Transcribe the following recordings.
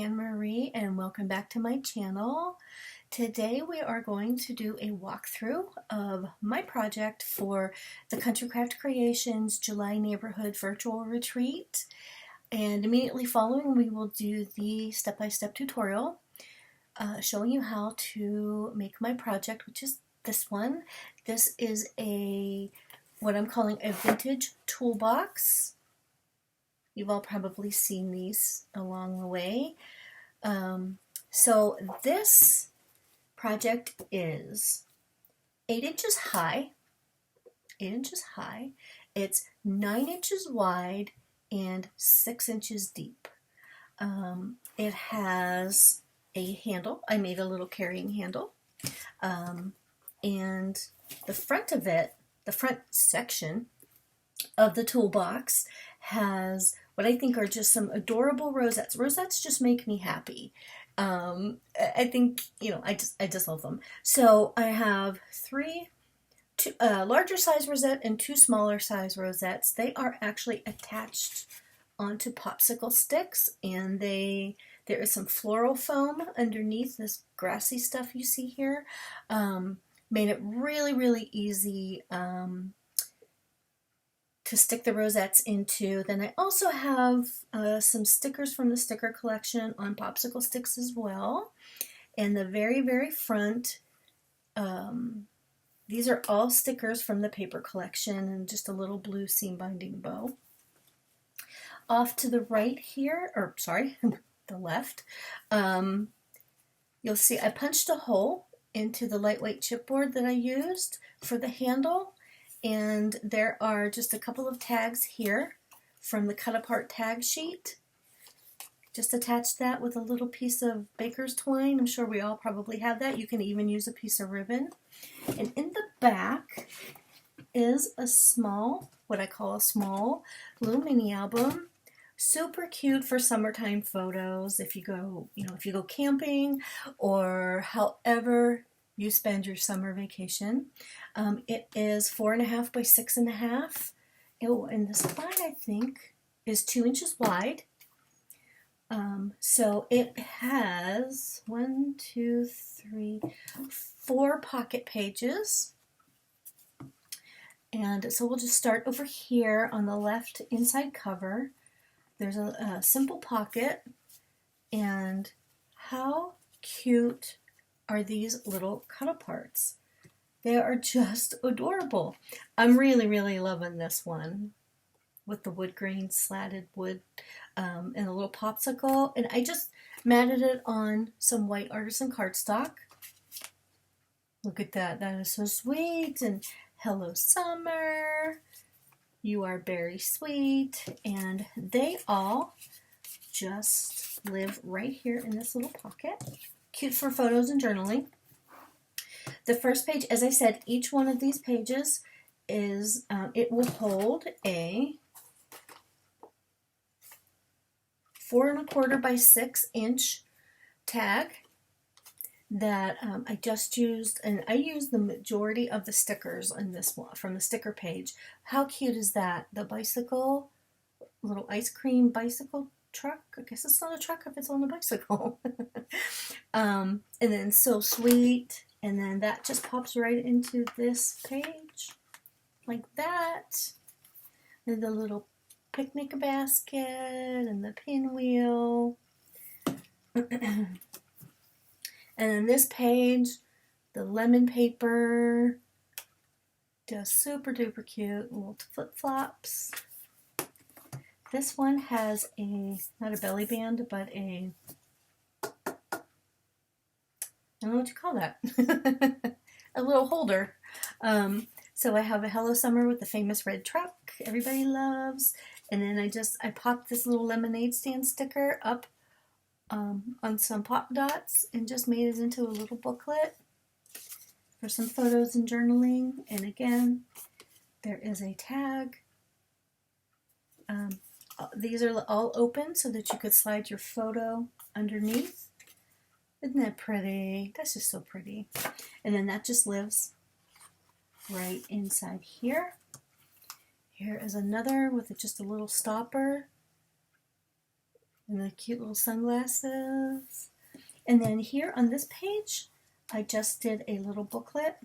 Anne-Marie and welcome back to my channel. Today we are going to do a walkthrough of my project for the Country Craft Creations July Neighborhood Virtual Retreat. And immediately following we will do the step-by-step tutorial showing you how to make my project, which is this one. This is what I'm calling a vintage toolbox. You've all probably seen these along the way. So this project is 8 inches high. It's 9 inches wide and 6 inches deep. It has a handle. I made a little carrying handle. And the front of it, the front section of the toolbox has what I think are just some adorable rosettes. Rosettes just make me happy. I think, I just love them. So I have two larger size rosette and 2 smaller size rosettes. They are actually attached onto popsicle sticks, and there is some floral foam underneath this grassy stuff you see here. Made it really, really easy to stick the rosettes into. Then I also have some stickers from the sticker collection on popsicle sticks as well. And the very, very front, these are all stickers from the paper collection and just a little blue seam binding bow. Off to the right here, or sorry, the left, you'll see I punched a hole into the lightweight chipboard that I used for the handle. And there are just a couple of tags here from the cut apart tag sheet. Just attach that with a little piece of baker's twine. I'm sure we all probably have that. You can even use a piece of ribbon. And in the back is a small, what I call a small little mini album. Super cute for summertime photos if you go, if you go camping or however you spend your summer vacation. It is 4.5 by 6.5. And the spine, I think, is 2 inches wide. So it has 4 pocket pages. And so we'll just start over here on the left inside cover. There's a simple pocket. And how cute are these little cut-aparts? They are just adorable. I'm really, really loving this one with the wood grain slatted wood and a little popsicle. And I just matted it on some white artisan cardstock. Look at that. That is so sweet. And hello, summer. You are very sweet. And they all just live right here in this little pocket. Cute for photos and journaling. The first page, as I said, each one of these pages is, it will hold a 4.25 by 6 inch tag that I just used, and I used the majority of the stickers in this one from the sticker page. How cute is that? The bicycle, little ice cream bicycle truck. I guess it's not a truck if it's on a bicycle. And then so sweet. And then that just pops right into this page like that. And the little picnic basket and the pinwheel. And then this page, the lemon paper, just super duper cute. Little flip-flops. This one has not a belly band, but I don't know what you call that. A little holder. So I have a Hello Summer with the famous red truck everybody loves. And then I popped this little lemonade stand sticker up on some pop dots and just made it into a little booklet for some photos and journaling. And again, there is a tag. These are all open so that you could slide your photo underneath. Isn't that pretty? That's just so pretty. And then that just lives right inside here. Here is another with just a little stopper And the cute little sunglasses. And then here on this page, I just did a little booklet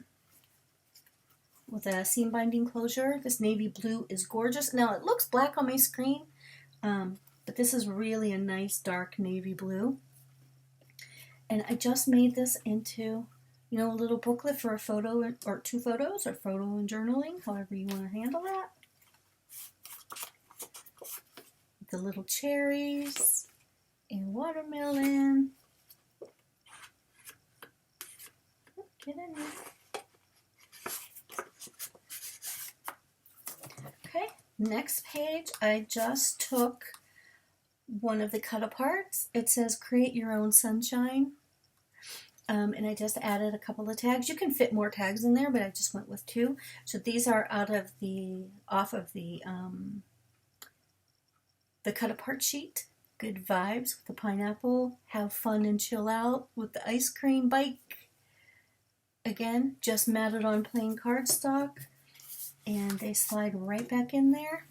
with a seam binding closure. This navy blue is gorgeous. Now it looks black on my screen, but this is really a nice dark navy blue. And I just made this into, you know, a little booklet for a photo or 2 photos or photo and journaling, however you want to handle that. The little cherries and watermelon. Get in there. Okay, next page, I just took one of the cut aparts. It says create your own sunshine. And I just added a couple of tags. You can fit more tags in there, but I just went with 2. So these are off of the cut apart sheet. Good vibes with the pineapple. Have fun and chill out with the ice cream bike. Again, just matted on plain cardstock. And they slide right back in there.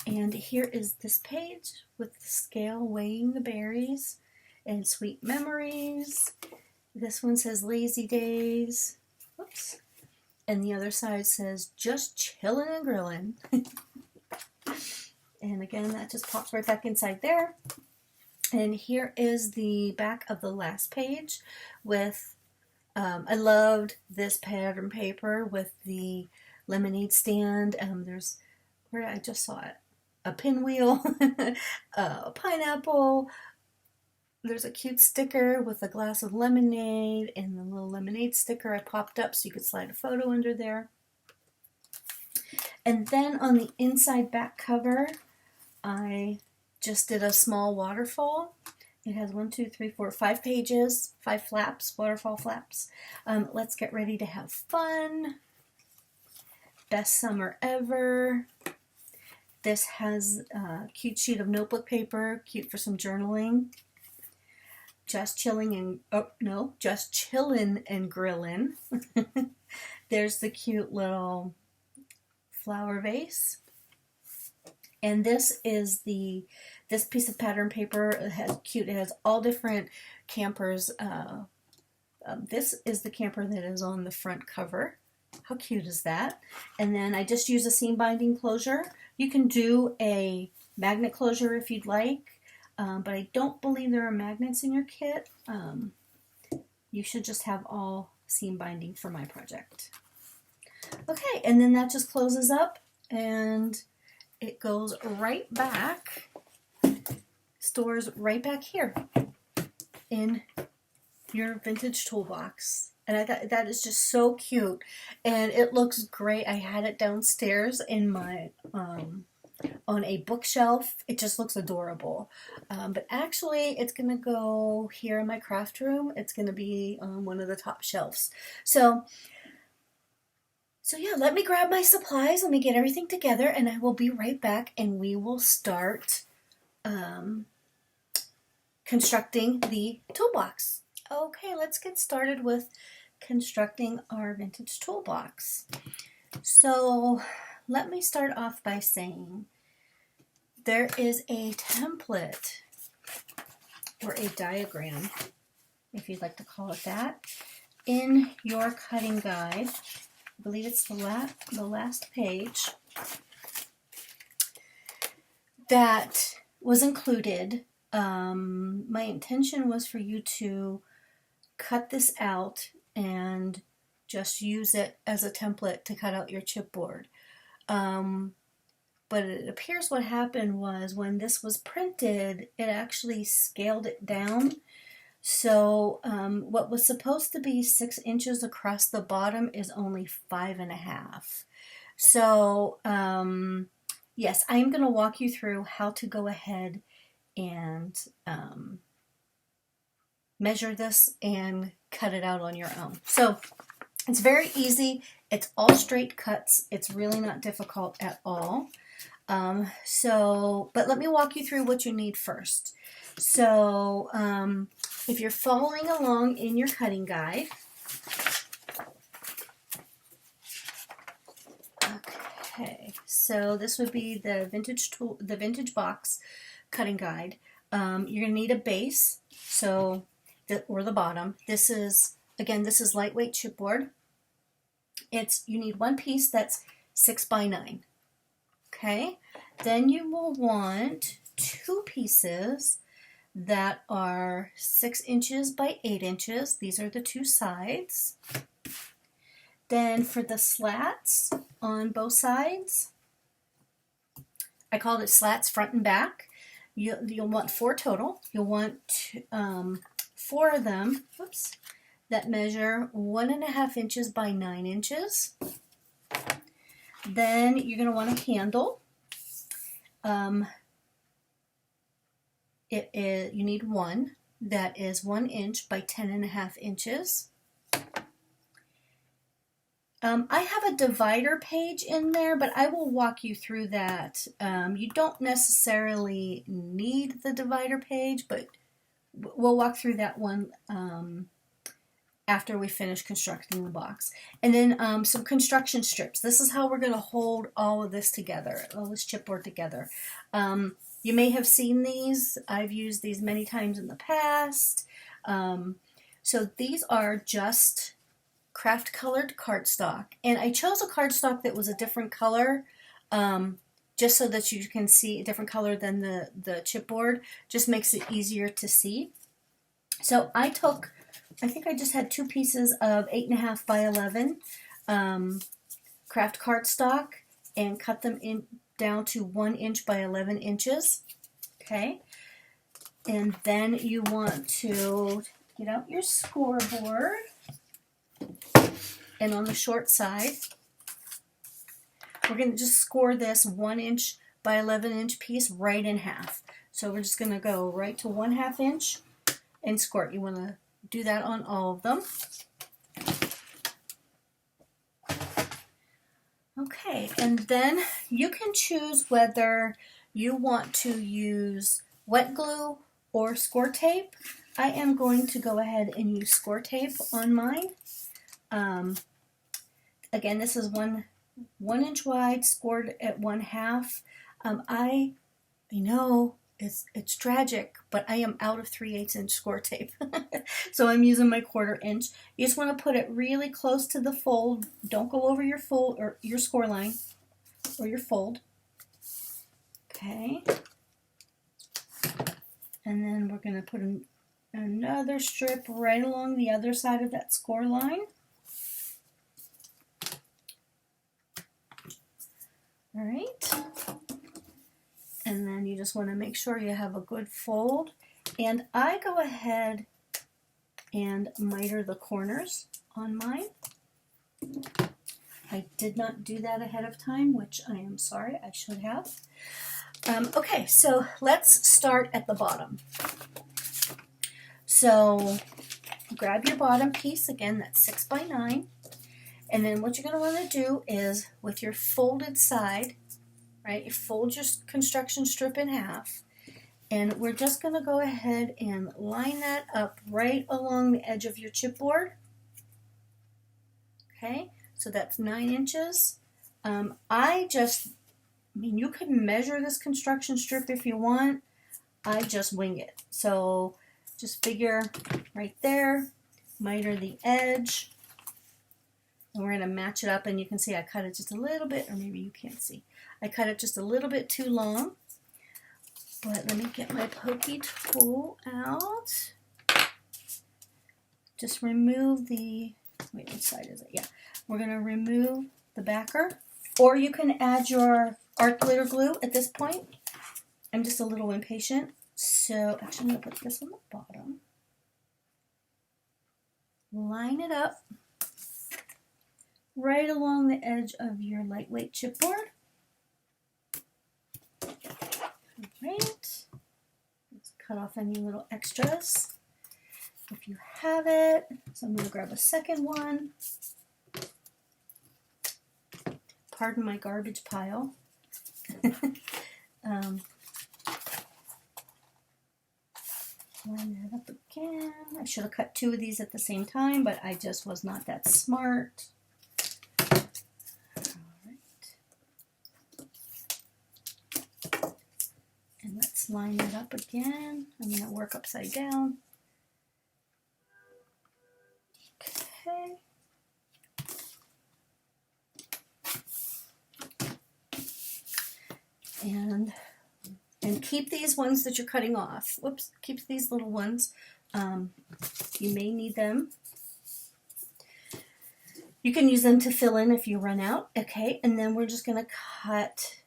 And here is this page with the scale weighing the berries and sweet memories. This one says lazy days. Oops. And the other side says just chillin' and grillin'. And again, that just pops right back inside there. And here is the back of the last page with, I loved this pattern paper with the lemonade stand. There's, where I just saw it, a pinwheel, a pineapple. There's a cute sticker with a glass of lemonade and the little lemonade sticker I popped up so you could slide a photo under there. And then on the inside back cover, I just did a small waterfall. It has 5 pages, 5 flaps, waterfall flaps. Let's get ready to have fun. Best summer ever. This has a cute sheet of notebook paper, cute for some journaling. Just chillin' and grillin'. There's the cute little flower vase. And this is this piece of pattern paper. It has all different campers. This is the camper that is on the front cover. How cute is that? And then I just use a seam binding closure. You can do a magnet closure if you'd like, but I don't believe there are magnets in your kit. You should just have all seam binding for my project. Okay, and then that just closes up and it goes right back, stores right back here in your vintage toolbox. And I thought that is just so cute, and it looks great. I had it downstairs in my on a bookshelf. It just looks adorable. But actually, it's gonna go here in my craft room. It's gonna be on one of the top shelves. So yeah, let me grab my supplies. Let me get everything together, and I will be right back. And we will start constructing the toolbox. Okay, let's get started with constructing our vintage toolbox. So let me start off by saying there is a template or a diagram, if you'd like to call it that, in your cutting guide. I believe it's the last page that was included. My intention was for you to cut this out and just use it as a template to cut out your chipboard. But it appears what happened was when this was printed, it actually scaled it down. So what was supposed to be 6 inches across the bottom is only 5.5. So yes, I'm going to walk you through how to go ahead and measure this and cut it out on your own. So it's very easy. It's all straight cuts. It's really not difficult at all. But let me walk you through what you need first. So if you're following along in your cutting guide, okay, so this would be the vintage box cutting guide. You're going to need a base, so or the bottom. This is, again, this is lightweight chipboard. You need one piece that's 6 by 9. Okay, then you will want 2 pieces that are 6 inches by 8 inches. These are the 2 sides. Then for the slats on both sides, I called it slats front and back. You'll want 4 total. You'll want 4 of them, oops, that measure 1.5 inches by 9 inches. Then you're going to want a handle. You need one that is 1 inch by 10.5 inches. I have a divider page in there, but I will walk you through that. You don't necessarily need the divider page, but we'll walk through that one after we finish constructing the box. And then some construction strips. This is how we're going to hold all of this together, all this chipboard together. You may have seen these. I've used these many times in the past. So these are just craft colored cardstock, and I chose a cardstock that was a different color, just so that you can see a different color than the chipboard. Just makes it easier to see. So I think I just had 2 pieces of 8.5 by 11 craft cardstock and cut them down to 1 inch by 11 inches. Okay, and then you want to get out your scoreboard. And on the short side, we're going to just score this 1 inch by 11 inch piece right in half. So we're just going to go right to 1/2 inch and score it. You want to do that on all of them. Okay, and then you can choose whether you want to use wet glue or score tape. I am going to go ahead and use score tape on mine. Again, this is 1 inch wide, scored at 1/2. I know it's tragic, but I am out of 3/8 inch score tape, so I'm using my 1/4 inch. You just want to put it really close to the fold. Don't go over your fold or your score line or your fold. Okay, and then we're going to put another strip right along the other side of that score line. All right, and then you just want to make sure you have a good fold. And I go ahead and miter the corners on mine. I did not do that ahead of time, which I am sorry, I should have. Okay, so let's start at the bottom. So grab your bottom piece, again, that's 6 by 9. And then what you're going to want to do is, with your folded side, right, you fold your construction strip in half, and we're just going to go ahead and line that up right along the edge of your chipboard. Okay, so that's 9 inches. You can measure this construction strip if you want. I just wing it. So just figure right there, miter the edge. And we're going to match it up, and you can see I cut it just a little bit, or maybe you can't see. I cut it just a little bit too long. But let me get my pokey tool out. Just remove the, wait, which side is it? Yeah. We're going to remove the backer. Or you can add your art glitter glue at this point. I'm just a little impatient. So actually I'm going to put this on the bottom. Line it up right along the edge of your lightweight chipboard. Alright. Let's cut off any little extras if you have it. So I'm going to grab a second one. Pardon my garbage pile. Line that up again. I should have cut 2 of these at the same time, but I just was not that smart. line it up again. I'm going to work upside down. Okay. And keep these ones that you're cutting off. Whoops, keep these little ones. You may need them. You can use them to fill in if you run out. Okay, and then we're just going to cut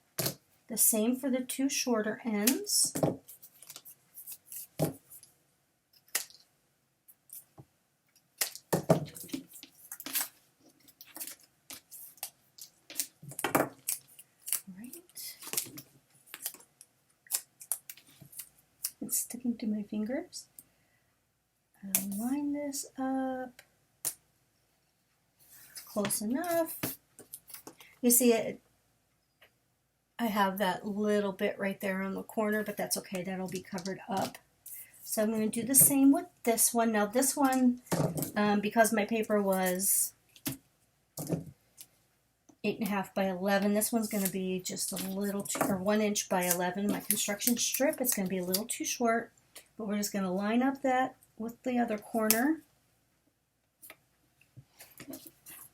the same for the two shorter ends. It's sticking to my fingers. I'll line this up. It's close enough. You see it, I have that little bit right there on the corner, but that's okay, that'll be covered up. So I'm going to do the same with this one. Now this one, because my paper was 8.5 by 11. This one's going to be just a little too, or 1 inch by 11. My construction strip, it's going to be a little too short, but we're just going to line up that with the other corner.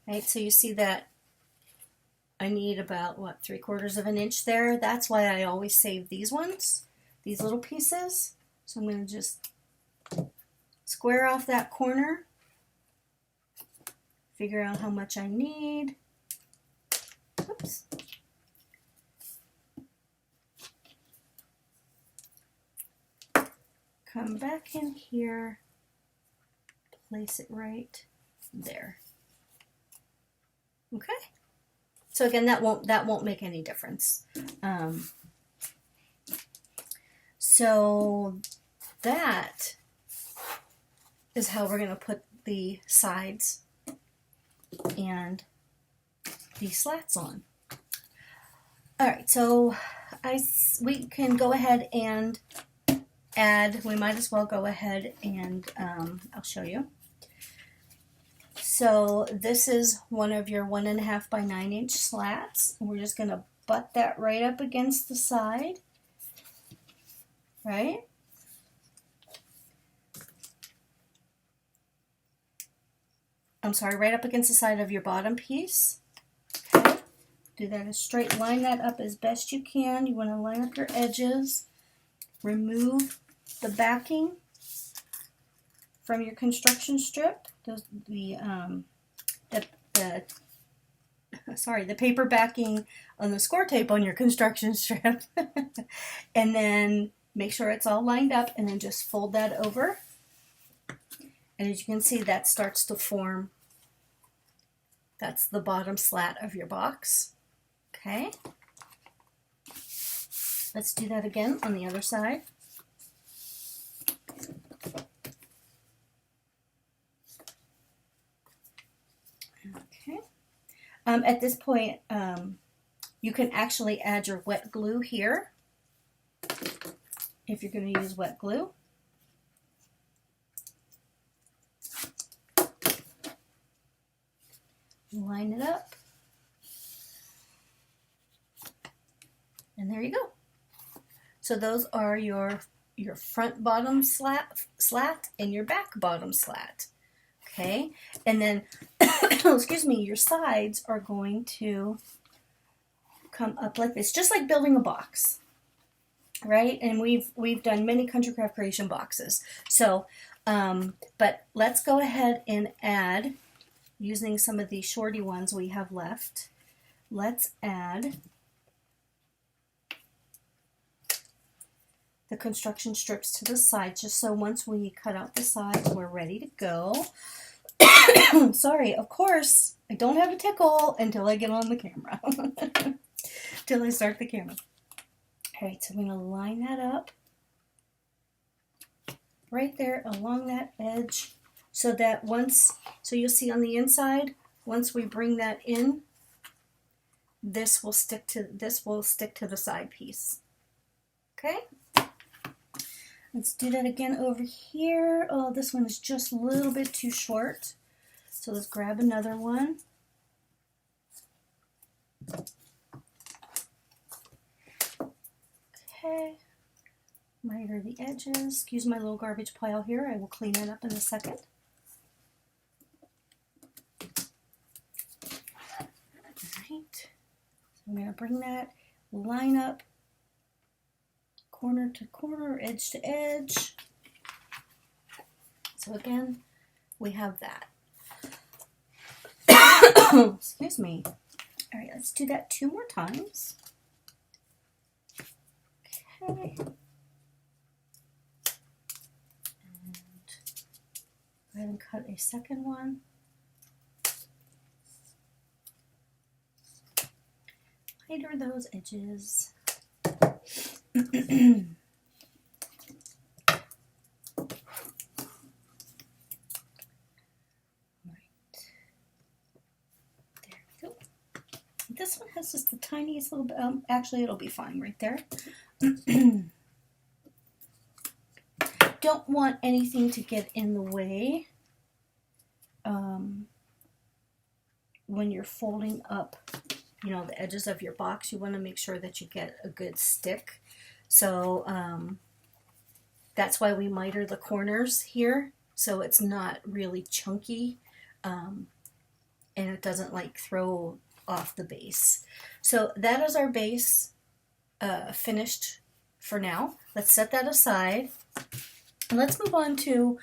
Right, so you see that I need about, what, 3/4 of an inch there. That's why I always save these ones, these little pieces. So I'm going to just square off that corner, figure out how much I need. Oops. Come back in here, place it right there. Okay. So again, that won't make any difference. So that is how we're going to put the sides and the slats on. All right, so we can go ahead and add, we might as well go ahead and I'll show you. So this is one of your 1.5 by 9 inch slats. We're just going to butt that right up against the side, right? I'm sorry, right up against the side of your bottom piece. Okay. Do that as straight, line that up as best you can. You want to line up your edges, remove the backing from your construction strip. The paper backing on the score tape on your construction strip. And then make sure it's all lined up and then just fold that over. And as you can see, that starts to form. That's the bottom slat of your box. Okay. Let's do that again on the other side. Okay. At this point, you can actually add your wet glue here if you're going to use wet glue. Line it up. And there you go. So those are your front bottom slat and your back bottom slat. Okay, and then excuse me, your sides are going to come up like this, just like building a box, right? And we've done many Country Craft Creation boxes. So, but let's go ahead and add, using some of these shorty ones we have left. Let's add the construction strips to the side, just so once we cut out the sides, we're ready to go. Sorry, of course, I don't have a tickle until I get on the camera. Till I start the camera. All right, so I'm going to line that up right there along that edge, so that so you'll see on the inside, once we bring that in, this will stick to the side piece. Okay? Let's do that again over here. Oh, this one is just a little bit too short. So let's grab another one. Okay. Miter the edges. Excuse my little garbage pile here. I will clean it up in a second. Alright, so I'm going to bring that line up corner to corner, edge to edge. So again, we have that. Excuse me. All right, let's do that 2 more times. Okay. And go ahead and cut a second one. Miter those edges. This one has just the tiniest little bit, actually it'll be fine right there. Don't want anything to get in the way when you're folding up, you know, the edges of your box. You want to make sure that you get a good stick. So that's why we miter the corners here, so it's not really chunky and it doesn't like throw off the base. So that is our base finished for now. Let's set that aside and let's move on to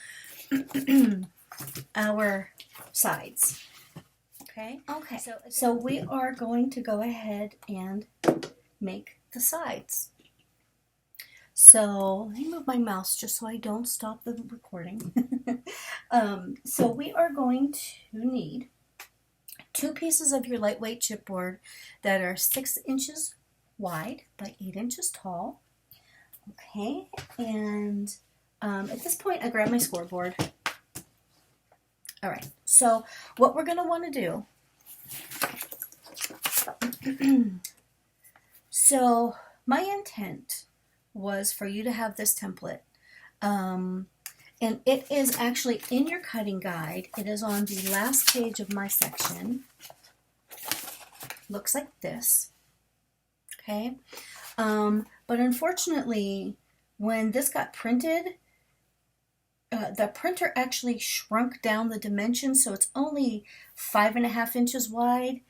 our sides. Okay, so we are going to go ahead and make the sides. So let me move my mouse just so I don't stop the recording. So we are going to need 2 pieces of your lightweight chipboard that are 6 inches wide by 8 inches tall. Okay, and at this point I grab my scoreboard. All right, so what we're going to want to do, so my intent was for you to have this template, and it is actually in your cutting guide. It is on the last page of my section. Looks like this, okay? But unfortunately, when this got printed, the printer actually shrunk down the dimensions, so it's only 5.5 inches wide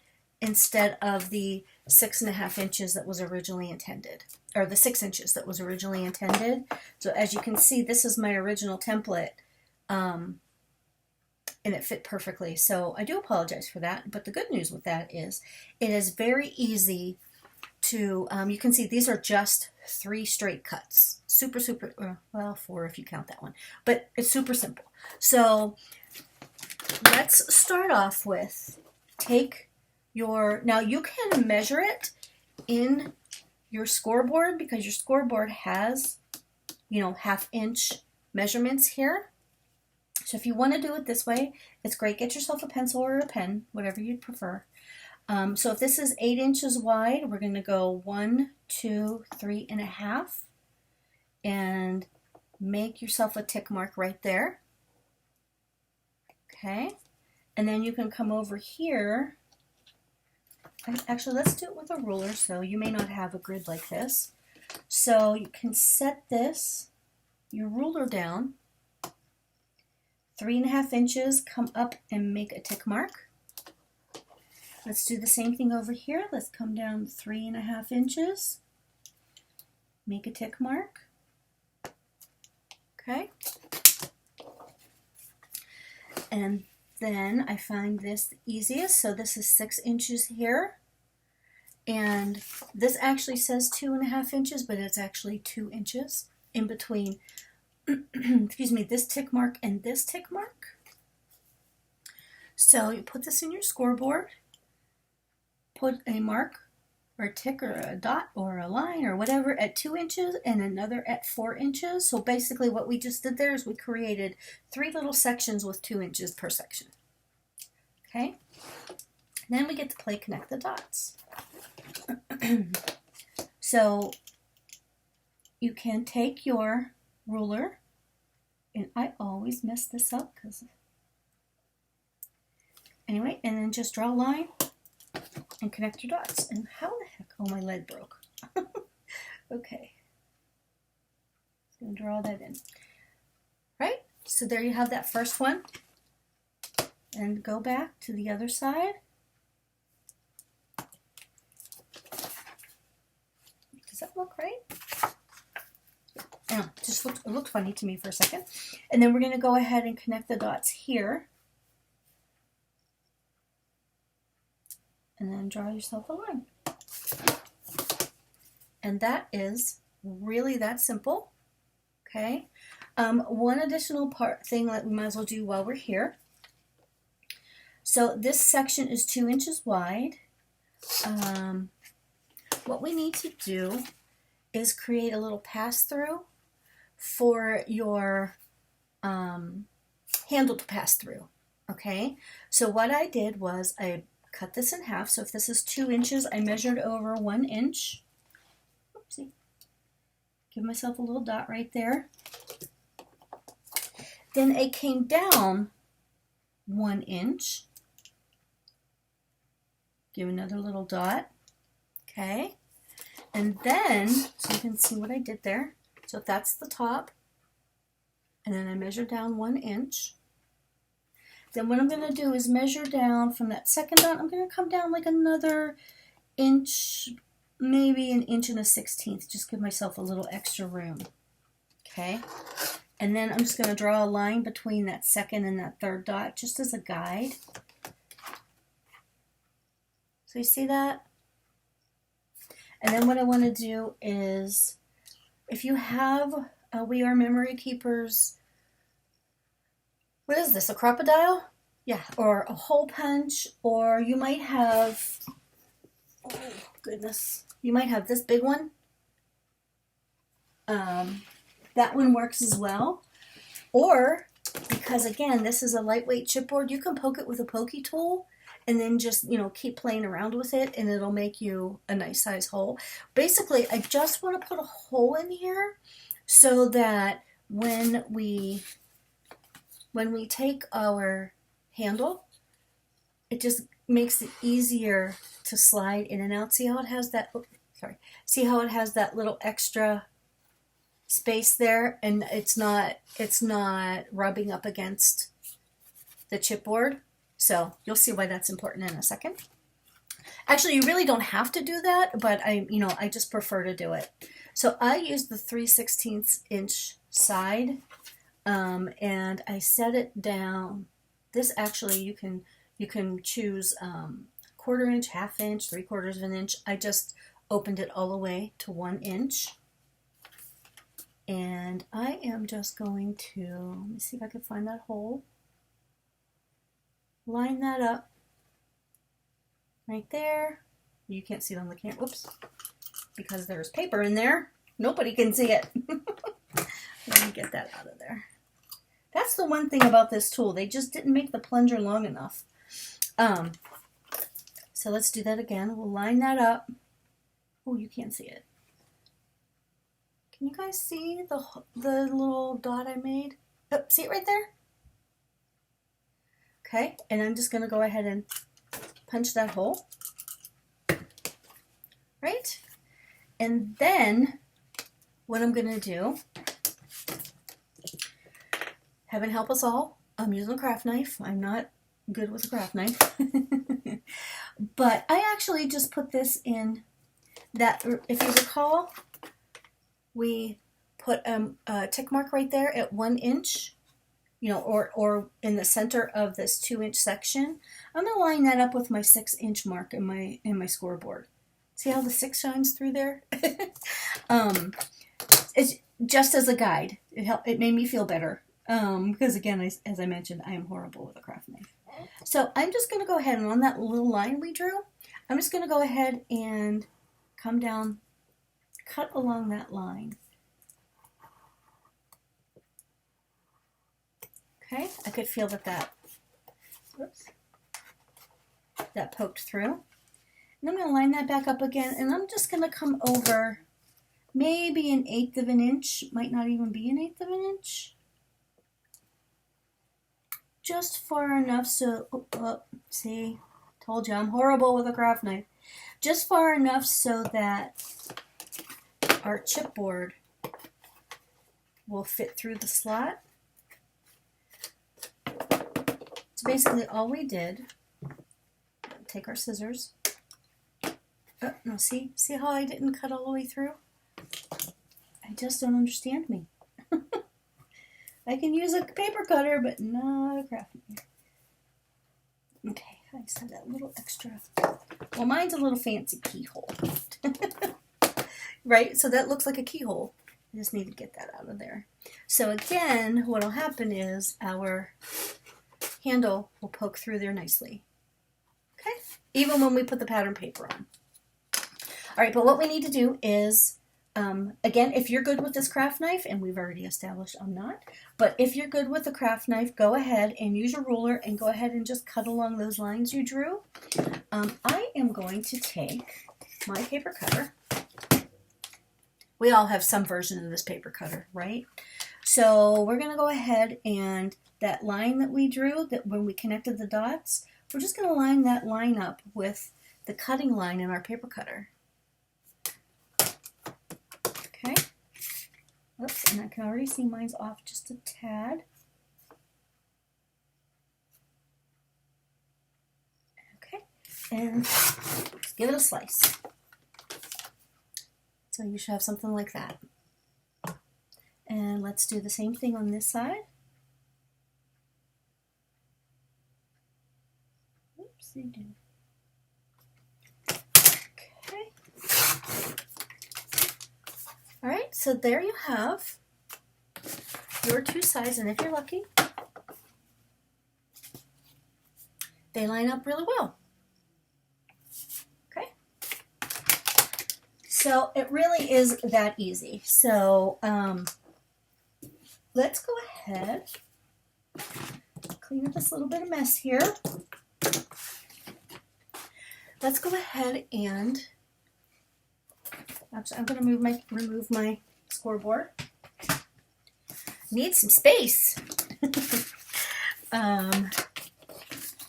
instead of the 6.5 inches that was originally intended, or the 6 inches that was originally intended. So as you can see, this is my original template, and it fit perfectly. So I do apologize for that, but the good news with that is it is very easy to, you can see these are just 3 straight cuts. Super, well, 4 if you count that one, but it's super simple. So let's start off with, take your, now you can measure it in your scoreboard because your scoreboard has, you know, 1/2 inch measurements here. So if you want to do it this way, it's great. Get yourself a pencil or a pen, whatever you'd prefer. So if this is 8 inches wide, we're going to go 1, 2, 3.5, and make yourself a tick mark right there. Okay, and then you can come over here. Actually, let's do it with a ruler, so you may not have a grid like this. So you can set this, your ruler down 3.5 inches, come up and make a tick mark. Let's do the same thing over here. Let's come down 3.5 inches, make a tick mark. Okay. And then I find this the easiest. So this is 6 inches here. And this actually says 2.5 inches, but it's actually 2 inches in between, excuse me, this tick mark and this tick mark. So you put this in your scoreboard, put a mark or a tick or a dot or a line or whatever at 2 inches and another at 4 inches. So basically what we just did there is we created 3 little sections with 2 inches per section. Okay, then we get to play connect the dots. So you can take your ruler, and I always mess this up because anyway, and then just draw a line and connect your dots. And how the heck, oh, my lead broke. Okay. And draw that in. Right? So there you have that first one. And go back to the other side. Does that look right? Yeah, it looked funny to me for a second. And then we're going to go ahead and connect the dots here. And then draw yourself a line. And that is really that simple. Okay. One additional thing that we might as well do while we're here. So this section is 2 inches wide. What we need to do is create a little pass-through for your handle to pass through. Okay. So what I did was I cut this in half. So if this is 2 inches, I measured over 1 inch. Oopsie. Give myself a little dot right there. Then I came down 1 inch. Give another little dot. Okay. And then, so you can see what I did there. So that's the top. And then I measured down 1 inch. Then what I'm going to do is measure down from that second dot. I'm going to come down like another inch, maybe 1 1/16 inches. Just give myself a little extra room. Okay. And then I'm just going to draw a line between that second and that third dot just as a guide. So you see that? And then what I want to do is, if you have We Are Memory Keepers, what is this, a crocodile? Yeah, or a hole punch, or you might have, oh goodness, you might have this big one. That one works as well. Or, because again, this is a lightweight chipboard, you can poke it with a pokey tool and then just, keep playing around with it and it'll make you a nice size hole. Basically, I just want to put a hole in here so that when we take our handle, it just makes it easier to slide in and out. See how it has that, see how it has that little extra space there, and it's not rubbing up against the chipboard. So you'll see why that's important in a second. Actually, you really don't have to do that, but I just prefer to do it. So I use the 3/16 inch side, and I set it down. This actually you can choose 1/4 inch, 1/2 inch, 3/4 of an inch. I just opened it all the way to 1 inch. And I am just going to, let me see if I can find that hole. Line that up right there. You can't see it on the camera, whoops, because there's paper in there. Nobody can see it. Let me get that out of there. That's the one thing about this tool. They just didn't make the plunger long enough. So let's do that again. We'll line that up. Oh, you can't see it. Can you guys see the little dot I made? Oh, see it right there? Okay, and I'm just going to go ahead and punch that hole. Right? And then what I'm going to do, heaven help us all, I'm using a craft knife. I'm not good with a craft knife. But I actually just put this in that, if you recall, we put a tick mark right there at 1 inch, or in the center of this 2 inch section. I'm going to line that up with my 6 inch mark in my scoreboard. See how the 6 shines through there? It's just as a guide. It made me feel better. Because again, as I mentioned, I am horrible with a craft knife. So I'm just going to go ahead and on that little line we drew, I'm just going to go ahead and come down, cut along that line. Okay, I could feel that poked through. And I'm going to line that back up again, and I'm just going to come over maybe 1/8 of an inch, might not even be 1/8 of an inch. Just far enough so, see, told you I'm horrible with a craft knife. Just far enough so that our chipboard will fit through the slot. So basically all we did, take our scissors. Oh, no, see how I didn't cut all the way through? I just don't understand me. I can use a paper cutter, but not a craft knife. Okay, I just have that little extra. Well, mine's a little fancy keyhole. Right, so that looks like a keyhole. I just need to get that out of there. So again, what will happen is our handle will poke through there nicely. Okay, even when we put the pattern paper on. All right, but what we need to do is, again, if you're good with this craft knife, and we've already established I'm not, but if you're good with the craft knife, go ahead and use your ruler and go ahead and just cut along those lines you drew. I am going to take my paper cutter. We all have some version of this paper cutter, right? So we're going to go ahead and that line that we drew, that when we connected the dots, we're just going to line that line up with the cutting line in our paper cutter. Okay. Oops, and I can already see mine's off just a tad. Okay, and let's give it a slice. So you should have something like that. And let's do the same thing on this side. Oopsie-doo. Okay. All right, so there you have your two sides, and if you're lucky, they line up really well. Okay. So it really is that easy. So let's go ahead, clean up this little bit of mess here. Let's go ahead and, actually I'm going to remove my scoreboard. Need some space.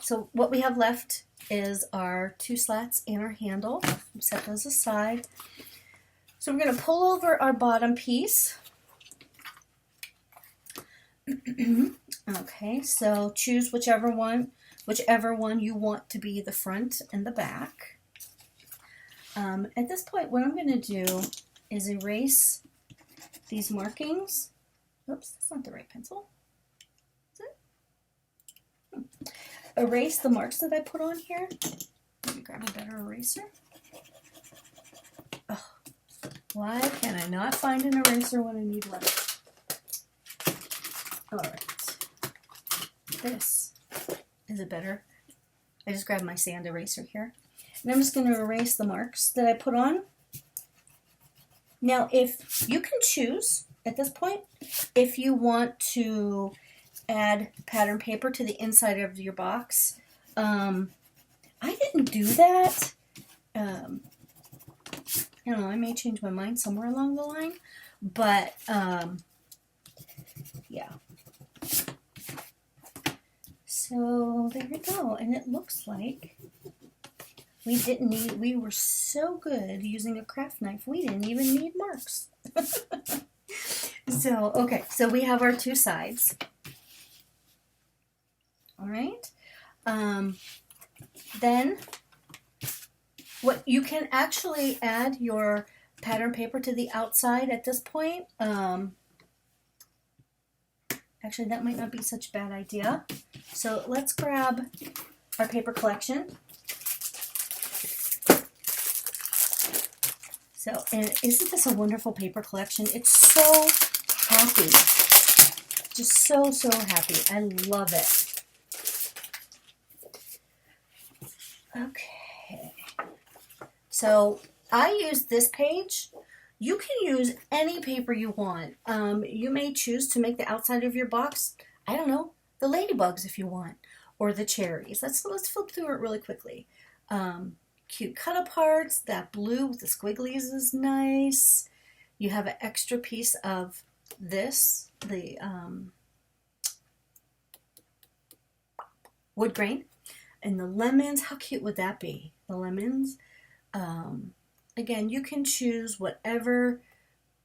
So what we have left is our two slats and our handle. Set those aside. So we're going to pull over our bottom piece. Okay, so choose whichever one you want to be the front and the back. At this point, what I'm going to do is erase these markings. Oops, that's not the right pencil. Is it? Erase the marks that I put on here. Let me grab a better eraser. Oh, why can I not find an eraser when I need one? All right. This is a better. I just grabbed my sand eraser here. And I'm just going to erase the marks that I put on. Now, if you can choose at this point, if you want to add pattern paper to the inside of your box. I didn't do that. I don't know, I may change my mind somewhere along the line, but yeah. So there we go, and it looks like we were so good using a craft knife, we didn't even need marks. So, okay, so we have our two sides. All right. Then what you can actually add your pattern paper to the outside at this point. Actually, that might not be such a bad idea. So let's grab our paper collection. So, and isn't this a wonderful paper collection? It's so happy. Just so, so happy. I love it. Okay. So I use this page. You can use any paper you want. You may choose to make the outside of your box, I don't know, the ladybugs if you want, or the cherries. Let's flip through it really quickly. Cute cut-aparts. That blue with the squigglies is nice. You have an extra piece of this, the wood grain. And the lemons, how cute would that be? The lemons. Again, you can choose whatever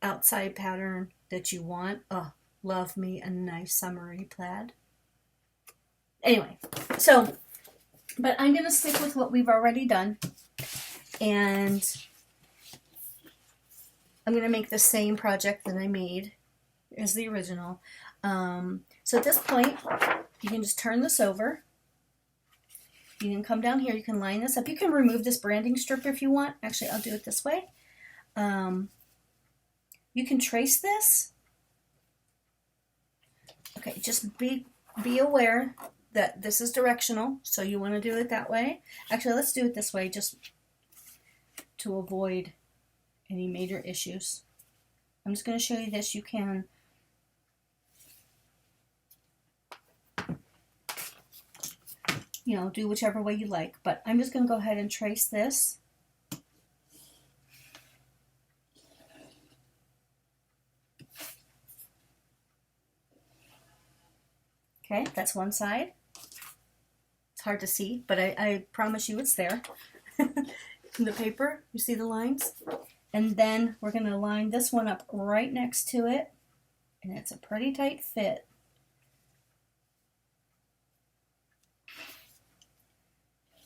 outside pattern that you want. Oh, love me a nice summery plaid. Anyway, so, but I'm going to stick with what we've already done. And I'm going to make the same project that I made as the original. So at this point, you can just turn this over. You can come down here. You can line this up. You can remove this branding strip if you want. Actually, I'll do it this way. You can trace this. Okay, just be aware that this is directional, so you want to do it that way. Actually, let's do it this way just to avoid any major issues. I'm just going to show you this. You can do whichever way you like, but I'm just going to go ahead and trace this. Okay, that's one side. It's hard to see, but I promise you it's there. In the paper, you see the lines? And then we're going to line this one up right next to it, and it's a pretty tight fit.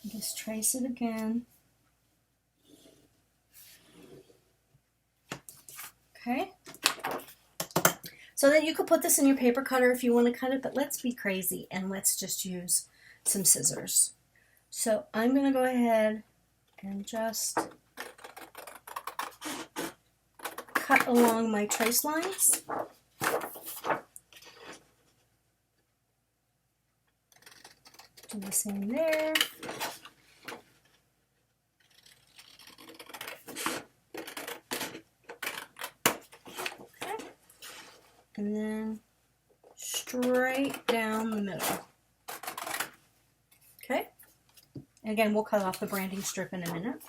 Just trace it again. Okay. So then you could put this in your paper cutter if you want to cut it, but let's be crazy and let's just use some scissors. So I'm going to go ahead and just cut along my trace lines. Do the same there. Okay. And then straight down the middle. Okay. Again, we'll cut off the branding strip in a minute.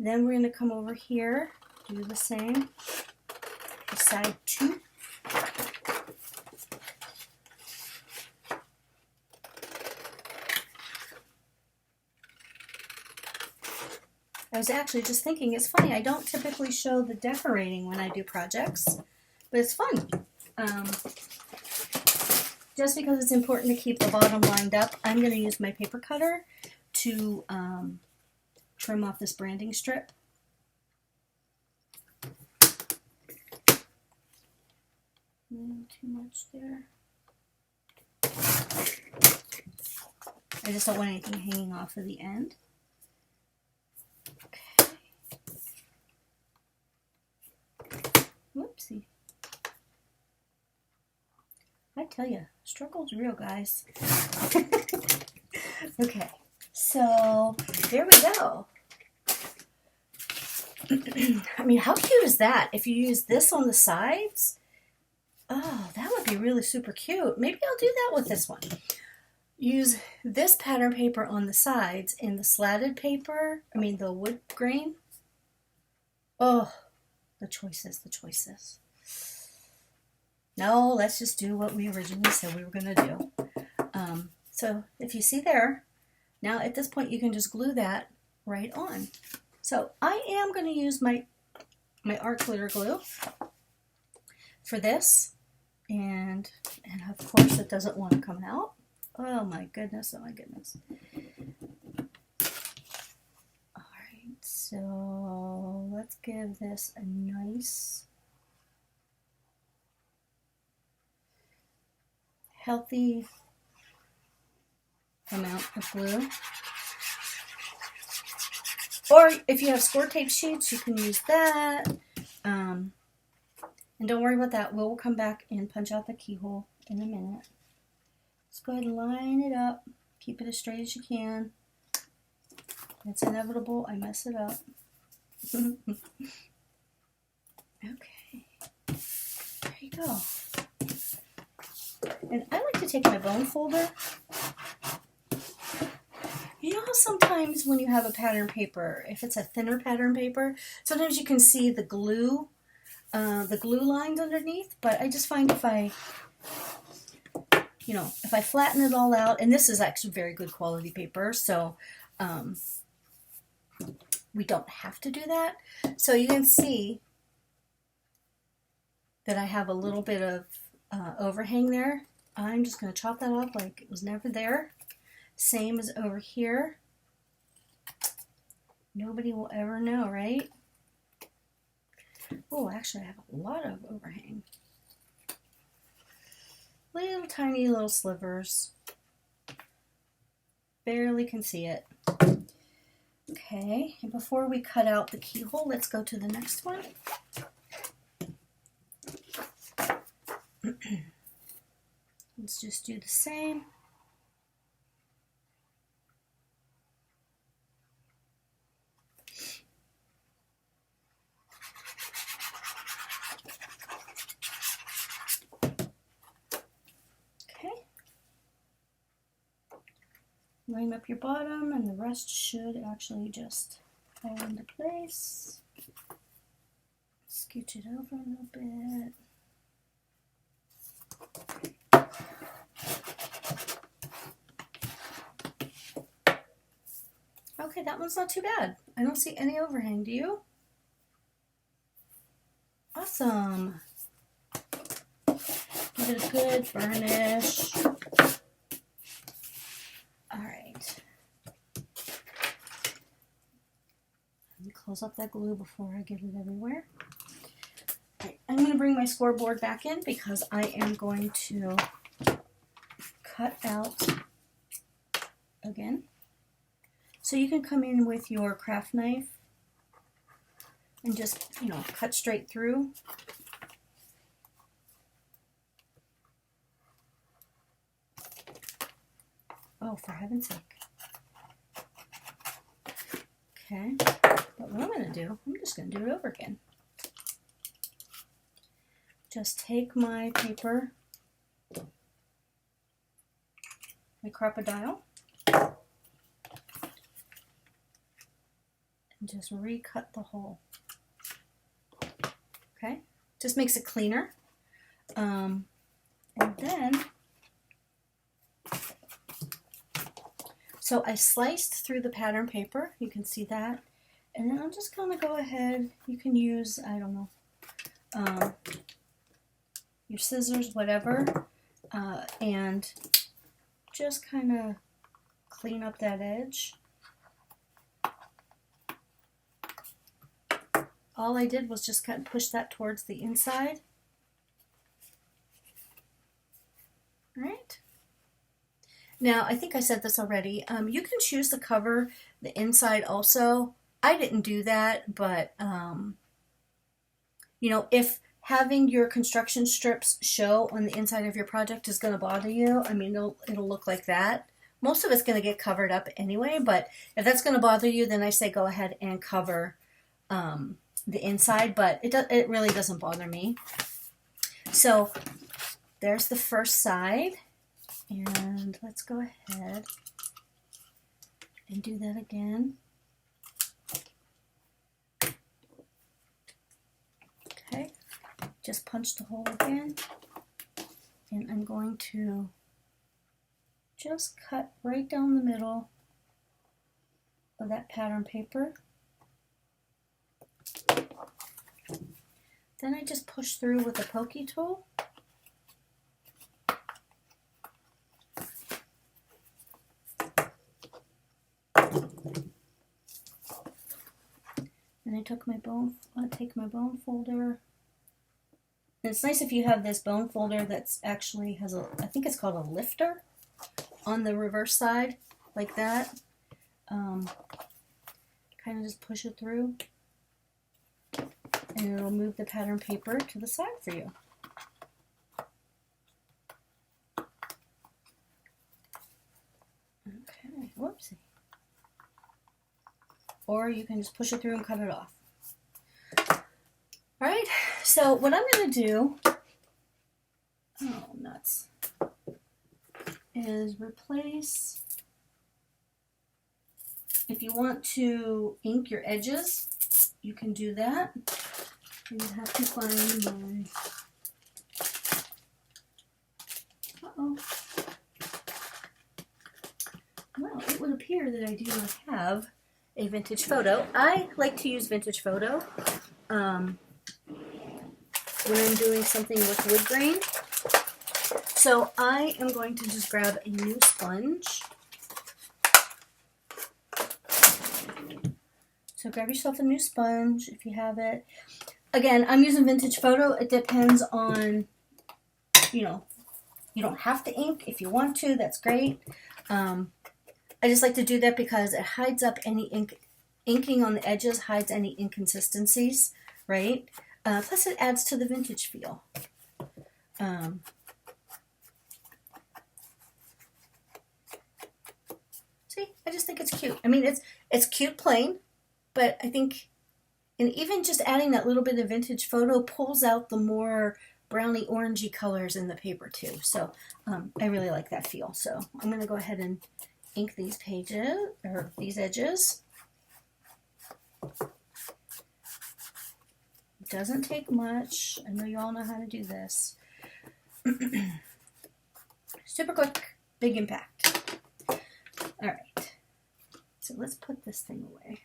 Then we're going to come over here, do the same for side 2. I was actually just thinking, it's funny, I don't typically show the decorating when I do projects, but it's fun. Just because it's important to keep the bottom lined up, I'm going to use my paper cutter to trim off this branding strip. Too much there. I just don't want anything hanging off of the end. Okay. Whoopsie. I tell you, struggle's real, guys. Okay, so there we go. I mean, how cute is that? If you use this on the sides, oh, that would be really super cute. Maybe I'll do that with this one. Use this pattern paper on the sides and the slatted paper, the wood grain. Oh, the choices, the choices. No, let's just do what we originally said we were going to do. So if you see there, now at this point you can just glue that right on. So I am going to use my art glitter glue for this. And of course it doesn't want to come out. Oh my goodness, oh my goodness. Alright, so let's give this a nice healthy amount of glue. Or if you have score tape sheets, you can use that. And don't worry about that. We'll come back and punch out the keyhole in a minute. Just go ahead and line it up. Keep it as straight as you can. It's inevitable I mess it up. Okay. There you go. And I like to take my bone folder. You know how sometimes when you have a pattern paper, if it's a thinner pattern paper, sometimes you can see the glue lines underneath, but I just find if I flatten it all out, and this is actually very good quality paper, so we don't have to do that. So you can see that I have a little bit of overhang there, I'm just going to chop that off like it was never there. Same as over here. Nobody will ever know, right? Oh, actually I have a lot of overhang. Little tiny little slivers. Barely can see it. Okay, and before we cut out the keyhole, let's go to the next one. Let's just do the same. Okay. Line up your bottom, and the rest should actually just fall into place. Scooch it over a little bit. Okay, that one's not too bad. I don't see any overhang, do you? Awesome. Give it a good burnish. All right. Let me close up that glue before I get it everywhere. All right, I'm going to bring my scoreboard back in because I am going to cut out again. So you can come in with your craft knife and just, cut straight through. Oh, for heaven's sake. Okay, but what I'm going to do, I'm just going to do it over again. Just take my paper, my crocodile, and just recut the hole. Okay, just makes it cleaner. And then, so I sliced through the pattern paper, you can see that. And then I'm just going to go ahead, you can use, I don't know, your scissors, whatever, and just kind of clean up that edge. All I did was just kind of push that towards the inside. All right. Now, I think I said this already. You can choose to cover the inside also. I didn't do that, but, if having your construction strips show on the inside of your project is going to bother you, I mean, it'll look like that. Most of it's going to get covered up anyway, but if that's going to bother you, then I say go ahead and cover the inside, but it really doesn't bother me. So there's the first side, and let's go ahead and do that again. Okay, just punch the hole again, and I'm going to just cut right down the middle of that pattern paper. Then I just push through with a pokey tool. And I take my bone folder. And it's nice if you have this bone folder that's actually has I think it's called a lifter on the reverse side, like that. Kind of just push it through, and it'll move the pattern paper to the side for you. Okay, whoopsie. Or you can just push it through and cut it off. All right, so what I'm going to do, oh nuts, is replace, if you want to ink your edges, you can do that. You have to find my, well, it would appear that I do not have a vintage photo. I like to use vintage photo. when I'm doing something with wood grain. So I am going to just grab a new sponge. So grab yourself a new sponge if you have it. Again, I'm using Vintage Photo. It depends on, you know, you don't have to ink. If you want to, that's great. I just like to do that because it hides up any inking on the edges, hides any inconsistencies, right? Plus it adds to the vintage feel. See, I just think it's cute. I mean, it's cute plain, but I think, and even just adding that little bit of Vintage Photo pulls out the more browny orangey colors in the paper too. So I really like that feel. So I'm going to go ahead and ink these pages, or these edges. It doesn't take much. I know you all know how to do this. Super quick, big impact. All right. So let's put this thing away.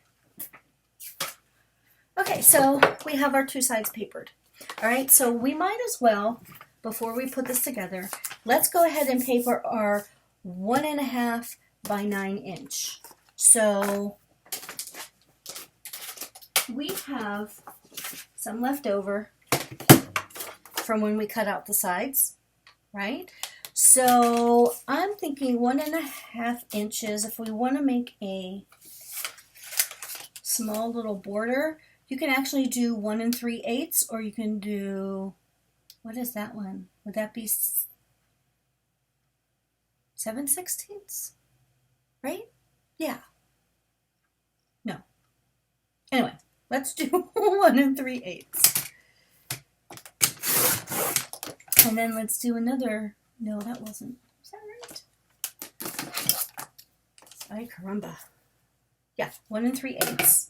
Okay, so we have our two sides papered. All right, so we might as well, before we put this together, let's go ahead and paper our 1.5 by 9 inch. So we have some left over from when we cut out the sides, right? So I'm thinking 1.5 inches. If we want to make a small little border, you can actually do 1 3/8, or you can do, what is that one? Would that be 7/16? Right? Yeah. No. Anyway, let's do 1 3/8. And then let's do another, no, that wasn't, is that right? Ay, caramba. Yeah, 1 3/8.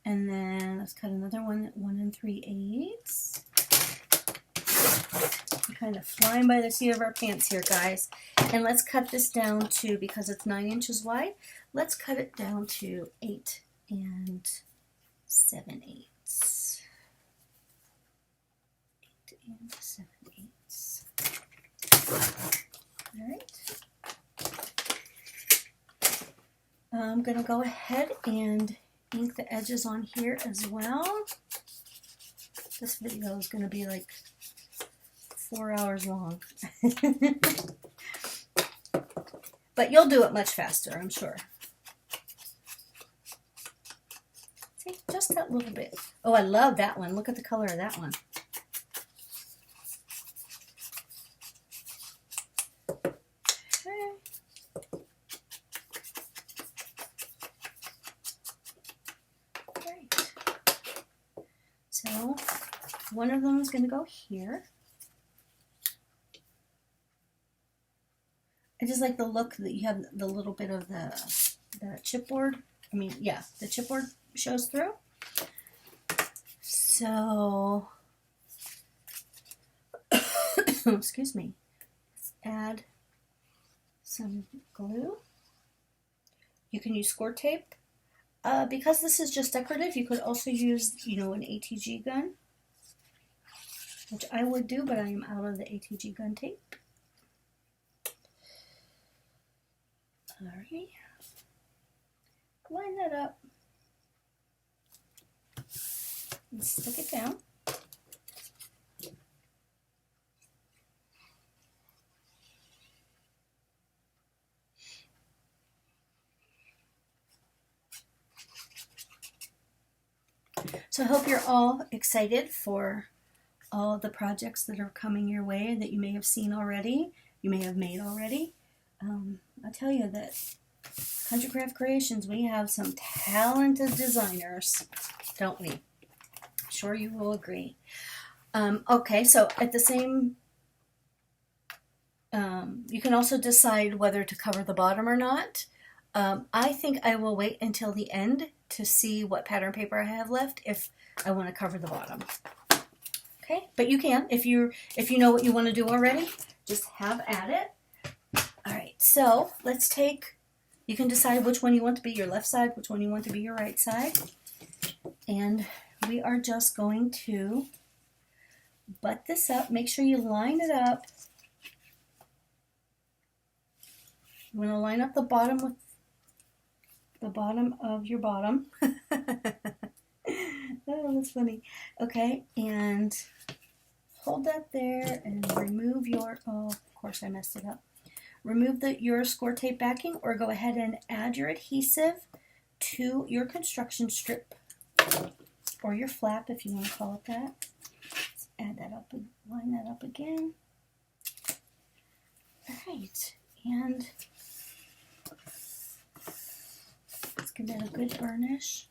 And then let's cut another one at 1 3/8. I'm kind of flying by the seat of our pants here, guys. And let's cut this down to, because it's 9 inches wide, let's cut it down to 8 7/8. 8 7/8. All right. I'm going to go ahead and ink the edges on here as well. This video is going to be like 4 hours long. But you'll do it much faster, I'm sure. See, just that little bit. Oh, I love that one. Look at the color of that one. So one of them is going to go here. I just like the look that you have the little bit of the chipboard. I mean, yeah, the chipboard shows through. So, excuse me. Let's add some glue. You can use score tape. Because this is just decorative, you could also use, an ATG gun, which I would do, but I am out of the ATG gun tape. All right, line that up and stick it down. So I hope you're all excited for all the projects that are coming your way that you may have seen already, you may have made already. I'll tell you that Country Craft Creations, we have some talented designers, don't we? I'm sure you will agree. Okay, so at the same, you can also decide whether to cover the bottom or not. I think I will wait until the end to see what pattern paper I have left if I want to cover the bottom. Okay, but you can, if you know what you want to do already, just have at it. All right, so let's take, you can decide which one you want to be your left side, which one you want to be your right side. And we are just going to butt this up. Make sure you line it up. You want to line up the bottom with the bottom of your bottom. Oh, that's funny. Okay, and hold that there and remove your, oh, of course I messed it up. Remove your score tape backing, or go ahead and add your adhesive to your construction strip, or your flap if you want to call it that. Let's add that up and line that up again. All right, and let's give that a good burnish.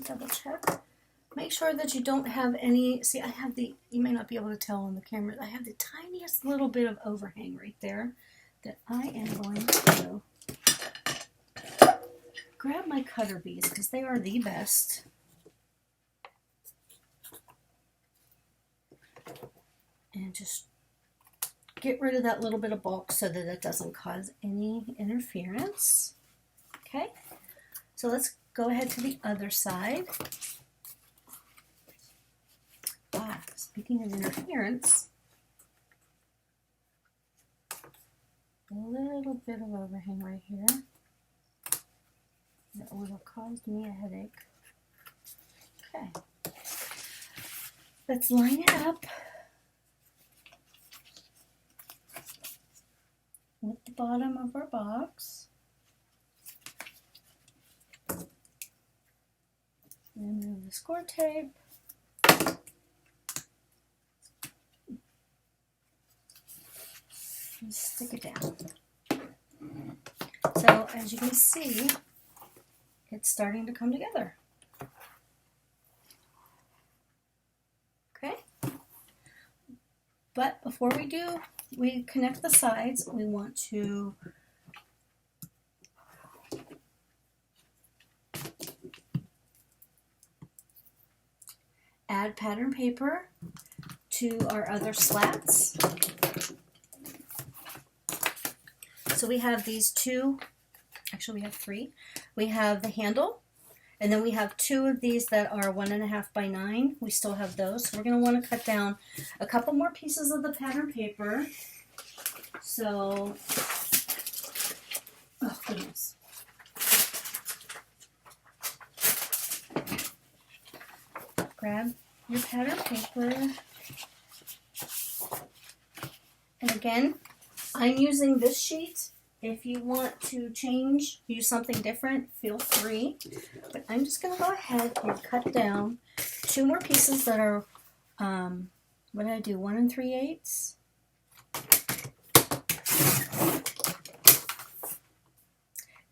Double check. Make sure that you don't have any, see, I have the, you may not be able to tell on the camera, I have the tiniest little bit of overhang right there that I am going to grab my cutter beads, because they are the best. And just get rid of that little bit of bulk so that it doesn't cause any interference. Okay, so let's go ahead to the other side. Speaking of interference, a little bit of overhang right here that would have caused me a headache. Okay, let's line it up with the bottom of our box. Remove the score tape. And stick it down. So as you can see, it's starting to come together. Okay? But before we connect the sides, we want to add pattern paper to our other slats. So we have these two, actually we have three. We have the handle, and then we have two of these that are 1.5 by 9. We still have those. So we're going to want to cut down a couple more pieces of the pattern paper. So, oh goodness. Grab your pattern paper. And again, I'm using this sheet. If you want to use something different, feel free. But I'm just going to go ahead and cut down 2 more pieces that are, what did I do, 1 3/8?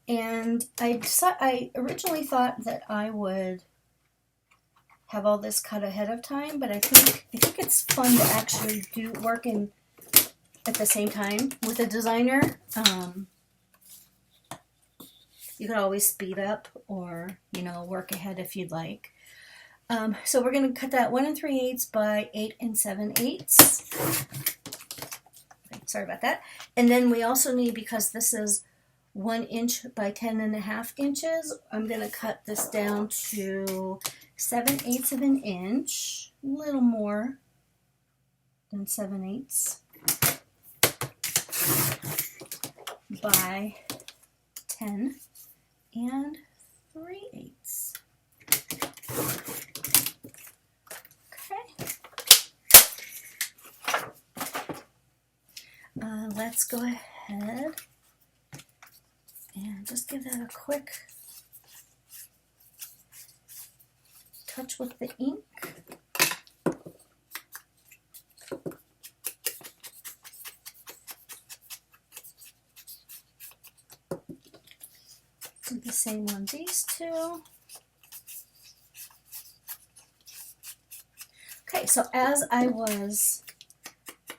And I originally thought that I would have all this cut ahead of time, but I think it's fun to actually work at the same time with a designer. You can always speed up or, work ahead if you'd like. So we're going to cut that 1 3/8 by 8 7/8. Sorry about that. And then we also need, because this is 1 inch by 10.5 inches, I'm going to cut this down to 7/8 of an inch, a little more than 7/8 by 10 3/8. Okay. Let's go ahead and just give that a quick touch with the ink. Do the same on these two. Okay, so as I was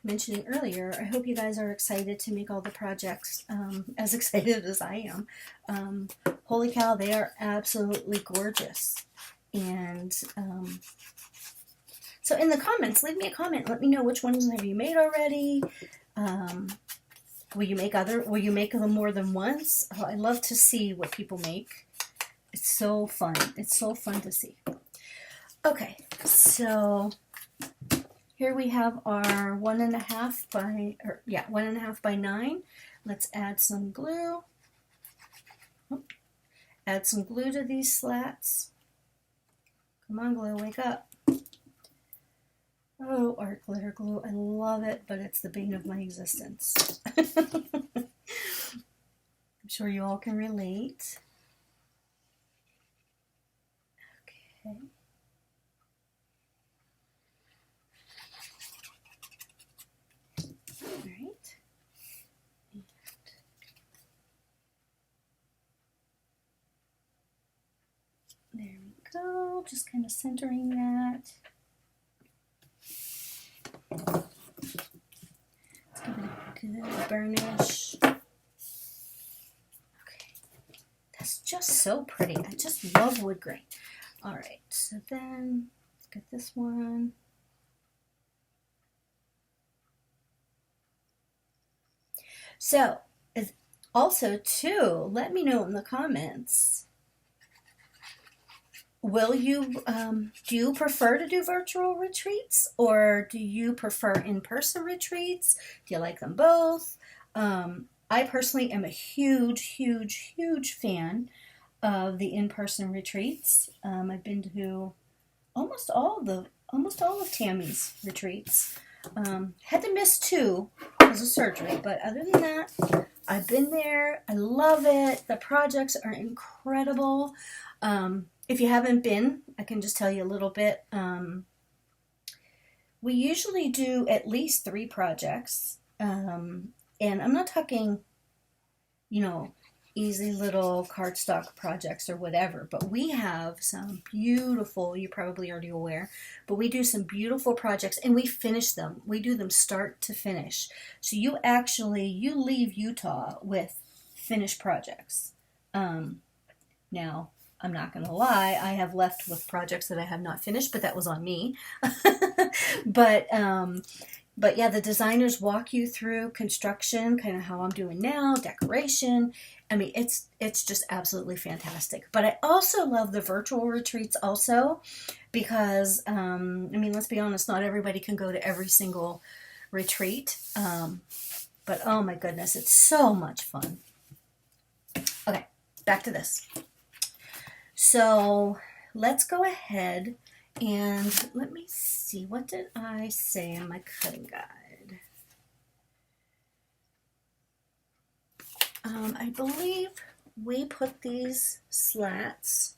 mentioning earlier, I hope you guys are excited to make all the projects, as excited as I am. Holy cow, they are absolutely gorgeous. And so in the comments, leave me a comment. Let me know which ones have you made already. Will you make them more than once? Oh, I love to see what people make. It's so fun. It's so fun to see. Okay, So here we have our 1.5 by, 1.5 by 9. Let's add some glue. Add some glue to these slats. Come on, glue, wake up. Oh, art glitter glue. I love it, but it's the bane of my existence. I'm sure you all can relate. Okay. All right. And there we go. Just kind of centering that. Let's give it a good burnish. Okay. That's just so pretty. I just love wood grain. All right, so then let's get this one. So, also too, let me know in the comments. Will you, do you prefer to do virtual retreats, or do you prefer in-person retreats? Do you like them both? I personally am a huge fan of the in-person retreats. I've been to almost all of Tammy's retreats. Had to miss 2 because of surgery, but other than that, I've been there. I love it. The projects are incredible. If you haven't been, I can just tell you a little bit. We usually do at least 3 projects, and I'm not talking, easy little cardstock projects or whatever, but we have some beautiful, you're probably already aware, but we do some beautiful projects and we finish them. We do them start to finish. So you leave Utah with finished projects. Now, I'm not going to lie, I have left with projects that I have not finished, but that was on me. But yeah, the designers walk you through construction, kind of how I'm doing now, decoration. I mean, it's just absolutely fantastic. But I also love the virtual retreats also because, let's be honest, not everybody can go to every single retreat. But oh my goodness, it's so much fun. Okay, back to this. So let's go ahead and let me see, what did I say in my cutting guide? I believe we put these slats,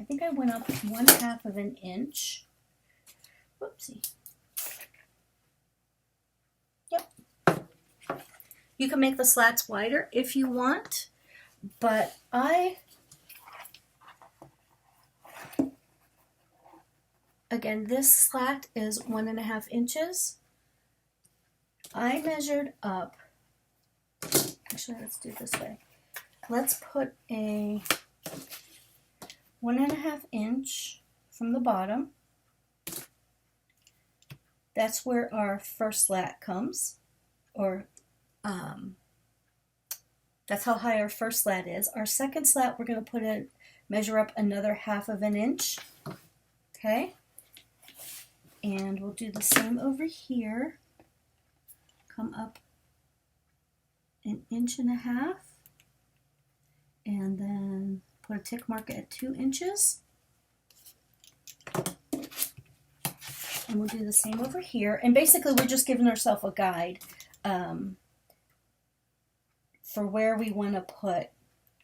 I think I went up 1/2 of an inch. Whoopsie. Yep. You can make the slats wider if you want, but again, this slat is 1.5 inches. I measured up, actually let's do it this way. Let's put a 1.5 inch from the bottom. That's where our first slat comes, or that's how high our first slat is. Our second slat, we're going to measure up another 1/2 of an inch. Okay, and we'll do the same over here. Come up 1.5 inches, and then put a tick mark at 2 inches. And we'll do the same over here. And basically, we're just giving ourselves a guide for where we want to put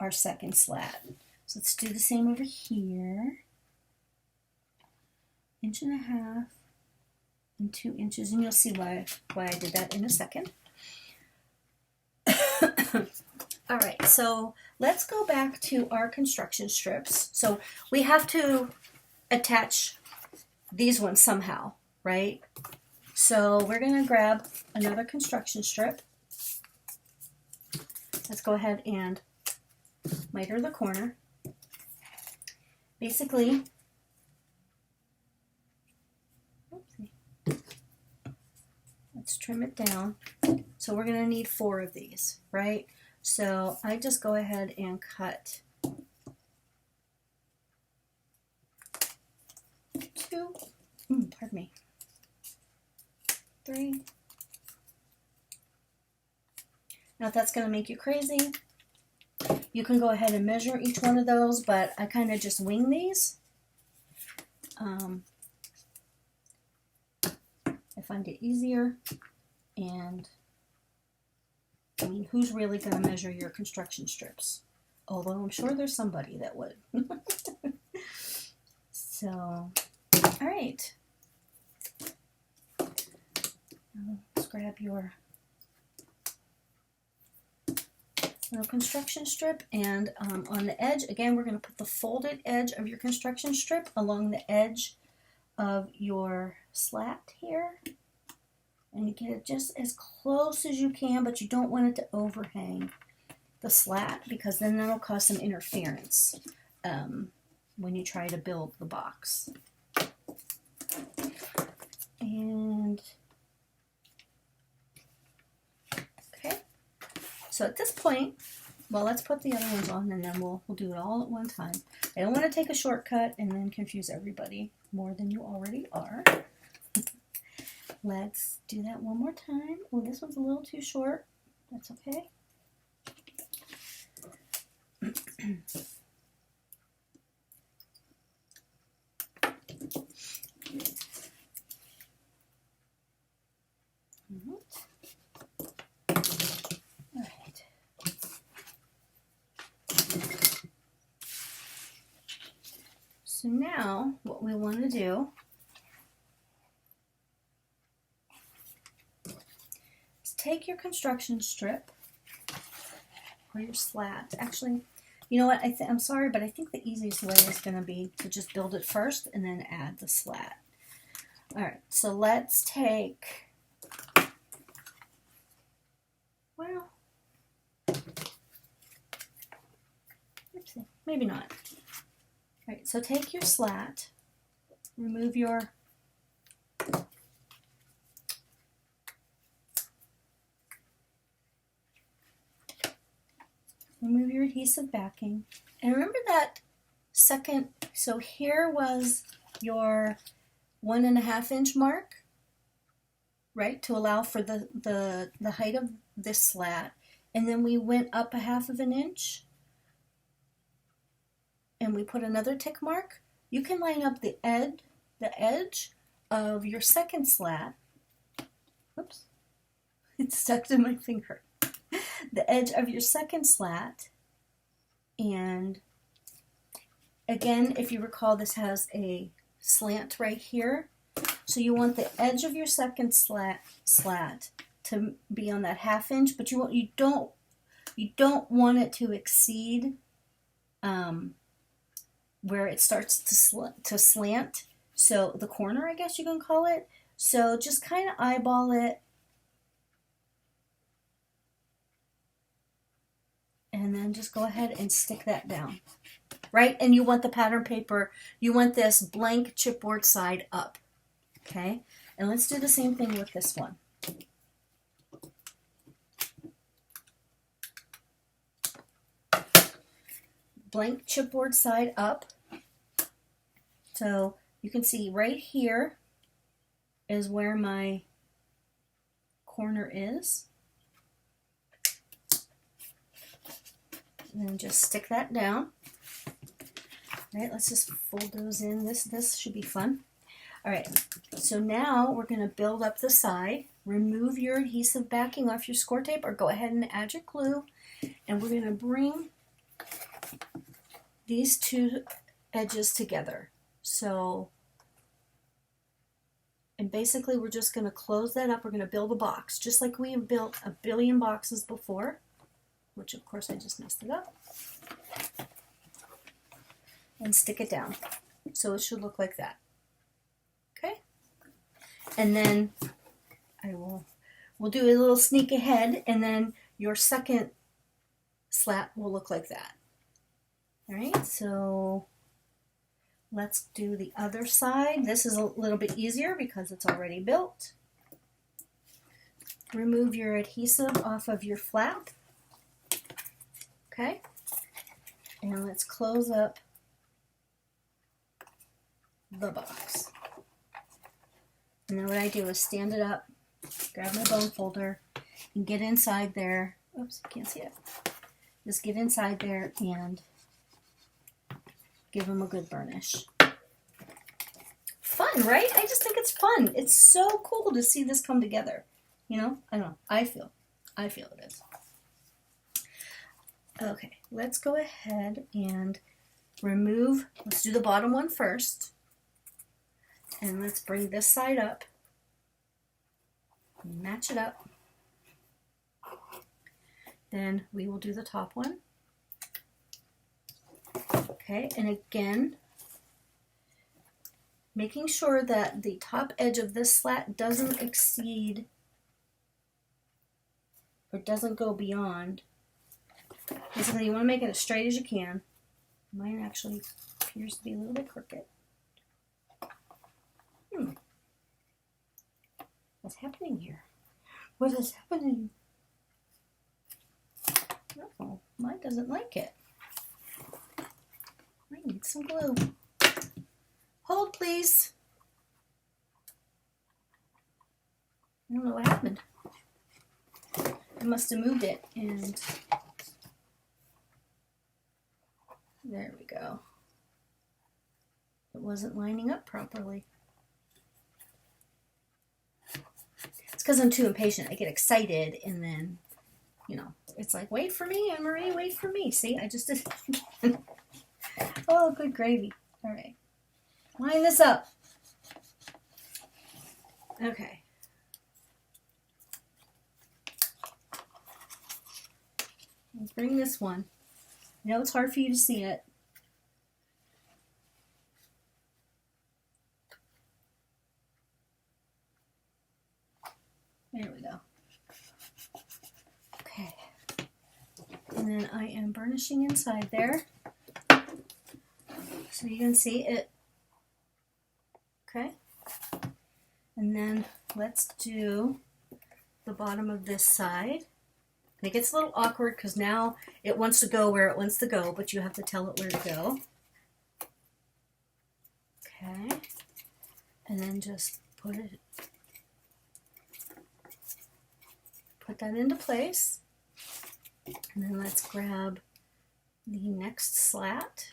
our second slat. So let's do the same over here. 1.5 inches and 2 inches. And you'll see why I did that in a second. All right, so let's go back to our construction strips. So we have to attach these ones somehow, right? So we're going to grab another construction strip. Let's go ahead and miter the corner. Basically, let's trim it down. So we're going to need 4 of these, right? So I just go ahead and cut 2, pardon me, 3. Now if that's going to make you crazy, you can go ahead and measure each one of those, but I kind of just wing these. I find it easier, and I mean, who's really going to measure your construction strips? Although I'm sure there's somebody that would. So, all right. Now let's grab your little construction strip, and on the edge, again, we're going to put the folded edge of your construction strip along the edge of your slat here. And you get it just as close as you can, but you don't want it to overhang the slat, because then that'll cause some interference when you try to build the box. And okay, so at this point, well, let's put the other ones on, and then we'll do it all at one time. I don't want to take a shortcut and then confuse everybody more than you already are. Let's do that one more time. Oh, this one's a little too short. That's okay. All right. So now what we want to do is take your construction strip or your slat. Actually, you know what? I'm sorry, but I think the easiest way is going to be to just build it first and then add the slat. All right, so let's take, well, oopsie, maybe not. All right, so take your slat, remove your adhesive backing. And remember that second, so here was your 1.5 inch mark, right, to allow for the height of this slat. And then we went up 1/2 inch and we put another tick mark. You can line up the edge of your second slat. Oops, it's stuck to my finger. The edge of your second slat, and again, if you recall, this has a slant right here, so you want the edge of your second slat to be on that 1/2 inch, but you don't want it to exceed where it starts to slant. So the corner, I guess you can call it. So just kind of eyeball it. And then just go ahead and stick that down, right? And you want the pattern paper, you want this blank chipboard side up, okay? And let's do the same thing with this one. Blank chipboard side up. So you can see right here is where my corner is. And then just stick that down. All right, let's just fold those in. This should be fun. All right, so now we're going to build up the side. Remove your adhesive backing off your score tape, or go ahead and add your glue. And we're going to bring these two edges together. So, and basically we're just going to close that up. We're going to build a box, just like we have built a billion boxes before, which of course I just messed it up. And stick it down. So it should look like that. Okay? And then we'll do a little sneak ahead, and then your second slat will look like that. All right, so let's do the other side. This is a little bit easier because it's already built. Remove your adhesive off of your flap. Okay, and let's close up the box. And then what I do is stand it up, grab my bone folder, and get inside there. Oops, I can't see it. Just get inside there and give them a good burnish. Fun, right? I just think it's fun. It's so cool to see this come together. You know, I don't know. I feel it is. Okay, let's go ahead and remove, let's do the bottom one first. And let's bring this side up. Match it up. Then we will do the top one. Okay, and again, making sure that the top edge of this slat doesn't exceed or doesn't go beyond. Basically, you want to make it as straight as you can. Mine actually appears to be a little bit crooked. What's happening here? What is happening? Uh-oh, mine doesn't like it. I need some glue. Hold, please. I don't know what happened. I must have moved it, and there we go. It wasn't lining up properly. It's because I'm too impatient. I get excited, and then, you know, it's like, wait for me, Anne-Marie, wait for me. See, I just did it again. Oh, good gravy. All right. Line this up. Okay. Let's bring this one. I know it's hard for you to see it. There we go. Okay. And then I am burnishing inside there. So you can see it. Okay. And then let's do the bottom of this side. And it gets a little awkward because now it wants to go where it wants to go, but you have to tell it where to go. Okay. And then just put that into place. And then let's grab the next slat.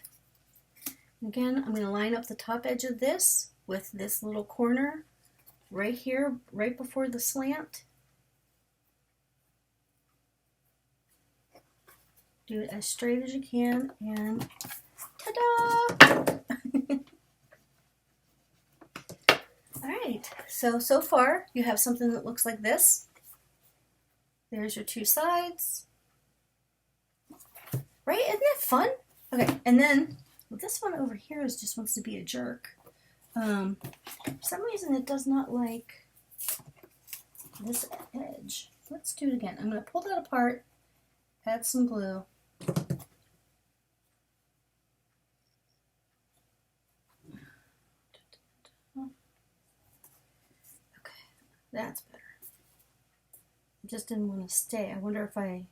Again, I'm going to line up the top edge of this with this little corner right here, right before the slant. Do it as straight as you can, and ta-da! Alright, so far you have something that looks like this. There's your two sides. Right? Isn't that fun? Okay, and then well, this one over here just wants to be a jerk. For some reason it does not like this edge. Let's do it again. I'm going to pull that apart, add some glue. Okay, that's better. I just didn't want to stay. I wonder if I...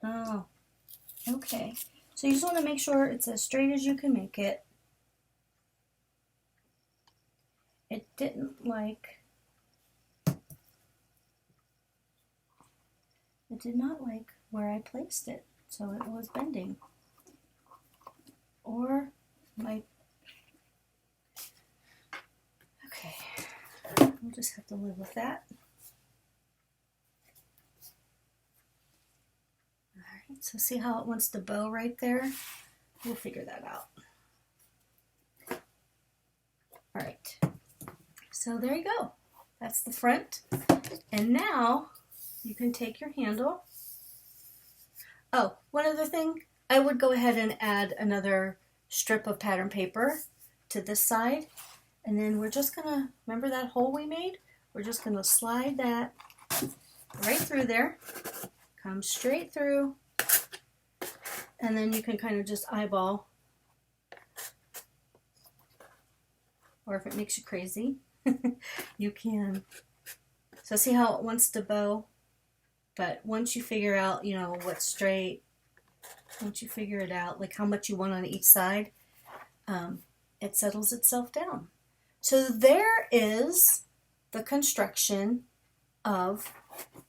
Oh, okay. So you just want to make sure it's as straight as you can make it. It didn't like... It did not like where I placed it, so it was bending. Or my... Okay, we'll just have to live with that. Alright, so see how it wants to bow right there? We'll figure that out. Alright, so there you go. That's the front. And now you can take your handle. Oh, one other thing. I would go ahead and add another strip of pattern paper to this side. And then we're just going to, remember that hole we made? We're just going to slide that right through there. Come straight through. And then you can kind of just eyeball. Or if it makes you crazy, you can. So see how it wants to bow? But once you figure out, you know, what's straight, once you figure it out, like how much you want on each side, it settles itself down. So there is the construction of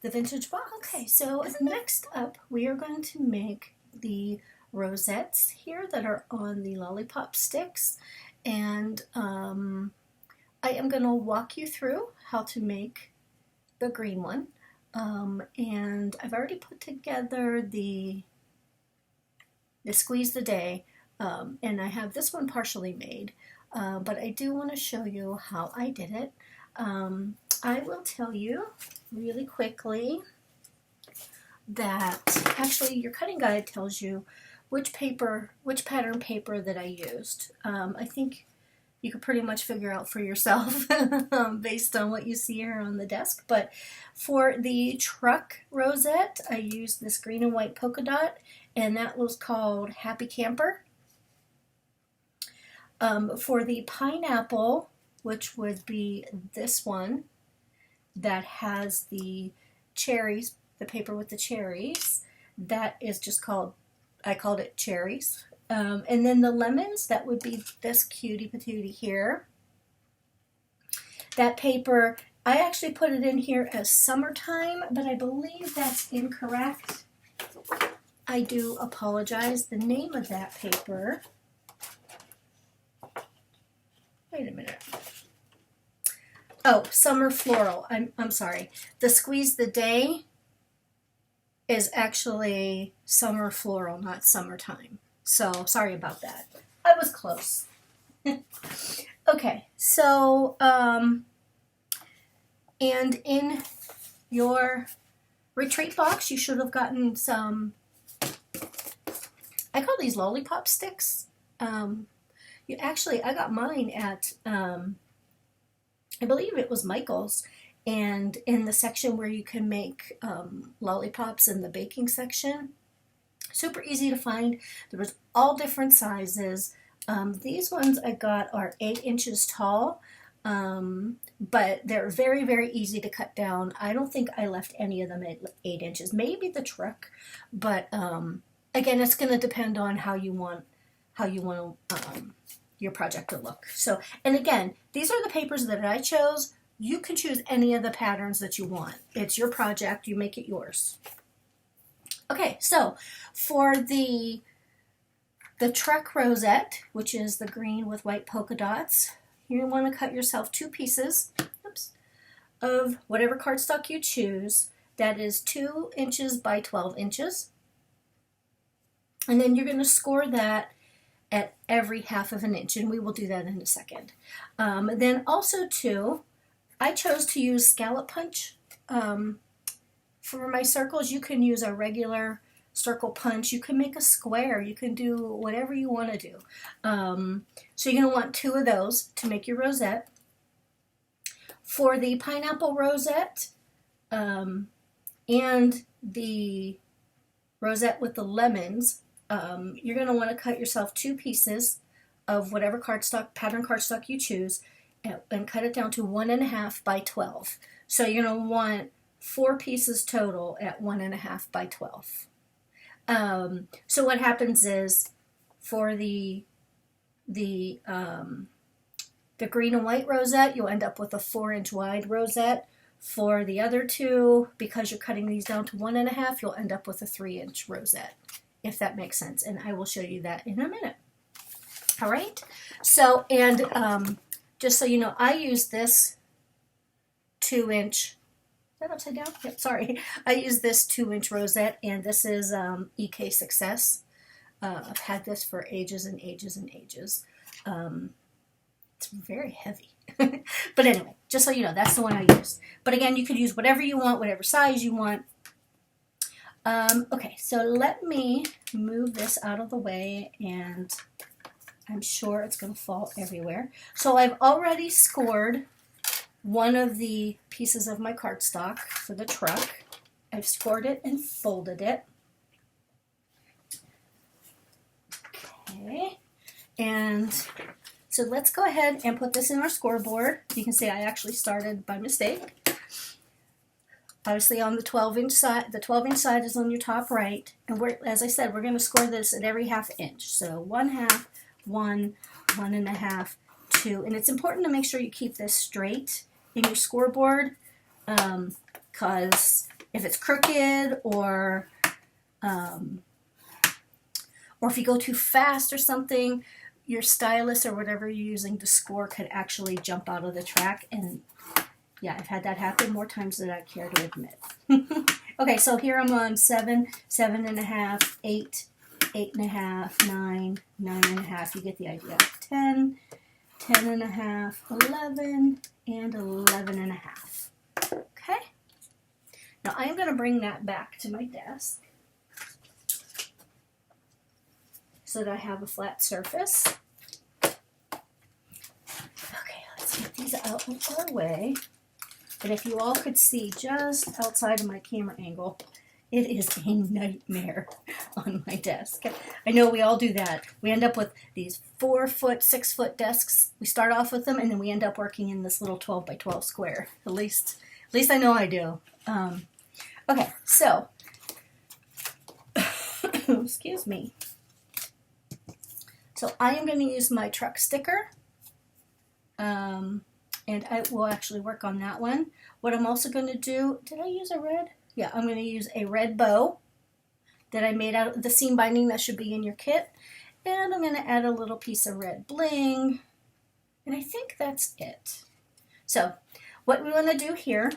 the vintage box. Okay, so next up we are going to make the rosettes here that are on the lollipop sticks, and I am going to walk you through how to make the green one, and I've already put together the squeeze the day, and I have this one partially made, but I do want to show you how I did it. I will tell you really quickly that actually your cutting guide tells you which pattern paper that I used. I think you could pretty much figure out for yourself based on what you see here on the desk. But for the truck rosette, I used this green and white polka dot, and that was called Happy Camper. For the pineapple, which would be this one that has the cherries, the paper with the cherries, that is just called, I called it cherries. And then the lemons, that would be this cutie patootie here. That paper, I actually put it in here as summertime, but I believe that's incorrect. I do apologize. The name of that paper, wait a minute. Oh, summer floral. I'm sorry. The squeeze the day is actually summer floral, not summertime. So sorry about that. I was close. Okay, so and in your retreat box, you should have gotten some, I call these lollipop sticks. I got mine at, I believe it was Michael's, and in the section where you can make lollipops in the baking section. Super easy to find. There was all different sizes. These ones I got are 8 inches tall, but they're very, very easy to cut down. I don't think I left any of them at 8 inches. Maybe the truck, but again, it's going to depend on how you want your project to look. So, and again, these are the papers that I chose. You can choose any of the patterns that you want. It's your project. You make it yours. Okay, so for the truck rosette, which is the green with white polka dots, you want to cut yourself 2 pieces of whatever cardstock you choose. That is 2 inches by 12 inches. And then you're going to score that at every 1/2 inch, and we will do that in a second. Then also too, I chose to use scallop punch. For my circles, you can use a regular circle punch. You can make a square. You can do whatever you want to do. So you're going to want 2 of those to make your rosette. For the pineapple rosette and the rosette with the lemons, you're going to want to cut yourself 2 pieces of whatever pattern cardstock you choose, and cut it down to 1.5 by 12. So you're going to want 4 pieces total at 1.5 by 12. So what happens is for the green and white rosette, you'll end up with a 4-inch wide rosette. For the other 2, because you're cutting these down to 1.5, you'll end up with a 3-inch rosette, if that makes sense. And I will show you that in a minute. All right. So, and just so you know, I use this 2-inch, is that upside down? Yep, sorry. I use this 2-inch rosette, and this is EK Success. I've had this for ages and ages and ages. It's very heavy. But anyway, just so you know, that's the one I used. But again, you could use whatever you want, whatever size you want. Okay, so let me move this out of the way, and I'm sure it's going to fall everywhere. So I've already scored one of the pieces of my cardstock for the truck. I've scored it and folded it. Okay, and so let's go ahead and put this in our scoreboard. You can see I actually started by mistake. Obviously on the 12-inch side, the 12-inch side is on your top right, and as I said, we're going to score this at every 1/2 inch. So 1/2, 1, 1.5, 2. And it's important to make sure you keep this straight in your scoreboard, because if it's crooked or if you go too fast or something, your stylus or whatever you're using to score could actually jump out of the track. And yeah, I've had that happen more times than I care to admit. Okay, so here I'm on 7, 7.5, 8, 8.5, 9, 9.5. You get the idea. 10, 10.5, 11, and 11.5. Okay. Now I'm going to bring that back to my desk so that I have a flat surface. Okay, let's get these out of our way. And if you all could see just outside of my camera angle, it is a nightmare on my desk. I know we all do that. We end up with these 4-foot, 6-foot desks. We start off with them, and then we end up working in this little 12 by 12 square. At least I know I do. Okay, so, excuse me. So I am going to use my truck sticker. And I will actually work on that one. What I'm also going to do, did I use a red? Yeah, I'm going to use a red bow that I made out of the seam binding that should be in your kit. And I'm going to add a little piece of red bling. And I think that's it. So what we want to do here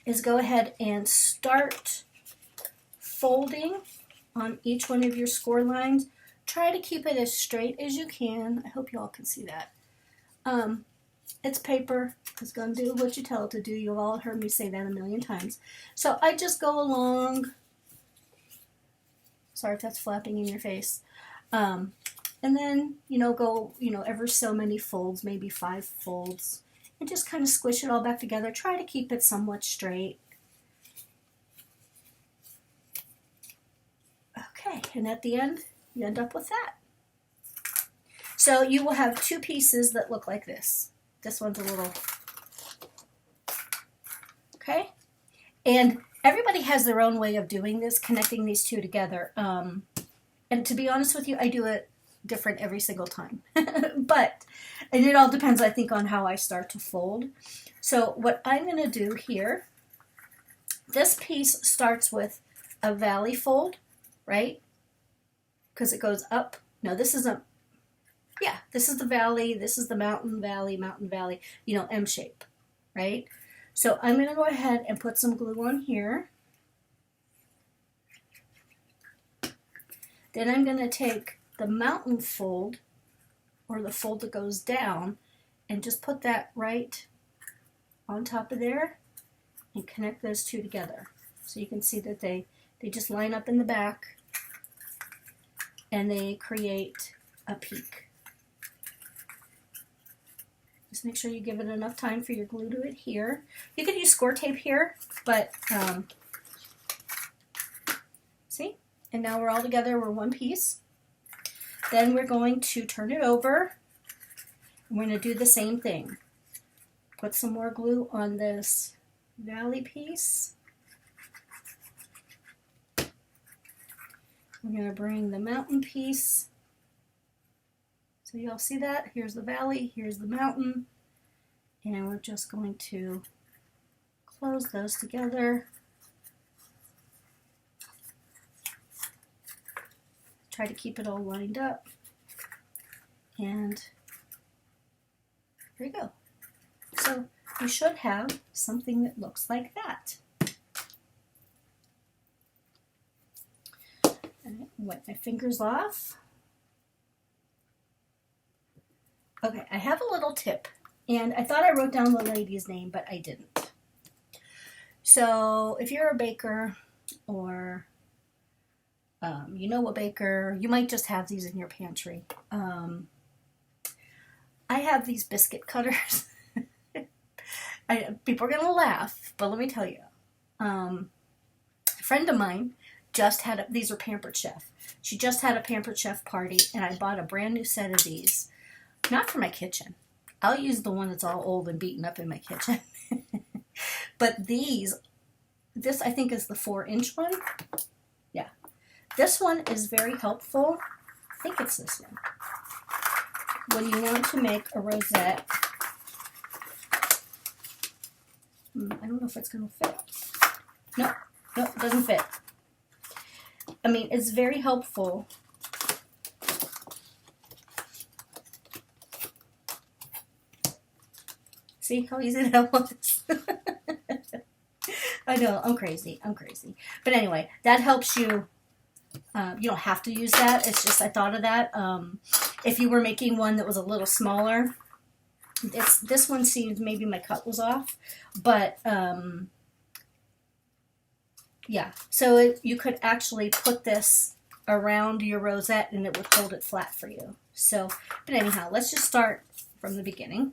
is go ahead and start folding on each one of your score lines. Try to keep it as straight as you can. I hope you all can see that. It's paper. It's going to do what you tell it to do. You've all heard me say that a million times. So I just go along. Sorry if that's flapping in your face. And then, go, ever so many folds, maybe 5 folds. And just kind of squish it all back together. Try to keep it somewhat straight. Okay, and at the end, you end up with that. So you will have 2 pieces that look like this. This one's a little, okay? And everybody has their own way of doing this, connecting these 2 together. And to be honest with you, I do it different every single time. And it all depends, I think, on how I start to fold. So what I'm going to do here, this piece starts with a valley fold, right? Because it goes up. No, this is this is the valley, this is the mountain, valley, M shape, right? So I'm going to go ahead and put some glue on here. Then I'm going to take the mountain fold, or the fold that goes down, and just put that right on top of there and connect those 2 together. So you can see that they just line up in the back and they create a peak. Just make sure you give it enough time for your glue to adhere. You could use score tape here, but see? And now we're all together, we're one piece. Then we're going to turn it over. And we're going to do the same thing. Put some more glue on this valley piece. We're going to bring the mountain piece. So you all see that? Here's the valley, here's the mountain. And we're just going to close those together. Try to keep it all lined up. And there you go. So you should have something that looks like that. And wipe my fingers off. Okay, I have a little tip, and I thought I wrote down the lady's name, but I didn't. So if you're a baker, or you know a baker, you might just have these in your pantry. I have these biscuit cutters. People are going to laugh, but let me tell you. A friend of mine just had, these are Pampered Chef. She just had a Pampered Chef party, and I bought a brand new set of these. Not for my kitchen. I'll use the one that's all old and beaten up in my kitchen. But this I think is the 4-inch one. Yeah. This one is very helpful think it's this one. When you want to make a rosette, I don't know if it's going to fit. No, it doesn't fit. I mean, it's very helpful. See how easy that was? I know, I'm crazy. But anyway, that helps you. You don't have to use that. It's just I thought of that. If you were making one that was a little smaller, this one seems maybe my cut was off. But yeah, so you could actually put this around your rosette and it would hold it flat for you. So, but anyhow, let's just start from the beginning.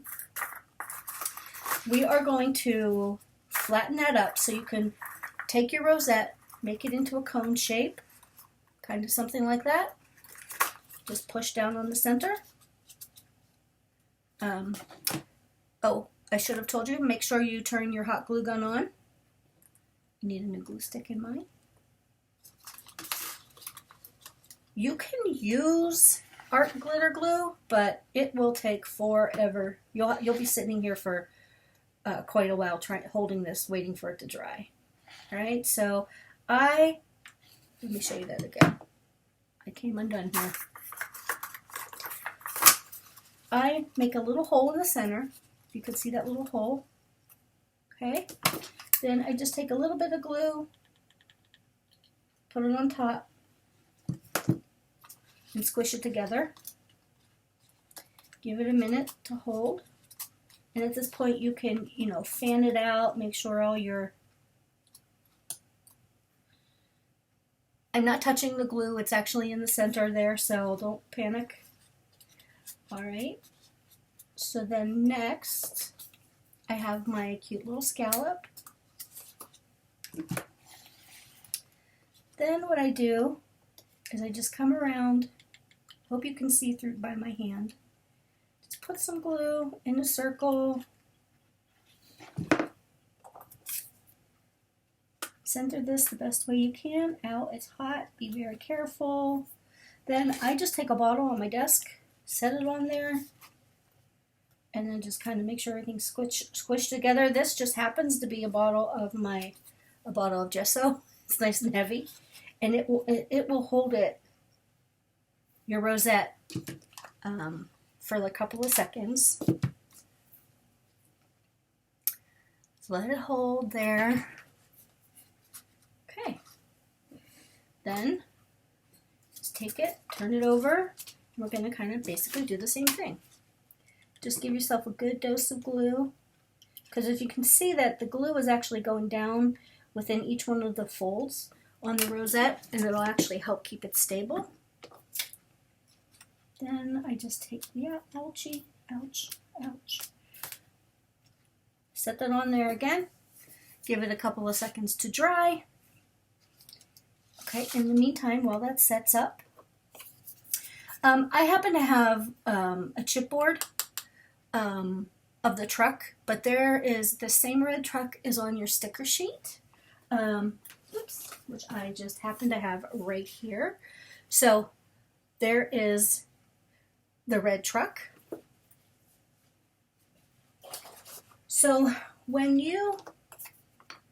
We are going to flatten that up so you can take your rosette, make it into a cone shape, kind of something like that. Just push down on the center. Oh, I should have told you, make sure you turn your hot glue gun on. You need a new glue stick in mine. You can use art glitter glue, but it will take forever. You'll be sitting here for quite a while holding this, waiting for it to dry. All right, so let me show you that again. I came undone here. I make a little hole in the center. You can see that little hole. Okay, then I just take a little bit of glue, put it on top, and squish it together. Give it a minute to hold. And at this point you can, fan it out, make sure all your... I'm not touching the glue, it's actually in the center there, so don't panic. All right, so then next I have my cute little scallop. Then what I do is I just come around, hope you can see through by my hand. Just put some glue in a circle. Center this the best way you can. Ow, it's hot, be very careful. Then I just take a bottle on my desk, set it on there, and then just kind of make sure everything's squished together. This just happens to be a bottle of gesso. It's nice and heavy, and it will hold your rosette for a couple of seconds. So let it hold there. Okay. Then just take it, turn it over. We're going to kind of basically do the same thing. Just give yourself a good dose of glue, because if you can see that the glue is actually going down within each one of the folds on the rosette, and it'll actually help keep it stable. Then I just take, ouchie, ouch, ouch. Set that on there again. Give it a couple of seconds to dry. Okay, in the meantime, while that sets up, I happen to have a chipboard of the truck, but there is the same red truck is on your sticker sheet, which I just happen to have right here. So there is the red truck. So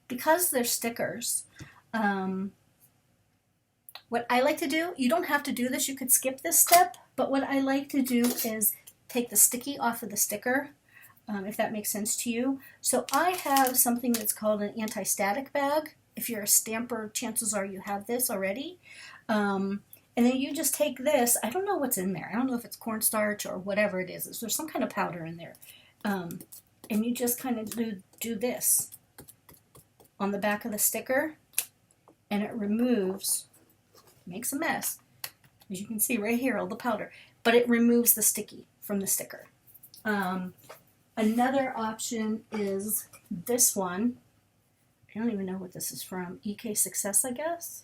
because they're stickers, what I like to do, you don't have to do this, you could skip this step, but what I like to do is take the sticky off of the sticker, if that makes sense to you. So I have something that's called an anti-static bag. If you're a stamper, chances are you have this already. And then you just take this, I don't know what's in there. I don't know if it's cornstarch or whatever it is. There's some kind of powder in there. And you just kind of do this on the back of the sticker, and it removes, makes a mess, as you can see right here, all the powder, but it removes the sticky from the sticker. Another option is this one. I don't even know what this is from. EK Success, I guess?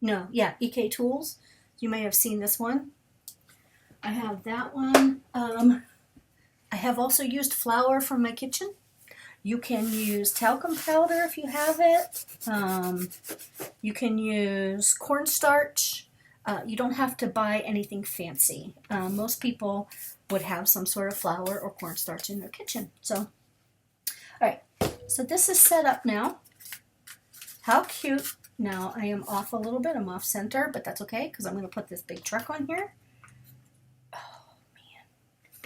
No, yeah, EK Tools. You may have seen this one. I have that one. I have also used flour from my kitchen. You can use talcum powder if you have it. You can use cornstarch. You don't have to buy anything fancy. Most people would have some sort of flour or cornstarch in their kitchen. So, all right, so this is set up now. How cute. Now I am off a little bit. I'm off center, but that's okay because I'm going to put this big truck on here. Oh, man.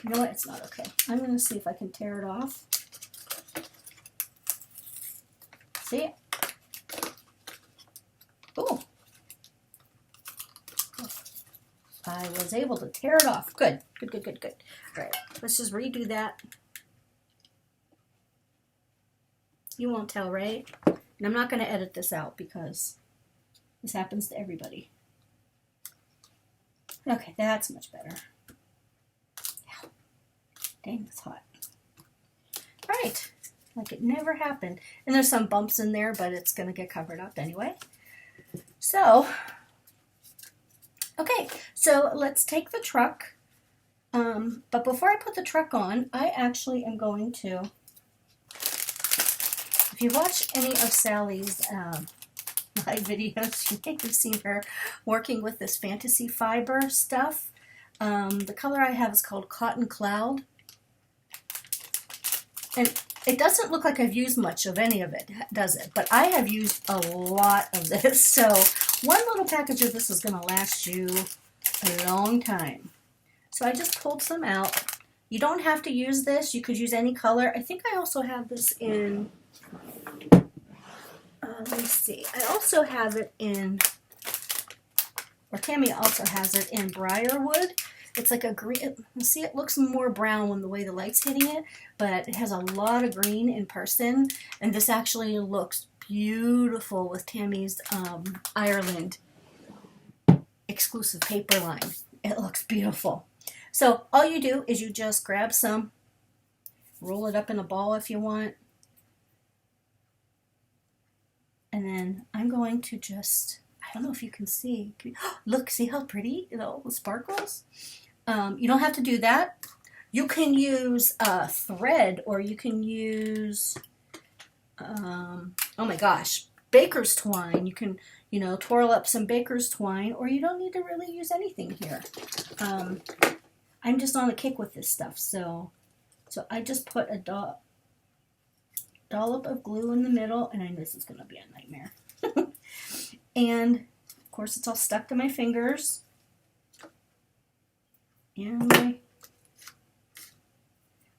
You know what? It's not okay. I'm going to see if I can tear it off. See? Ooh. I was able to tear it off. Good, good, good, good, good. All right, let's just redo that. You won't tell, right? And I'm not going to edit this out because this happens to everybody. Okay, that's much better. Ow. Dang, that's hot. All right, like it never happened. And there's some bumps in there, but it's going to get covered up anyway. So, okay, so let's take the truck. But before I put the truck on, I actually am going to, if you watch any of Sally's live videos, you may have seen her working with this fantasy fiber stuff. The color I have is called Cotton Cloud. And it doesn't look like I've used much of any of it, does it? But I have used a lot of this. So one little package of this is going to last you a long time. So I just pulled some out. You don't have to use this. You could use any color. I think I also have this in, let me see. I also have it in, or Tammy also has it in Briarwood. It's like a green, see, it looks more brown when the way the light's hitting it, but it has a lot of green in person. And this actually looks beautiful with Tammy's Ireland exclusive paper line. It looks beautiful. So all you do is you just grab some, roll it up in a ball if you want. And then I'm going to just, I don't know if you can see. Look, see how pretty it all sparkles? You don't have to do that. You can use thread, or you can use, oh my gosh, baker's twine. You can, you know, twirl up some baker's twine, or you don't need to really use anything here. I'm just on a kick with this stuff, so I just put a dollop of glue in the middle, and I know this is going to be a nightmare. And of course it's all stuck to my fingers and my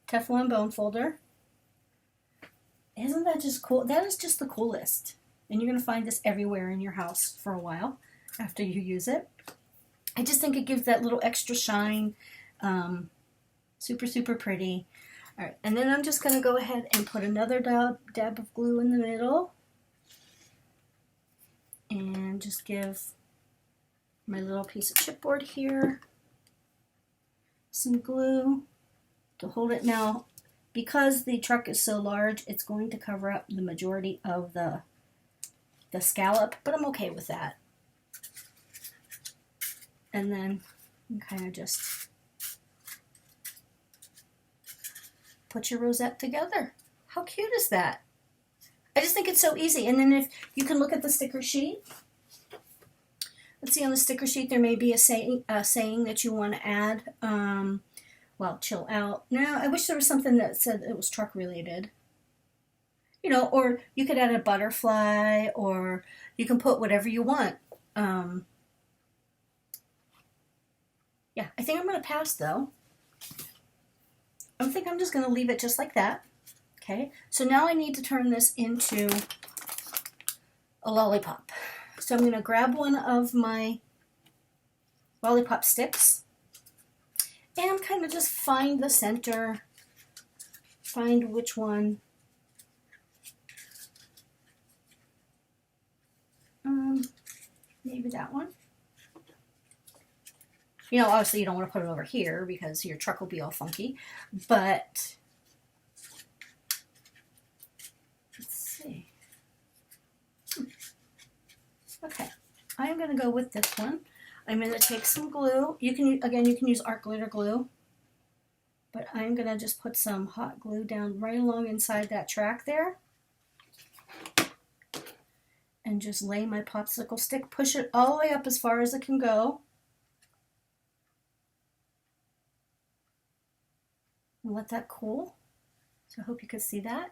Teflon bone folder. Isn't that just cool? That is just the coolest. And you're going to find this everywhere in your house for a while after you use it. I just think it gives that little extra shine. Super, super pretty. All right, and then I'm just going to go ahead and put another dab of glue in the middle. And just give my little piece of chipboard here some glue to hold it. Now, because the truck is so large, it's going to cover up the majority of the scallop, but I'm okay with that. And then kind of just put your rosette together. How cute is that? I just think it's so easy. And then if you can look at the sticker sheet. Let's see, on the sticker sheet there may be a saying that you want to add. Well, chill out. Now, I wish there was something that said it was truck related. You know, or you could add a butterfly, or you can put whatever you want. Yeah, I think I'm going to pass though. I think I'm just going to leave it just like that. Okay, so now I need to turn this into a lollipop. So I'm going to grab one of my lollipop sticks and kind of just find the center, find which one. Maybe that one. You know, obviously you don't want to put it over here because your truck will be all funky, but let's see. Okay, I'm going to go with this one. I'm going to take some glue. You can use art glitter glue, but I'm going to just put some hot glue down right along inside that track there. and just lay my popsicle stick, push it all the way up as far as it can go. And let that cool. So I hope you could see that.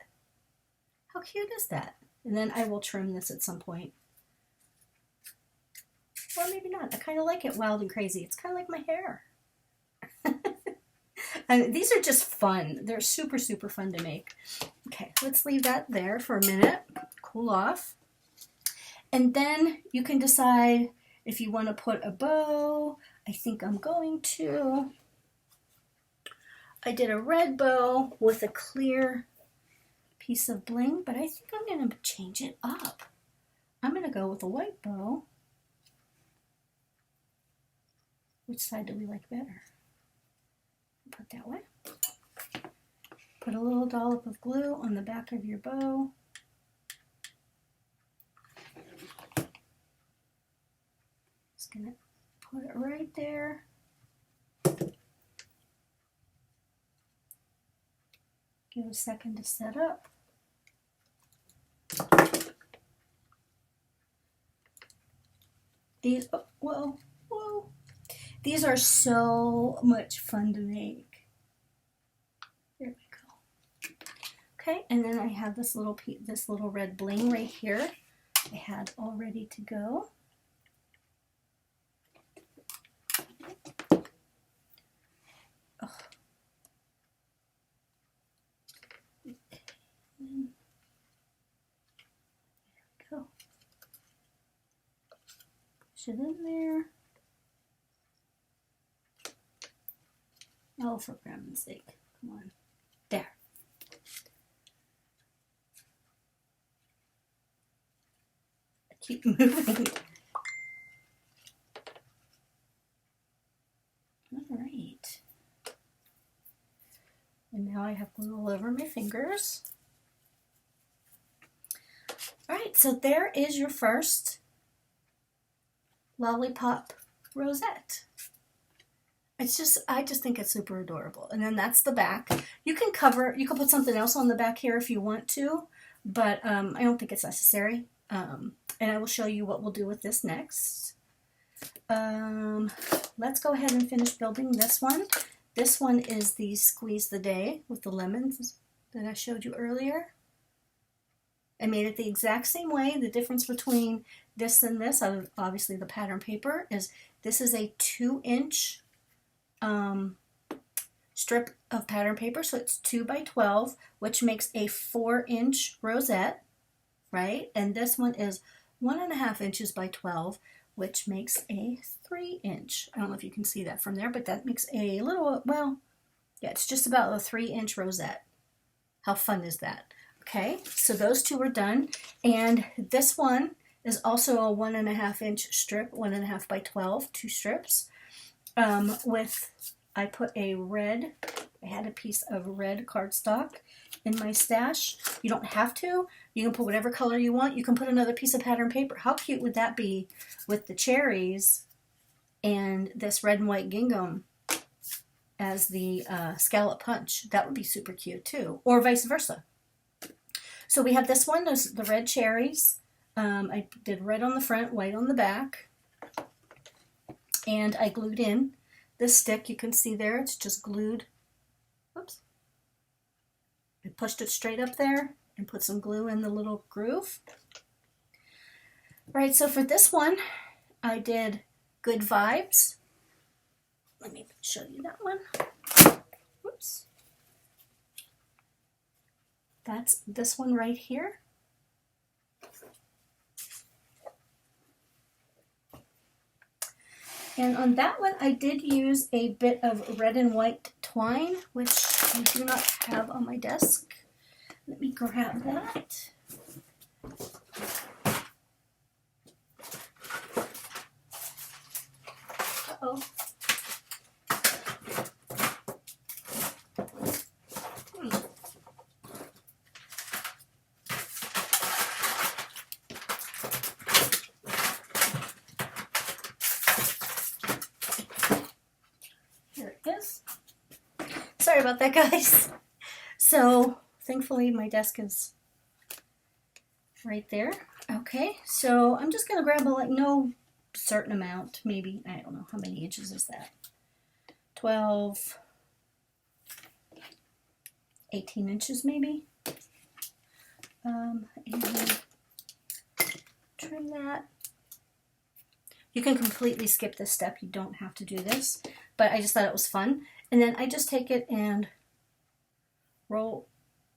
How cute is that? And then I will trim this at some point. Or maybe not. I kind of like it wild and crazy. It's kind of like my hair. And these are just fun. They're super, super fun to make. Okay, let's leave that there for a minute. Cool off. And then you can decide if you want to put a bow. I think I'm going to. I did a red bow with a clear piece of bling, but I think I'm going to change it up. I'm going to go with a white bow. Which side do we like better? Put that way. Put a little dollop of glue on the back of your bow. Just going to put it right there. Give it a second to set up. These, oh, whoa, whoa. These are so much fun to make. There we go. Okay, and then I have this little red bling right here. I had all ready to go. Oh. Go. Push it in there. Oh, for grandma's sake. Come on. There. I keep moving. All right. And now I have glue all over my fingers. All right, so there is your first lollipop rosette. I just think it's super adorable. And then that's the back. You can put something else on the back here if you want to, but I don't think it's necessary. And I will show you what we'll do with this next. Let's go ahead and finish building this one. This one is the Squeeze the Day with the lemons that I showed you earlier. I made it the exact same way. The difference between this and this, obviously the pattern paper, is this is a 2-inch strip of pattern paper, so it's 2 by 12, which makes a 4-inch rosette, right? And this one is 1.5 inches by 12, which makes a 3-inch. I don't know if you can see that from there, but that makes a little, well, yeah, it's just about a 3-inch rosette. How fun is that? Okay, so those two are done, and this one is also a 1.5-inch strip, 1.5 by 12, 2 strips. I put I had a piece of red cardstock in my stash. You don't have to. You can put whatever color you want. You can put another piece of pattern paper. How cute would that be with the cherries and this red and white gingham as the scallop punch? That would be super cute too, or vice versa. So we have this one, the red cherries. I did red on the front, white on the back. And I glued in this stick. You can see there, it's just glued. Oops. I pushed it straight up there and put some glue in the little groove. All right, so for this one, I did Good Vibes. Let me show you that one. Whoops. That's this one right here. And on that one, I did use a bit of red and white twine, which I do not have on my desk. Let me grab that. Uh-oh. Sorry about that, guys. So thankfully my desk is right there. Okay, so I'm just gonna grab a, like, no certain amount, maybe, I don't know, how many inches is that? 12, 18 inches maybe. And trim that. You can completely skip this step, you don't have to do this, but I just thought it was fun. And then I just take it and roll,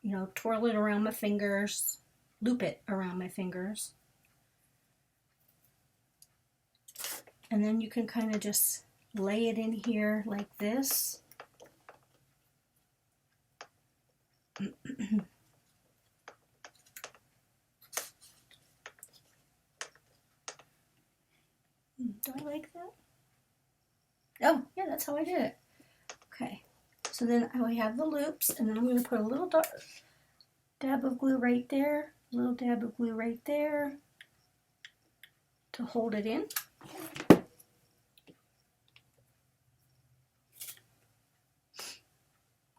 you know, twirl it around my fingers, loop it around my fingers. And then you can kind of just lay it in here like this. Do I like that? Oh, yeah, that's how I did it. Okay, so then I have the loops, and then I'm going to put a little dab of glue right there, a little dab of glue right there to hold it in.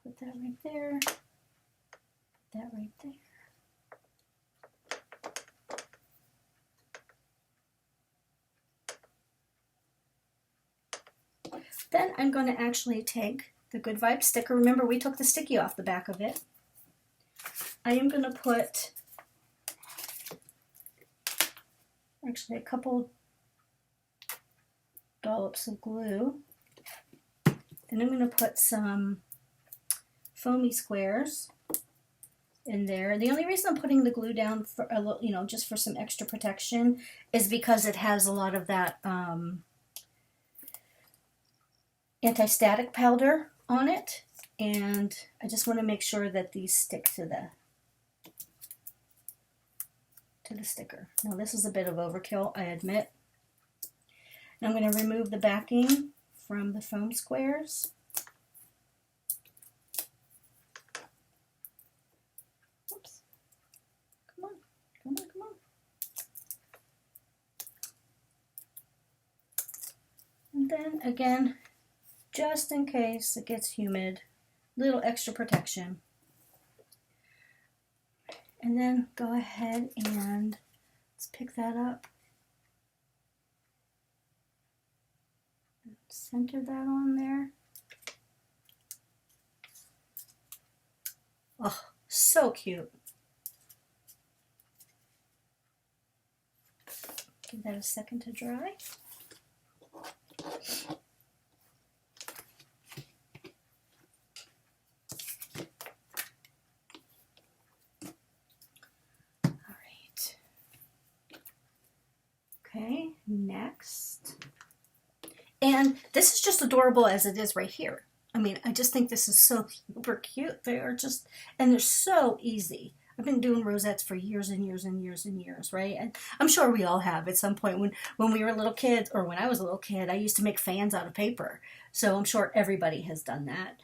Put that right there, put that right there. Then I'm going to actually take the Good Vibes sticker. Remember, we took the sticky off the back of it. I am going to put actually a couple dollops of glue. Then I'm going to put some foamy squares in there. The only reason I'm putting the glue down for a little, you know, just for some extra protection, is because it has a lot of that anti-static powder on it, and I just want to make sure that these stick to the sticker. Now this is a bit of overkill, I admit. Now I'm going to remove the backing from the foam squares. Oops. Come on, come on, come on. And then again, just in case it gets humid, little extra protection. And then go ahead and let's pick that up. Center that on there. Oh, so cute. Give that a second to dry. Okay, next. And this is just adorable as it is right here. I mean, I just think this is so super cute. They are just, and they're so easy. I've been doing rosettes for years and years and years and years, right? And I'm sure we all have at some point when we were little kids, or when I was a little kid, I used to make fans out of paper. So I'm sure everybody has done that.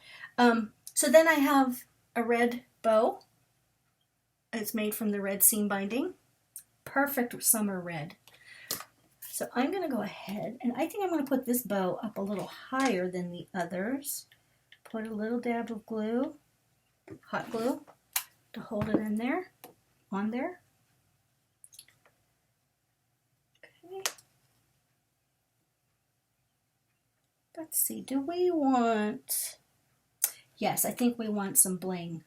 So then I have a red bow. It's made from the red seam binding. Perfect summer red. So I'm going to go ahead, and I think I'm going to put this bow up a little higher than the others. Put a little dab of glue, hot glue, to hold it in there, on there. Okay. Let's see, do we want, yes, I think we want some bling.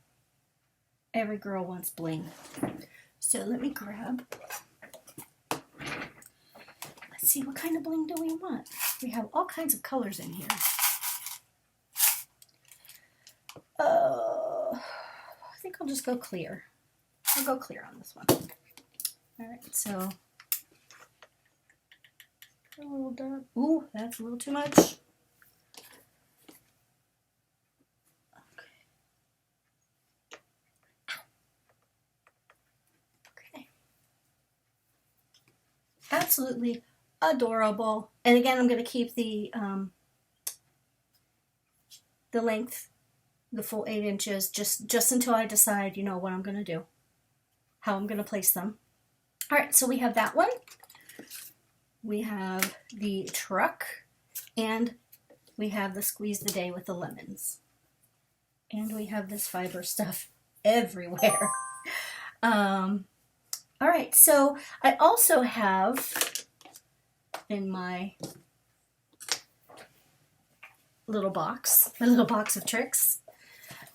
Every girl wants bling. So let me grab, let's see, what kind of bling do we want? We have all kinds of colors in here. I think I'll just go clear. I'll go clear on this one. All right, so a little dark. Ooh, that's a little too much. Okay. Absolutely adorable. And again, I'm going to keep the length, the full 8 inches, just until I decide, you know, what I'm going to do, how I'm going to place them. All right, so we have that one. We have the truck, and we have the squeeze the day with the lemons. And we have this fiber stuff everywhere. All right, so I also have in my little box, my little box of tricks,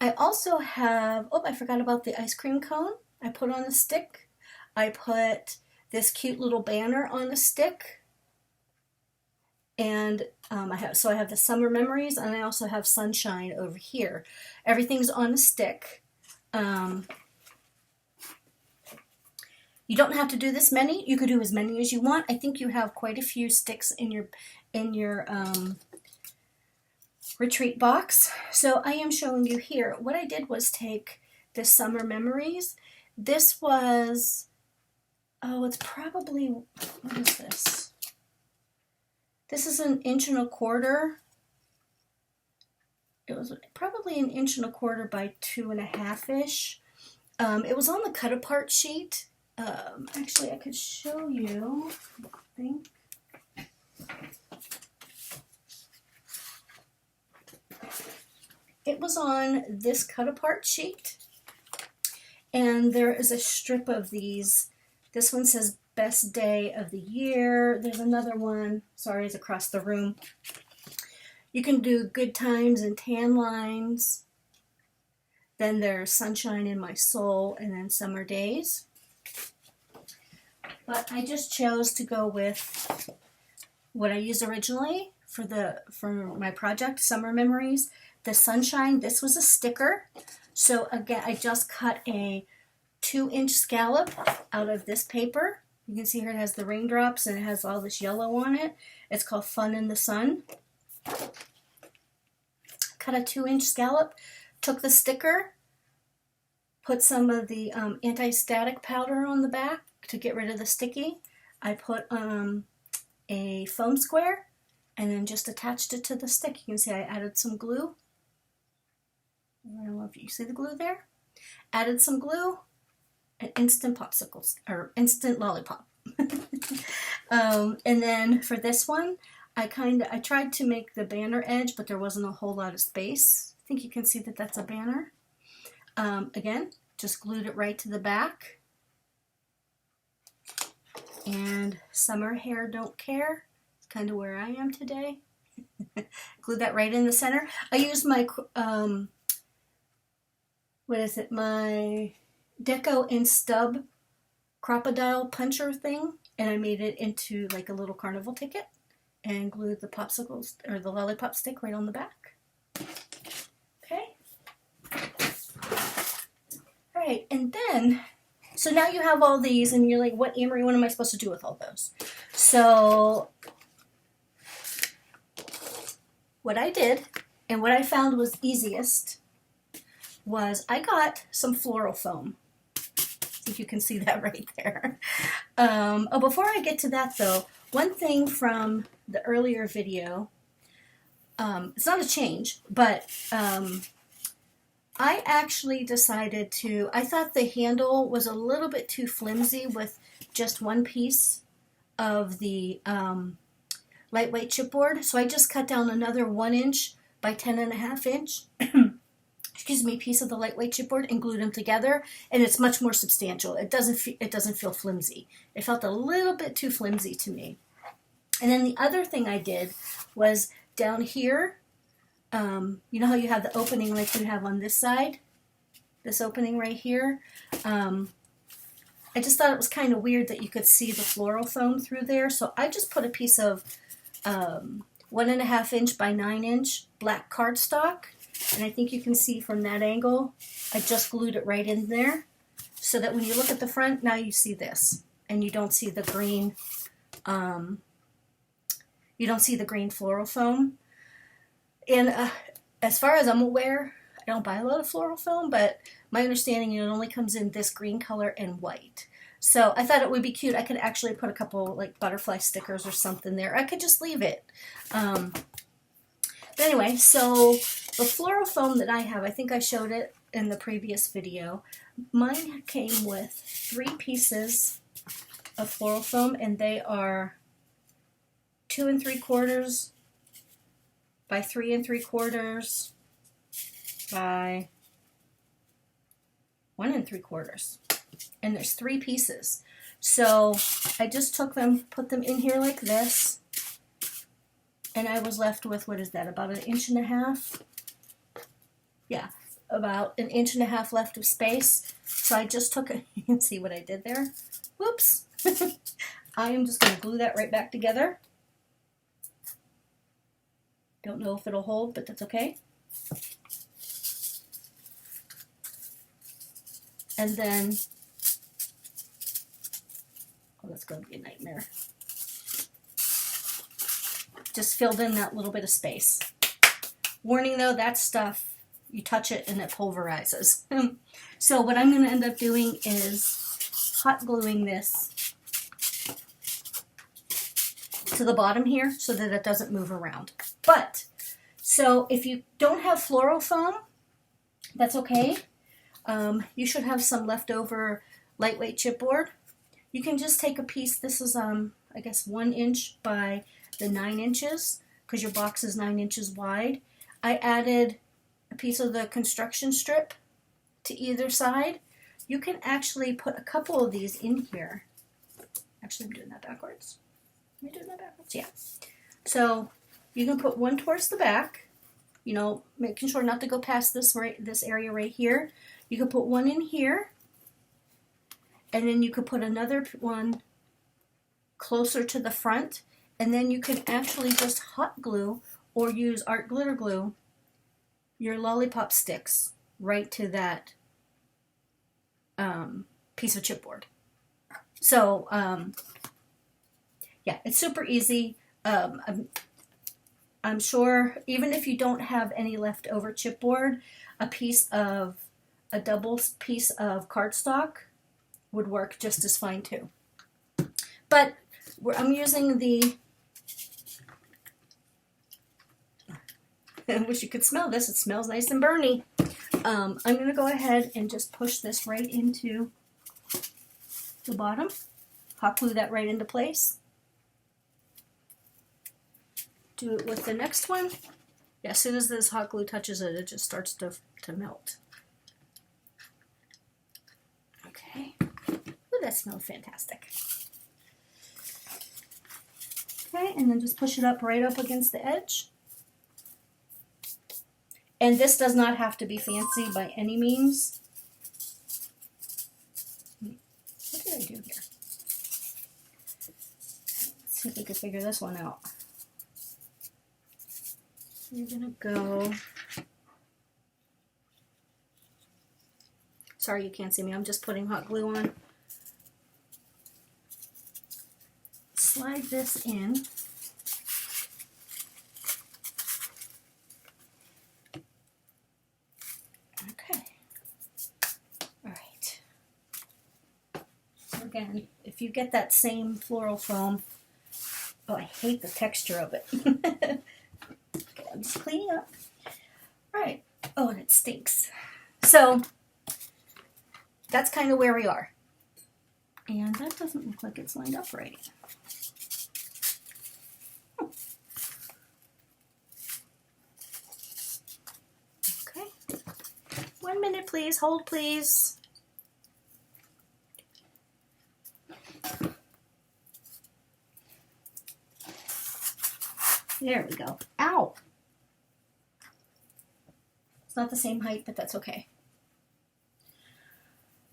I also have, oh, I forgot about the ice cream cone. I put on a stick. I put this cute little banner on a stick. And I have the summer memories, and I also have sunshine over here. Everything's on a stick. You don't have to do this many. You could do as many as you want. I think you have quite a few sticks in your retreat box. So I am showing you here. What I did was take the summer memories. This was, oh, it's probably, what is this? This is 1 1/4 inch. It was probably 1 1/4 inch by 2.5 inch. It was on the cut apart sheet. Actually, I could show you, I think. It was on this cut apart sheet, and there is a strip of these. This one says best day of the year. There's another one, sorry, it's across the room. You can do good times and tan lines. Then there's sunshine in my soul, and then summer days. But I just chose to go with what I used originally for my project, Summer Memories. The sunshine, this was a sticker. So again, I just cut a 2-inch scallop out of this paper. You can see here it has the raindrops and it has all this yellow on it. It's called Fun in the Sun. Cut a 2-inch scallop, took the sticker, put some of the anti-static powder on the back to get rid of the sticky. I put a foam square and then just attached it to the stick. You can see I added some glue. I don't know if you see the glue there. Added some glue and instant popsicles, or instant lollipop. And then for this one, I tried to make the banner edge, but there wasn't a whole lot of space. I think you can see that that's a banner. Again, just glued it right to the back. And summer hair don't care. It's kind of where I am today. Glued that right in the center. I used my my Deco and Stub crocodile puncher thing, and I made it into like a little carnival ticket and glued the popsicles or the lollipop stick right on the back. Okay. All right, and then, so now you have all these and you're like, what, Amory, what am I supposed to do with all those? So what I did, and what I found was easiest, was I got some floral foam. If you can see that right there. Oh, before I get to that though, one thing from the earlier video, it's not a change, but I actually decided I thought the handle was a little bit too flimsy with just one piece of the lightweight chipboard, so I just cut down another 1-inch by 10.5 inch excuse me, piece of the lightweight chipboard and glued them together, and it's much more substantial. It doesn't feel flimsy. It felt a little bit too flimsy to me. And then the other thing I did was down here, you know how you have the opening like you have on this side? This opening right here. I just thought it was kind of weird that you could see the floral foam through there, so I just put a piece of 1.5 inch by 9 inch black cardstock. And I think you can see from that angle, I just glued it right in there so that when you look at the front, now you see this. And you don't see the green, floral foam. And as far as I'm aware, I don't buy a lot of floral foam, but my understanding, it only comes in this green color and white. So I thought it would be cute. I could actually put a couple like butterfly stickers or something there. I could just leave it. But anyway, so the floral foam that I have, I think I showed it in the previous video. Mine came with 3 pieces of floral foam, and they are 2 3/4 by 3 3/4 by 1 3/4. And there's 3 pieces. So I just took them, put them in here like this, and I was left with, what is that, about 1.5 inches? Yeah, about 1.5 inches left of space. So I just took it, you can see what I did there. Whoops. I am just going to glue that right back together. Don't know if it'll hold, but that's okay. And then, oh, that's going to be a nightmare. Just filled in that little bit of space. Warning though, that stuff, you touch it and it pulverizes. So what I'm going to end up doing is hot gluing this to the bottom here so that it doesn't move around. But, so if you don't have floral foam, that's okay. You should have some leftover lightweight chipboard. You can just take a piece, this is I guess 1 inch by the 9 inches, because your box is 9 inches wide. I added a piece of the construction strip to either side. You can actually put a couple of these in here. Actually, I'm doing that backwards. Am I doing that backwards? Yeah. So you can put one towards the back, you know, making sure not to go past this area right here. You could put one in here, and then you could put another one closer to the front, and then you can actually just hot glue or use art glitter glue your lollipop sticks right to that piece of chipboard. So yeah, it's super easy. I'm sure even if you don't have any leftover chipboard, a double piece of cardstock would work just as fine too. But I'm using the, I wish you could smell this, it smells nice and burny. I'm going to go ahead and just push this right into the bottom, hot glue that right into place. Do it with the next one. Yeah, as soon as this hot glue touches it, it just starts to melt. Okay. Ooh, that smells fantastic. Okay, and then just push it up right up against the edge. And this does not have to be fancy by any means. What did I do here? Let's see if we can figure this one out. You're gonna go. Sorry you can't see me, I'm just putting hot glue on. Slide this in. Okay. All right. So again, if you get that same floral foam, oh, I hate the texture of it. Okay, I'm just cleaning up. All right. Oh, and it stinks. So that's kind of where we are. And that doesn't look like it's lined up right. Okay. 1 minute, please. Hold, please. There we go. Ow! It's not the same height, but that's okay.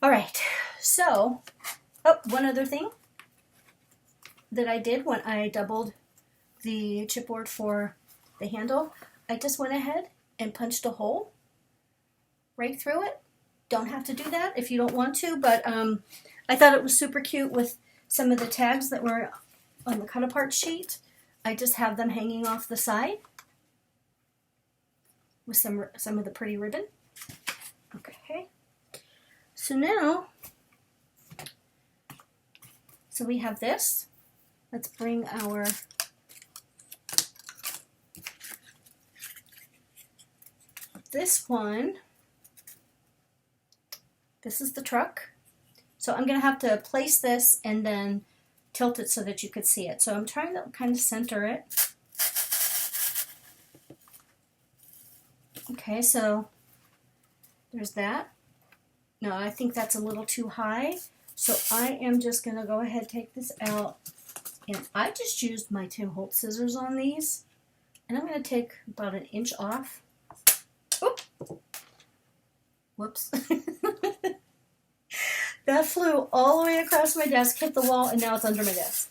All right, so, oh, one other thing that I did when I doubled the chipboard for the handle, I just went ahead and punched a hole right through it. Don't have to do that if you don't want to, but I thought it was super cute with some of the tags that were on the cut apart sheet. I just have them hanging off the side with some of the pretty ribbon. Okay. So now, so we have this. Let's bring our this one. This is the truck. So I'm going to have to place this and then tilt it so that you could see it. So I'm trying to kind of center it. Okay, so there's that. No, I think that's a little too high. So I am just going to go ahead and take this out. And I just used my Tim Holtz scissors on these. And I'm going to take about an inch off. Oop. Whoops. That flew all the way across my desk, hit the wall, and now it's under my desk.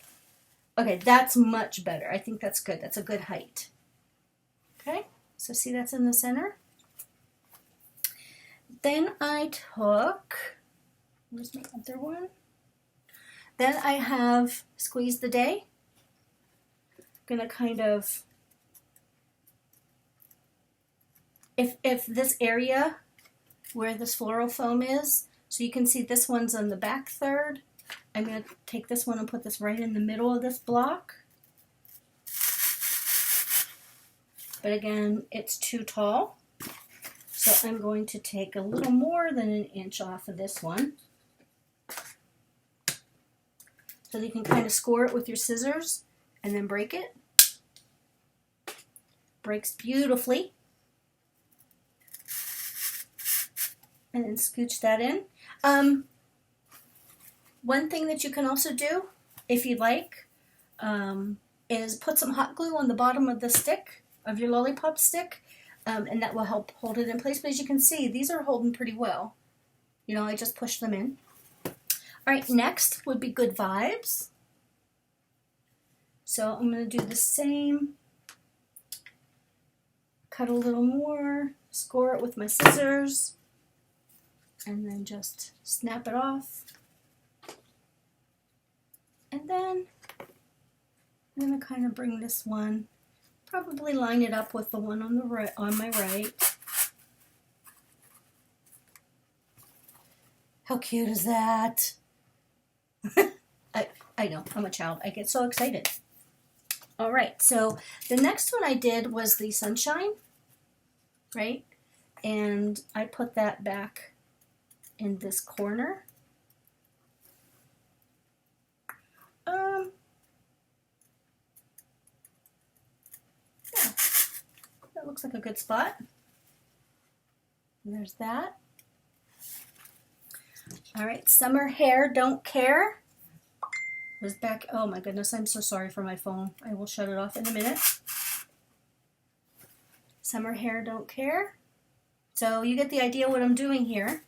Okay, that's much better. I think that's good. That's a good height. Okay, so see that's in the center. Then I took, where's my other one? Then I have Squeeze the Day. I'm gonna kind of, if this area where this floral foam is, so you can see this one's on the back third. I'm going to take this one and put this right in the middle of this block. But again, it's too tall. So I'm going to take a little more than an inch off of this one. So that you can kind of score it with your scissors and then break it. Breaks beautifully. And then scooch that in. One thing that you can also do, if you'd like, is put some hot glue on the bottom of the stick, of your lollipop stick, and that will help hold it in place. But as you can see, these are holding pretty well. You know, I just pushed them in. All right, next would be Good Vibes. So I'm going to do the same. Cut a little more, score it with my scissors, and then just snap it off. And then I'm going to kind of bring this one, probably line it up with the one on the right, on my right. How cute is that? I know, I'm a child. I get so excited. All right, so the next one I did was the Sunshine, right? And I put that back in this corner. Yeah, that looks like a good spot. And there's that. All right, Summer Hair Don't Care was back. Oh my goodness, I'm so sorry for my phone. I will shut it off in a minute. Summer Hair Don't Care. So you get the idea what I'm doing here.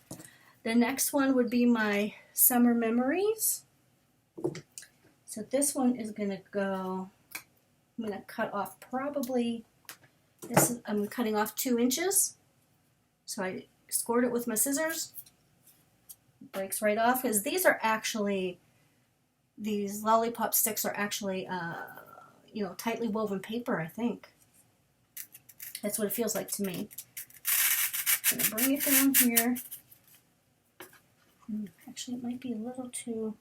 The next one would be my Summer Memories. So this one is going to go, I'm going to cut off probably, this is, I'm cutting off 2 inches. So I scored it with my scissors. It breaks right off because these are actually, these lollipop sticks are actually, you know, tightly woven paper, I think. That's what it feels like to me. I'm going to bring it down here. Actually, it might be a little too...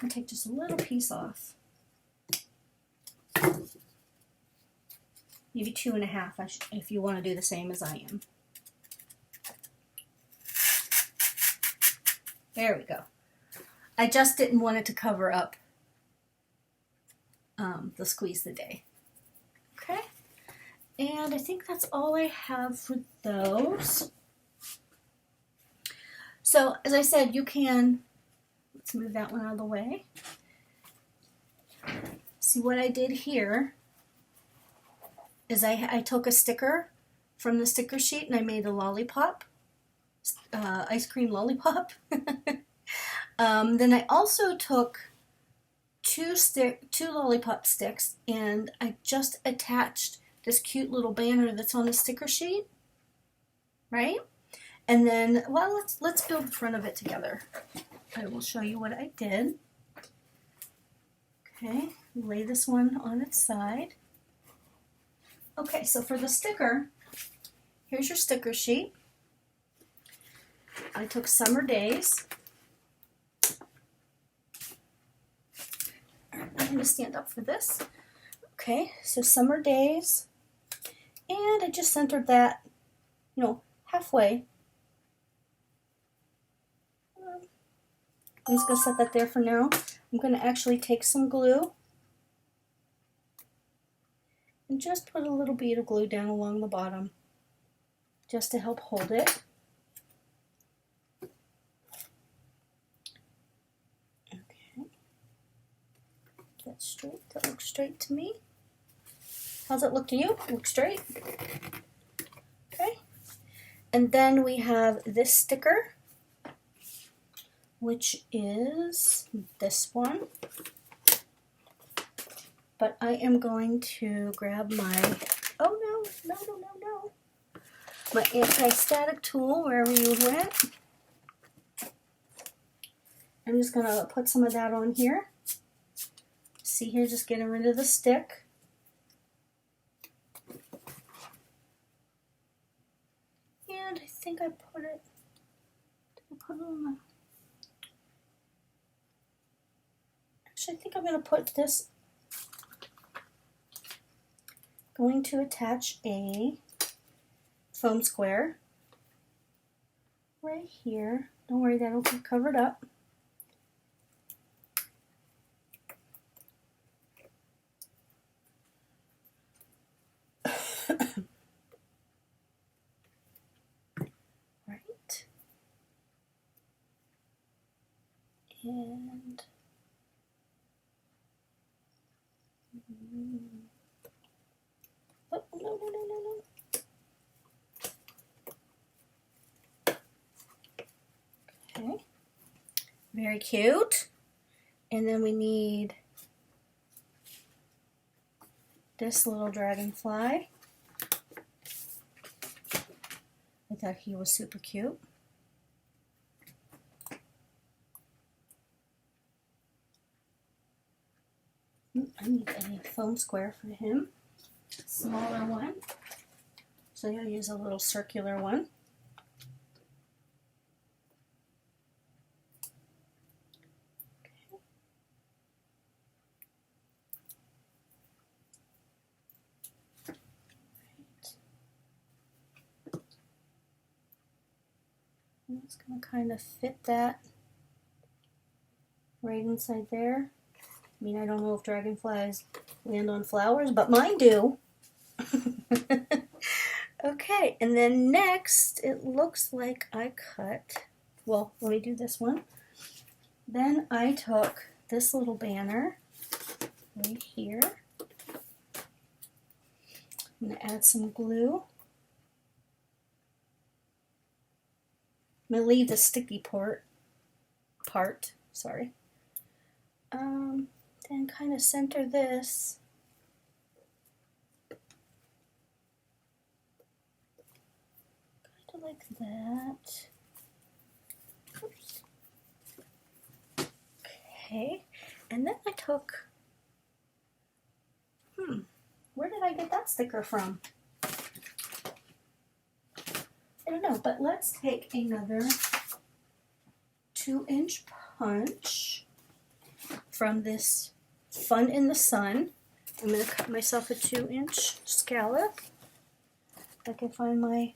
I'll take just a little piece off. Maybe 2.5 if you want to do the same as I am. There we go. I just didn't want it to cover up the Squeeze the Day. Okay. And I think that's all I have for those. So, as I said, you can, let's move that one out of the way. See what I did here is I took a sticker from the sticker sheet and I made a lollipop, ice cream lollipop. Then I also took two lollipop sticks and I just attached this cute little banner that's on the sticker sheet, right? And then, well, let's build the front of it together. I will show you what I did. Okay, lay this one on its side. Okay, so for the sticker, here's your sticker sheet. I took Summer Days. I'm going to stand up for this. Okay, so Summer Days. And I just centered that, you know, halfway. I'm just going to set that there for now. I'm going to actually take some glue and just put a little bead of glue down along the bottom. just to help hold it. Okay. That's straight. That looks straight to me. How's it look to you? Looks straight? Okay. And then we have this sticker, which is this one. But I am going to grab my, oh no, my anti-static tool, wherever you went. I'm just gonna put some of that on here. See here, just getting rid of the stick. And I think I put it, on the, actually I think I'm gonna put this, going to attach a foam square right here. Don't worry, that'll be covered up. Right. And oh, no. Okay. Very cute. And then we need this little dragonfly. I thought he was super cute. I need a foam square for him. Smaller one. So I'll use a little circular one. I'm just going to kind of fit that right inside there. I mean, I don't know if dragonflies land on flowers, but mine do. Okay, and then next, it looks like I cut, well, let me do this one. Then I took this little banner right here. I'm going to add some glue. I'm going to leave the sticky part, sorry. Then kind of center this. Kind of like that. Oops. Okay, and then I took, where did I get that sticker from? I don't know, but let's take another 2-inch punch from this Fun in the Sun. I'm going to cut myself a 2-inch scallop. If I can find my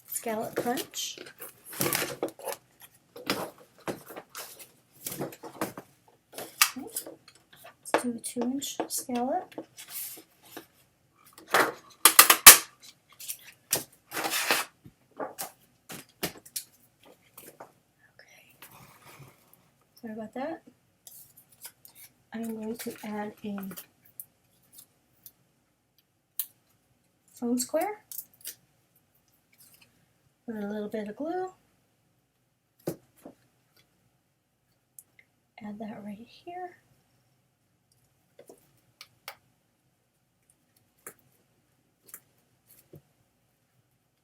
scallop punch. Okay. Let's do a 2-inch scallop. Sorry about that. I'm going to add a foam square. Put a little bit of glue. Add that right here.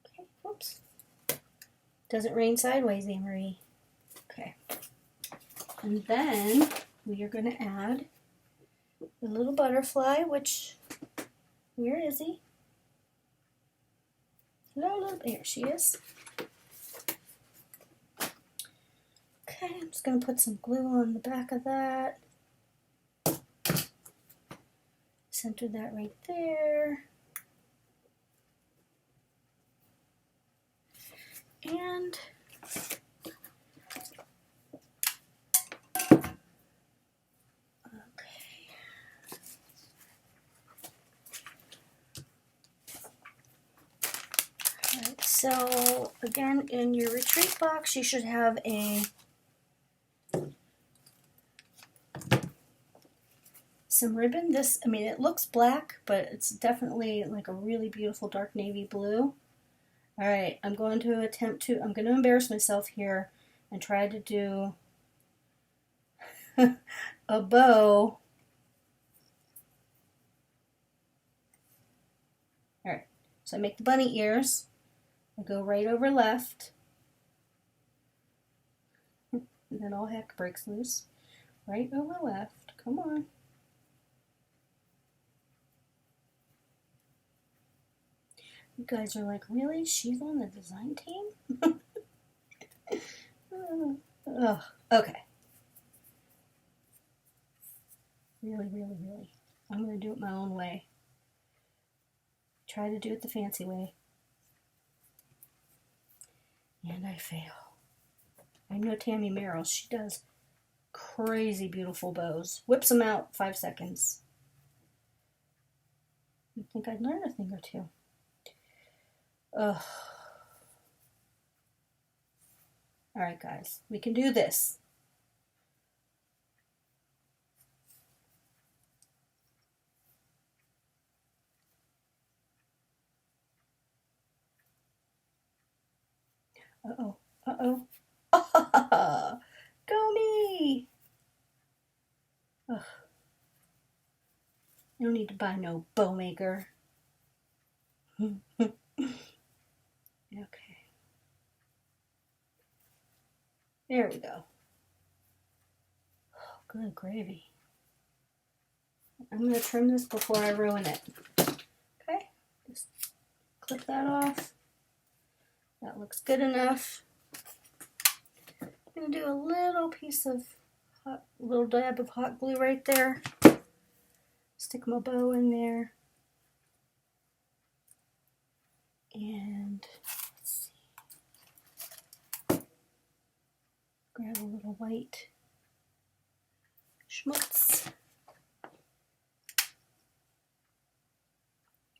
Okay, whoops. Doesn't rain sideways, Anne-Marie. Okay. And then we are going to add a little butterfly, which, where is he? Hello, there she is. Okay, I'm just going to put some glue on the back of that. Center that right there. And let's So again, in your retreat box, you should have some ribbon. This, I mean, it looks black, but it's definitely like a really beautiful dark navy blue. All right, I'm going to embarrass myself here and try to do a bow. All right, so I make the bunny ears. I go right over left. And then all heck breaks loose. Right over left. Come on. You guys are like, really? She's on the design team? Ugh. Okay. Really, really, really. I'm going to do it my own way. Try to do it the fancy way. And I fail. I know Tammy Merrill. She does crazy beautiful bows. Whips them out 5 seconds. You'd think I'd learn a thing or two. Ugh. All right, guys. We can do this. Uh-oh. Uh-oh. Go me! Ugh. I don't need to buy no bow maker. Okay. There we go. Oh, good gravy. I'm going to trim this before I ruin it. Okay. Just clip that off. That looks good enough. I'm going to do a little dab of hot glue right there. Stick my bow in there. And let's see. Grab a little white schmutz.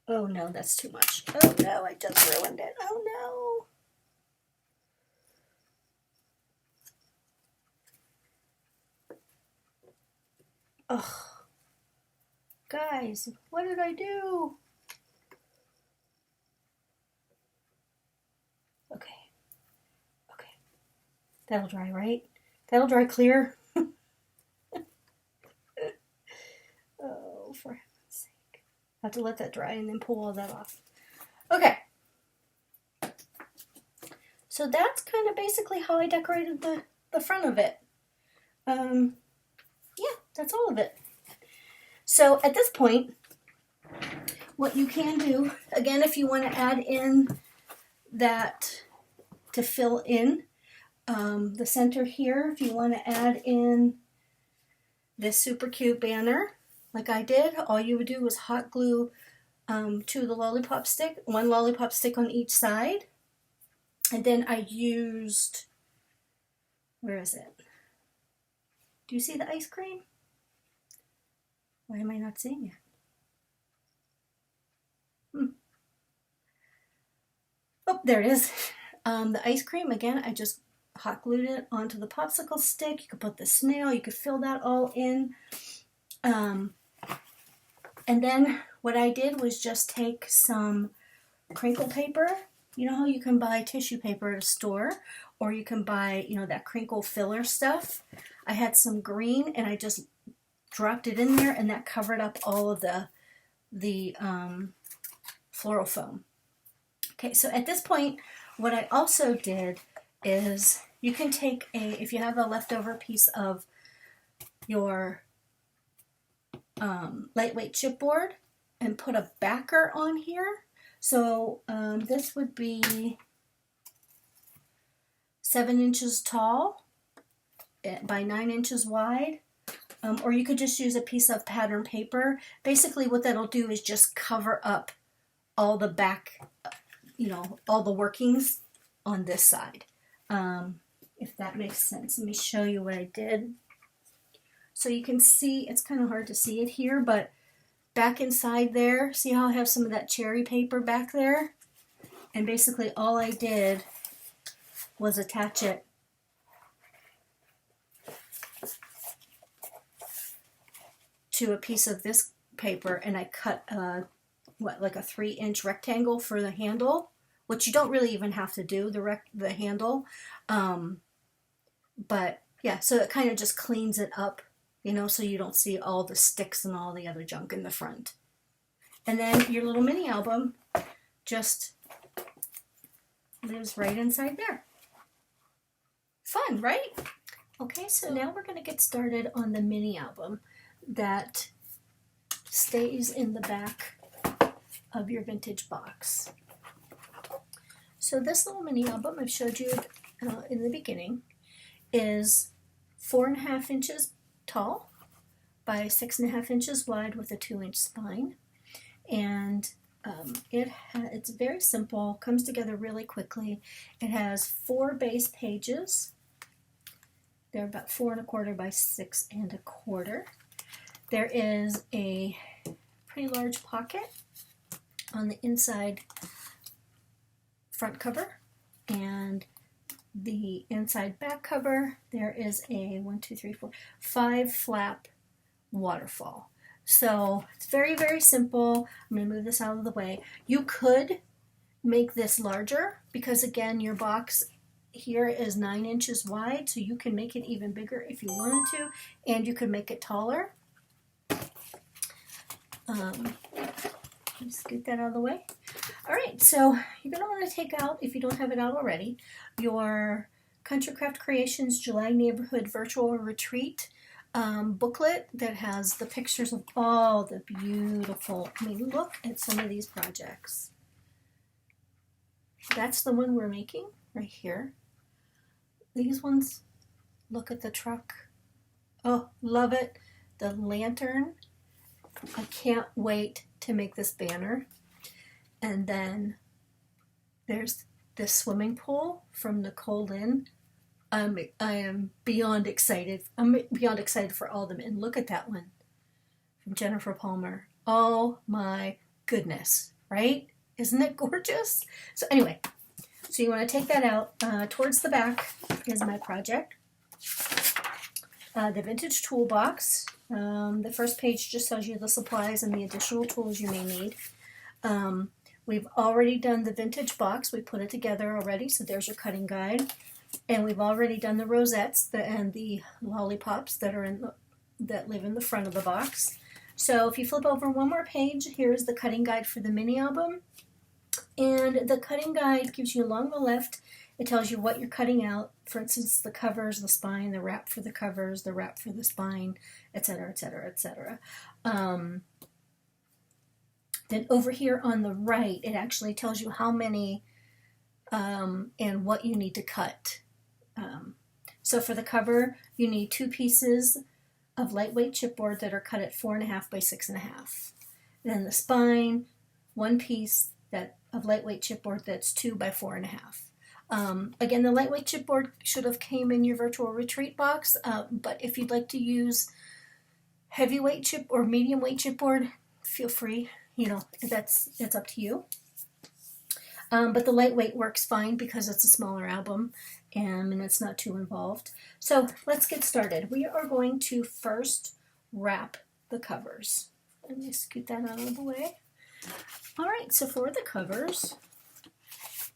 Oh no, that's too much. Oh no, I just ruined it. Oh no. Ugh. Guys, what did I do? Okay. That'll dry, right? That'll dry clear. Oh, for heaven's sake. I have to let that dry and then pull all that off. Okay. So that's kind of basically how I decorated the front of it. Yeah, that's all of it. So at this point, what you can do, again, if you want to add in that to fill in the center here, if you want to add in this super cute banner, like I did, all you would do was hot glue to the lollipop stick, one lollipop stick on each side. And then I used, where is it? Do you see the ice cream? Why am I not seeing it? Oh, there it is. The ice cream, again, I just hot glued it onto the popsicle stick. You could put the snail, you could fill that all in. And then what I did was just take some crinkle paper. You know how you can buy tissue paper at a store, or you can buy, that crinkle filler stuff. I had some green and I just dropped it in there, and that covered up all of the floral foam. Okay, so at this point, what I also did is you can take if you have a leftover piece of your lightweight chipboard and put a backer on here. So this would be 7 inches tall by 9 inches wide. Or you could just use a piece of pattern paper. Basically what that'll do is just cover up all the back, all the workings on this side. If that makes sense. Let me show you what I did. So you can see, it's kind of hard to see it here, but back inside there, see how I have some of that cherry paper back there? And basically all I did was attach it to a piece of this paper, and I cut like a 3-inch rectangle for the handle, which you don't really even have to do the handle, but yeah, so it kind of just cleans it up, you know, so you don't see all the sticks and all the other junk in the front. And then your little mini album just lives right inside there. Fun, right? Okay, so now we're going to get started on the mini album that stays in the back of your vintage box. So this little mini album I've showed you in the beginning is 4.5 inches tall by 6.5 inches wide with a 2-inch spine, and it's very simple, comes together really quickly. It has 4 base pages. They're about 4.25 by 6.25. There is a pretty large pocket on the inside front cover, and the inside back cover there is a 5 flap waterfall. So it's very, very simple. I'm going to move this out of the way. You could make this larger because, again, your box here is 9 inches wide, so you can make it even bigger if you wanted to, and you could make it taller. Let me scoot that out of the way. All right, so you're going to want to take out, if you don't have it out already, your Country Craft Creations July Neighborhood Virtual Retreat booklet that has the pictures of all the beautiful, I mean, look at some of these projects. That's the one we're making right here. These ones, look at the truck. Oh, love it. The lantern. I can't wait to make this banner. And then there's this swimming pool from Nicole Lynn. I am beyond excited. I'm beyond excited for all of them. And look at that one from Jennifer Palmer. Oh my goodness, right? Isn't it gorgeous? So anyway, so you want to take that out. Towards the back is my project. The vintage toolbox. The first page just tells you the supplies and the additional tools you may need. We've already done the vintage box. We put it together already, so there's your cutting guide. And we've already done the rosettes and the lollipops that live in the front of the box. So if you flip over one more page, here's the cutting guide for the mini album. And the cutting guide gives you along the left, it tells you what you're cutting out. For instance, the covers, the spine, the wrap for the covers, the wrap for the spine, etc., etc., etc. Then over here on the right, it actually tells you how many and what you need to cut. So for the cover, you need 2 pieces of lightweight chipboard that are cut at 4.5 by 6.5. Then the spine, 1 piece of lightweight chipboard that's 2 by 4.5. Again, the lightweight chipboard should have came in your virtual retreat box, but if you'd like to use heavyweight chip or medium weight chipboard, feel free. You know, it's up to you. But the lightweight works fine because it's a smaller album and it's not too involved. So let's get started. We are going to first wrap the covers. Let me scoot that out of the way. All right, so for the covers,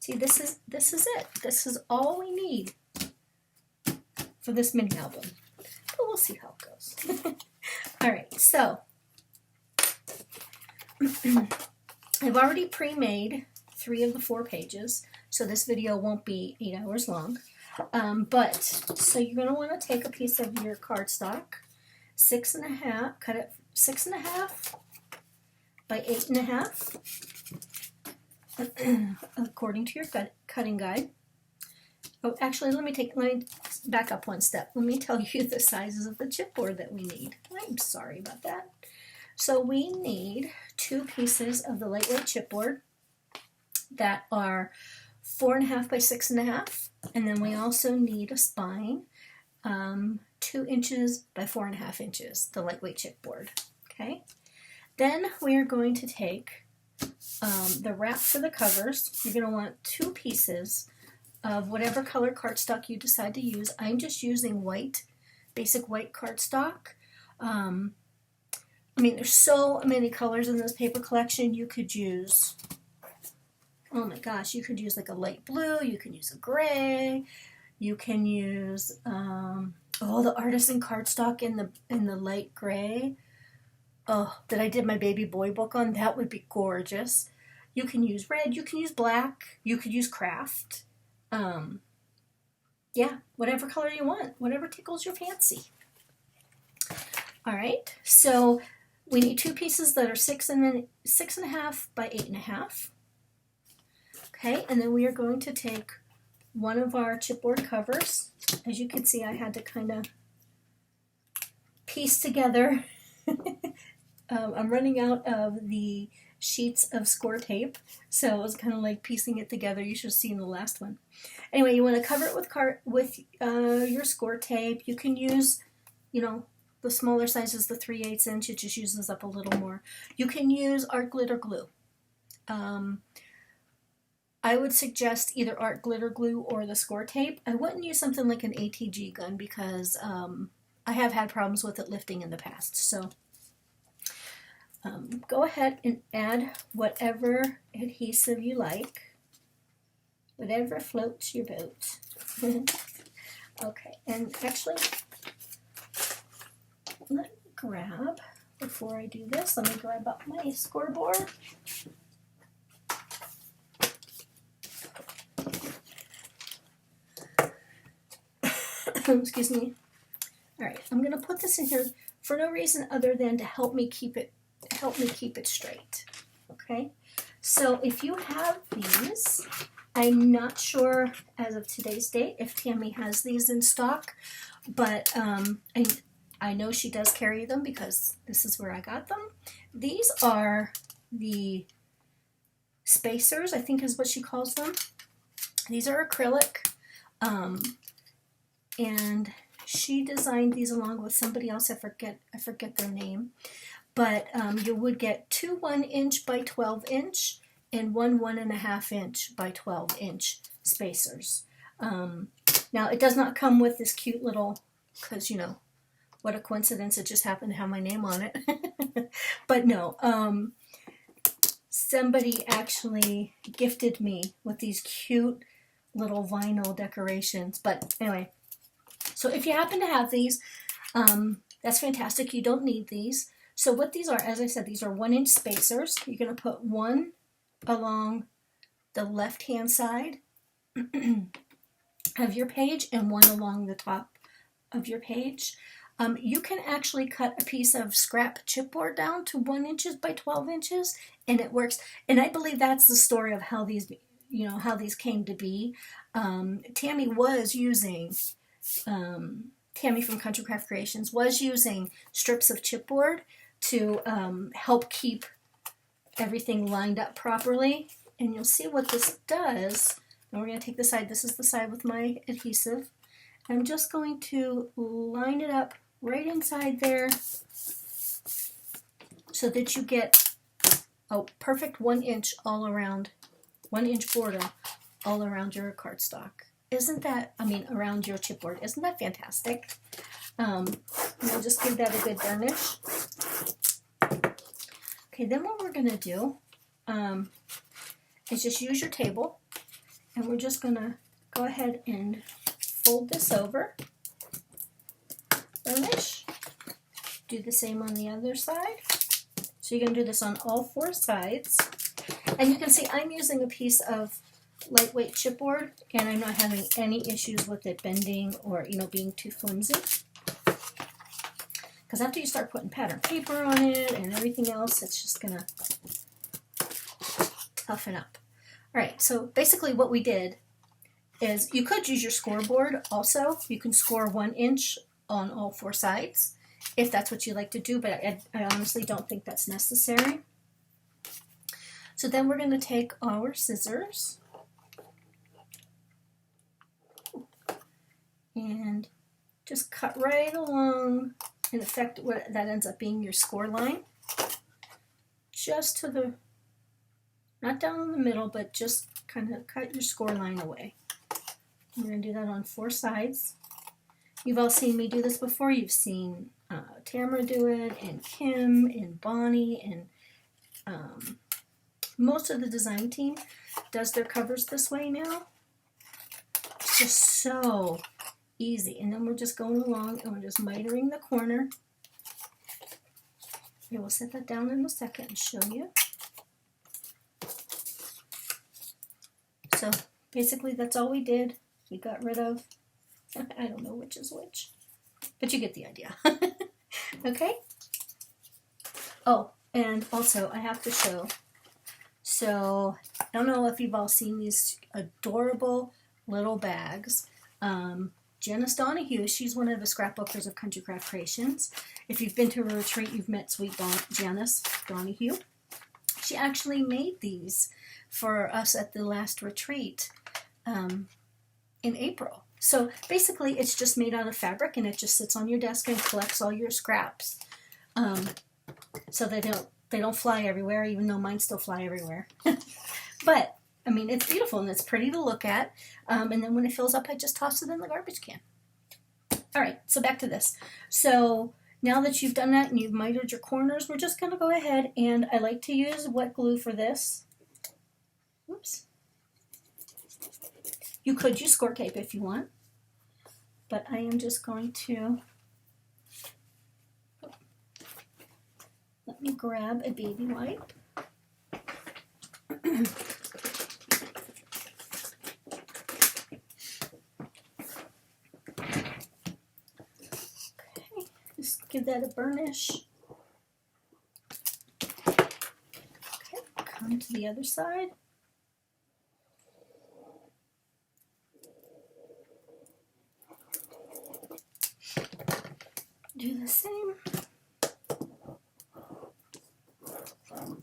see, this is it. This is all we need for this mini album. But we'll see how it goes. All right, so I've already pre-made 3 of the 4 pages, so this video won't be 8 hours long. So you're going to want to take a piece of your cardstock, 6.5, cut it 6.5 by 8.5, according to your cutting guide. Oh, actually, let me back up one step. Let me tell you the sizes of the chipboard that we need. I'm sorry about that. So we need 2 pieces of the lightweight chipboard that are 4.5 by 6.5, and then we also need a spine, 2 inches by 4.5 inches, the lightweight chipboard. Okay. Then we are going to take the wrap for the covers. You're going to want 2 pieces of whatever color cardstock you decide to use. I'm just using white, basic white cardstock. I mean, there's so many colors in this paper collection. You could use, oh my gosh, you could use like a light blue, you can use a gray, you can use, the artisan cardstock in the light gray. Oh, that I did my baby boy book on, that would be gorgeous. You can use red, you can use black, you could use craft. Yeah, whatever color you want, whatever tickles your fancy. All right, so we need 2 pieces that are 6.5 by 8.5. Okay, and then we are going to take one of our chipboard covers. As you can see, I had to kind of piece together. I'm running out of the sheets of score tape, so it was kind of like piecing it together. You should have seen the last one. Anyway, you want to cover it with your score tape. You can use, the smaller size is the 3/8 inch. It just uses up a little more. You can use art glitter glue. I would suggest either art glitter glue or the score tape. I wouldn't use something like an ATG gun because I have had problems with it lifting in the past. So go ahead and add whatever adhesive you like, whatever floats your boat. Okay, and actually, let me grab, before I do this, let me grab up my scoreboard. Excuse me. All right, I'm going to put this in here for no reason other than to help me keep it straight. Okay, so if you have these, I'm not sure as of today's date if Tammy has these in stock, but I know she does carry them because this is where I got them. These are the spacers, I think is what she calls them. These are acrylic, and she designed these along with somebody else. I forget their name, but you would get 2 1-inch by 12-inch and 1 1.5-inch by 12-inch spacers. Now it does not come with this cute little, because what a coincidence, it just happened to have my name on it. But no, somebody actually gifted me with these cute little vinyl decorations. But anyway, so if you happen to have these, that's fantastic. You don't need these. So what these are, as I said, these are 1-inch spacers. You're going to put one along the left-hand side of your page and one along the top of your page. You can actually cut a piece of scrap chipboard down to 1 inch by 12 inches, and it works. And I believe that's the story of how these, how these came to be. Tammy was using, Tammy from Country Craft Creations was using strips of chipboard to help keep everything lined up properly. And you'll see what this does. And we're going to take the side. This is the side with my adhesive. I'm just going to line it up right inside there so that you get a perfect 1 inch all around, 1 inch border all around your cardstock. Isn't that, around your chipboard. Isn't that fantastic? And we'll just give that a good burnish. Okay, then what we're going to do is just use your table, and we're just going to go ahead and fold this over, burnish, do the same on the other side. So you're going to do this on all 4 sides. And you can see I'm using a piece of lightweight chipboard, and I'm not having any issues with it bending or being too flimsy. Because after you start putting pattern paper on it and everything else, it's just going to toughen up. All right, so basically what we did is you could use your scoreboard also. You can score 1 inch on all 4 sides if that's what you like to do, but I honestly don't think that's necessary. So then we're going to take our scissors and just cut right along, in effect, what that ends up being your score line, just to the Not down in the middle, but just kind of cut your score line away. I'm going to do that on 4 sides. You've all seen me do this before. You've seen Tamara do it, and Kim, and Bonnie, and most of the design team does their covers this way now. It's just so easy. And then we're just going along and we're just mitering the corner. Okay, we'll set that down in a second and show you. So basically that's all we did. We got rid of, I don't know which is which, but you get the idea. Okay? Oh, and also I have to show, so I don't know if you've all seen these adorable little bags. Janice Donahue, she's one of the scrapbookers of Country Craft Creations. If you've been to a retreat, you've met sweet Janice Donahue. She actually made these for us at the last retreat in April. So basically it's just made out of fabric and it just sits on your desk and collects all your scraps. So they don't fly everywhere, even though mine still fly everywhere. But I mean, it's beautiful and it's pretty to look at. And then when it fills up, I just toss it in the garbage can. All right, so back to this. So now that you've done that and you've mitered your corners, we're just going to go ahead, and I like to use wet glue for this. Whoops. You could use score tape if you want, but I am just going to, let me grab a baby wipe. Okay, just give that a burnish. Okay, come to the other side. Do the same. Okay.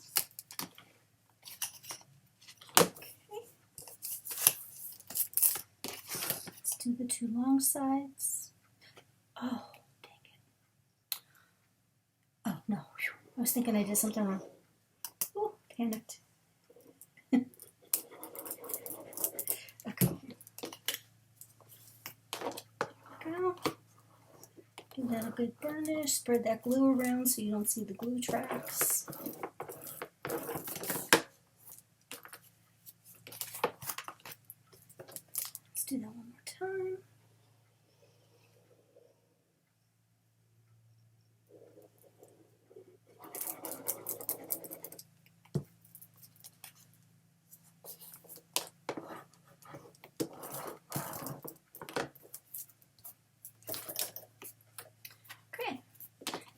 Let's do the 2 long sides. Oh, dang it. Oh, no. Whew. I was thinking I did something wrong. Oh, panicked. Okay. Go. Give that a good burnish. Spread that glue around so you don't see the glue tracks. Let's do that one more time.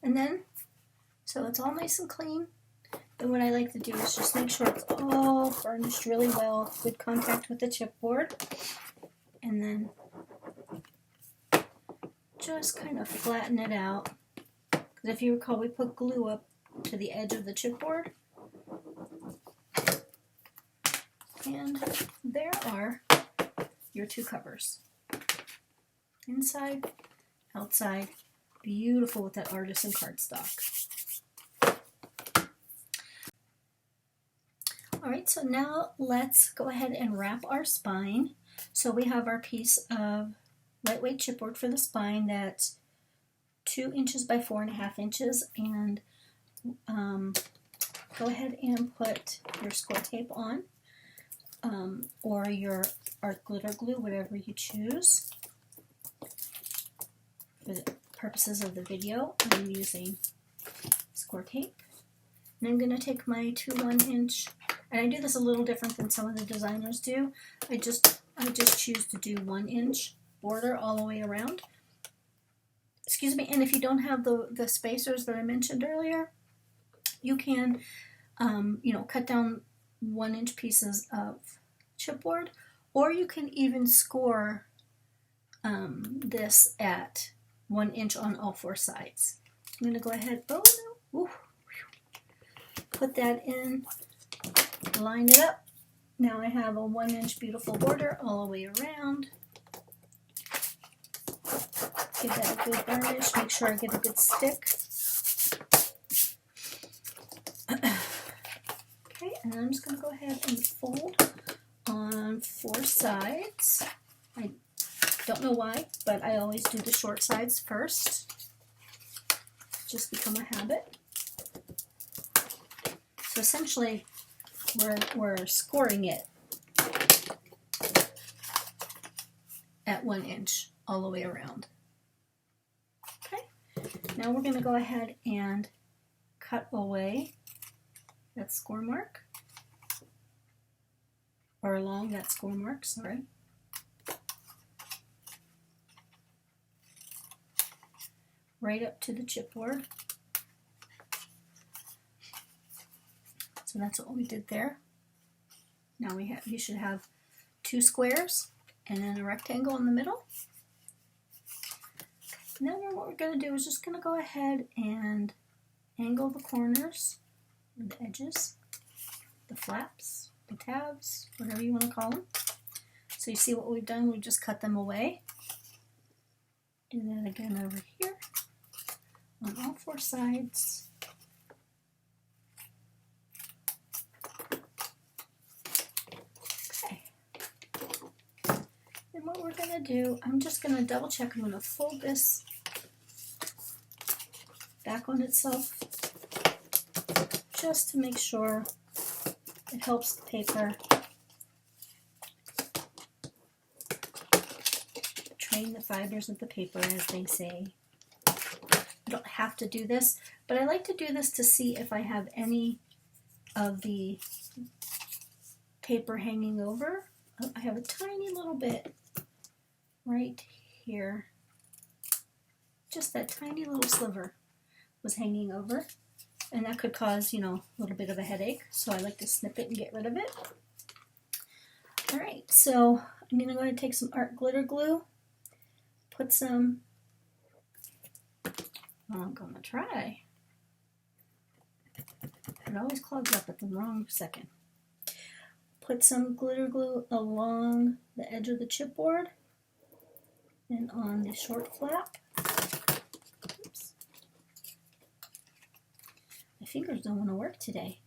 And then, so it's all nice and clean. Then what I like to do is just make sure it's all burnished really well, good contact with the chipboard. And then just kind of flatten it out. Because if you recall, we put glue up to the edge of the chipboard. And there are your 2 covers. Inside, outside. Beautiful with that artisan cardstock. All right, so now let's go ahead and wrap our spine. So we have our piece of lightweight chipboard for the spine that's 2 inches by 4.5 inches, and go ahead and put your score tape on, or your art glitter glue, whatever you choose. For the purposes of the video, I'm using score tape. And I'm going to take my 2 1-inch, and I do this a little different than some of the designers do. I just choose to do 1-inch border all the way around. Excuse me, and if you don't have the spacers that I mentioned earlier, you can cut down 1-inch pieces of chipboard, or you can even score this at 1 inch on all 4 sides. I'm going to go ahead, put that in, line it up. Now I have a 1-inch beautiful border all the way around. Give that a good burnish, make sure I get a good stick. Okay, and then I'm just going to go ahead and fold on 4 sides. I don't know why, but I always do the short sides first. Just become a habit. So essentially, we're scoring it at 1 inch all the way around. Okay, now we're going to go ahead and cut away that score mark, or along that score mark, sorry. Right up to the chipboard. So that's what we did there. Now you should have 2 squares and then a rectangle in the middle. And then what we're going to do is just going to go ahead and angle the corners, or the edges, the flaps, the tabs, whatever you want to call them. So you see what we've done, we've just cut them away. Do that again over here on all 4 sides. Okay. And what we're going to do, I'm just going to double check. I'm going to fold this back on itself just to make sure it helps the paper train the fibers of the paper, as they say. You don't have to do this, but I like to do this to see if I have any of the paper hanging over. I have a tiny little bit right here. Just that tiny little sliver was hanging over, and that could cause, you know, a little bit of a headache, so I like to snip it and get rid of it. Alright, so I'm going to go ahead and take some art glitter glue, put some, I'm going to try. It always clogs up at the wrong second. Put some glitter glue along the edge of the chipboard and on the short flap. Oops. My fingers don't want to work today.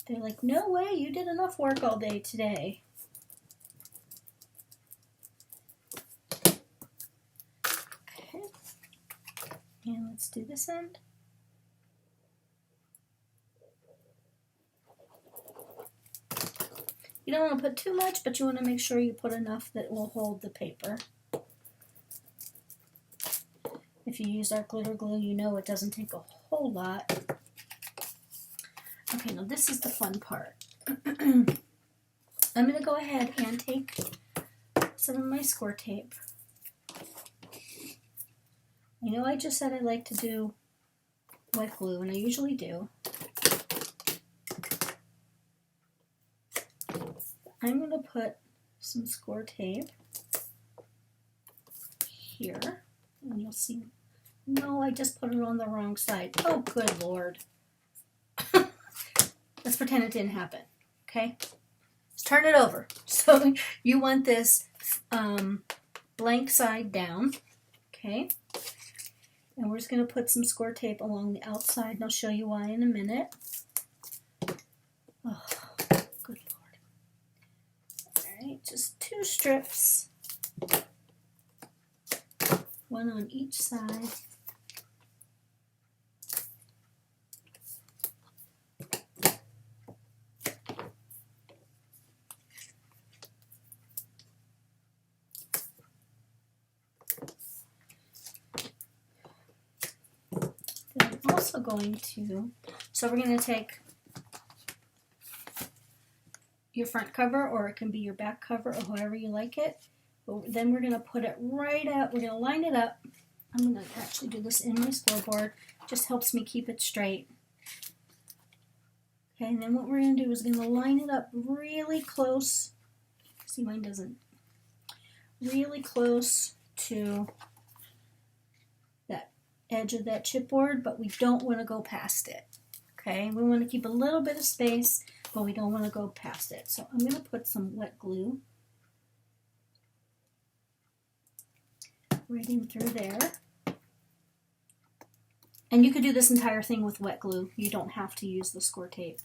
They're like, no way, you did enough work all day today. Okay. And let's do this end. You don't want to put too much, but you want to make sure you put enough that will hold the paper. If you use our glitter glue, you know it doesn't take a whole lot. Okay, now this is the fun part. I'm going to go ahead and take some of my score tape. I know I just said I like to do wet glue, and I usually do. I'm going to put some score tape here, and you'll see. No, I just put it on the wrong side. Oh, good Lord. Let's pretend it didn't happen, okay? Let's turn it over. So you want this blank side down, okay? And we're just going to put some score tape along the outside, and I'll show you why in a minute. Oh, good Lord. Alright, just 2 strips. One on each side. Then I'm also going to, so we're going to take your front cover, or it can be your back cover, or however you like it. But then we're going to put it right up. We're going to line it up. I'm going to actually do this in my scoreboard. Just helps me keep it straight. Okay, and then what we're going to do is going to line it up really close. See, mine doesn't. Really close to that edge of that chipboard, but we don't want to go past it. Okay, we want to keep a little bit of space, but we don't want to go past it. So I'm going to put some wet glue right in through there. And you could do this entire thing with wet glue. You don't have to use the score tape.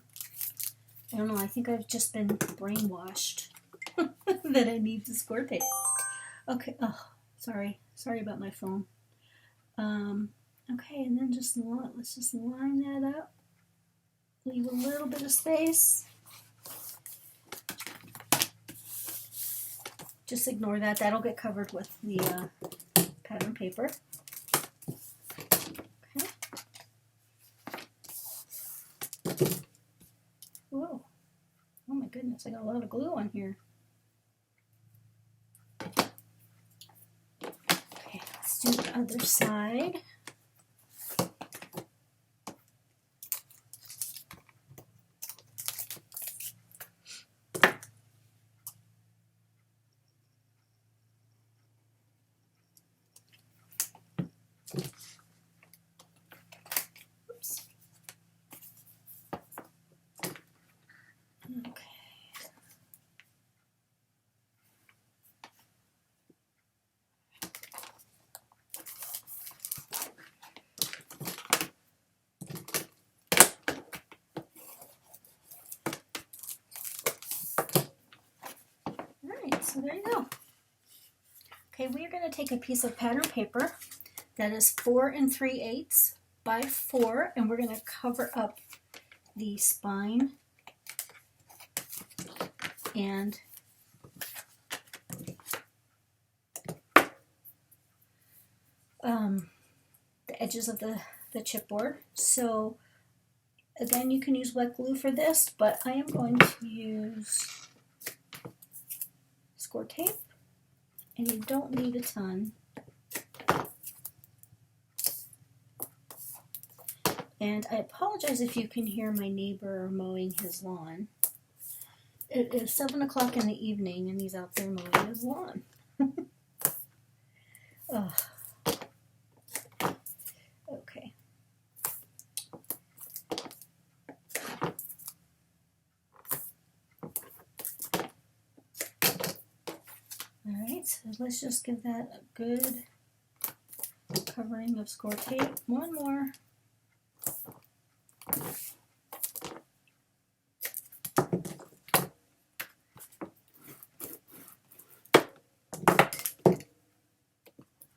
I don't know, I think I've just been brainwashed that I need the score tape. Okay, oh, sorry about my phone. Okay, and then let's just line that up. Leave a little bit of space. Just ignore that. That'll get covered with the pattern paper. Okay. Whoa. Oh my goodness, I got a lot of glue on here. Okay, let's do the other side. Oops. Okay. Alright, so there you go. Okay, we are going to take a piece of pattern paper that is 4 3/8 by 4, and we're going to cover up the spine and the edges of the chipboard. So again, you can use wet glue for this, but I am going to use score tape, and you don't need a ton. And I apologize if you can hear my neighbor mowing his lawn. It is 7 o'clock in the evening and he's out there mowing his lawn. Oh. Okay. Alright, so let's just give that a good covering of score tape. One more.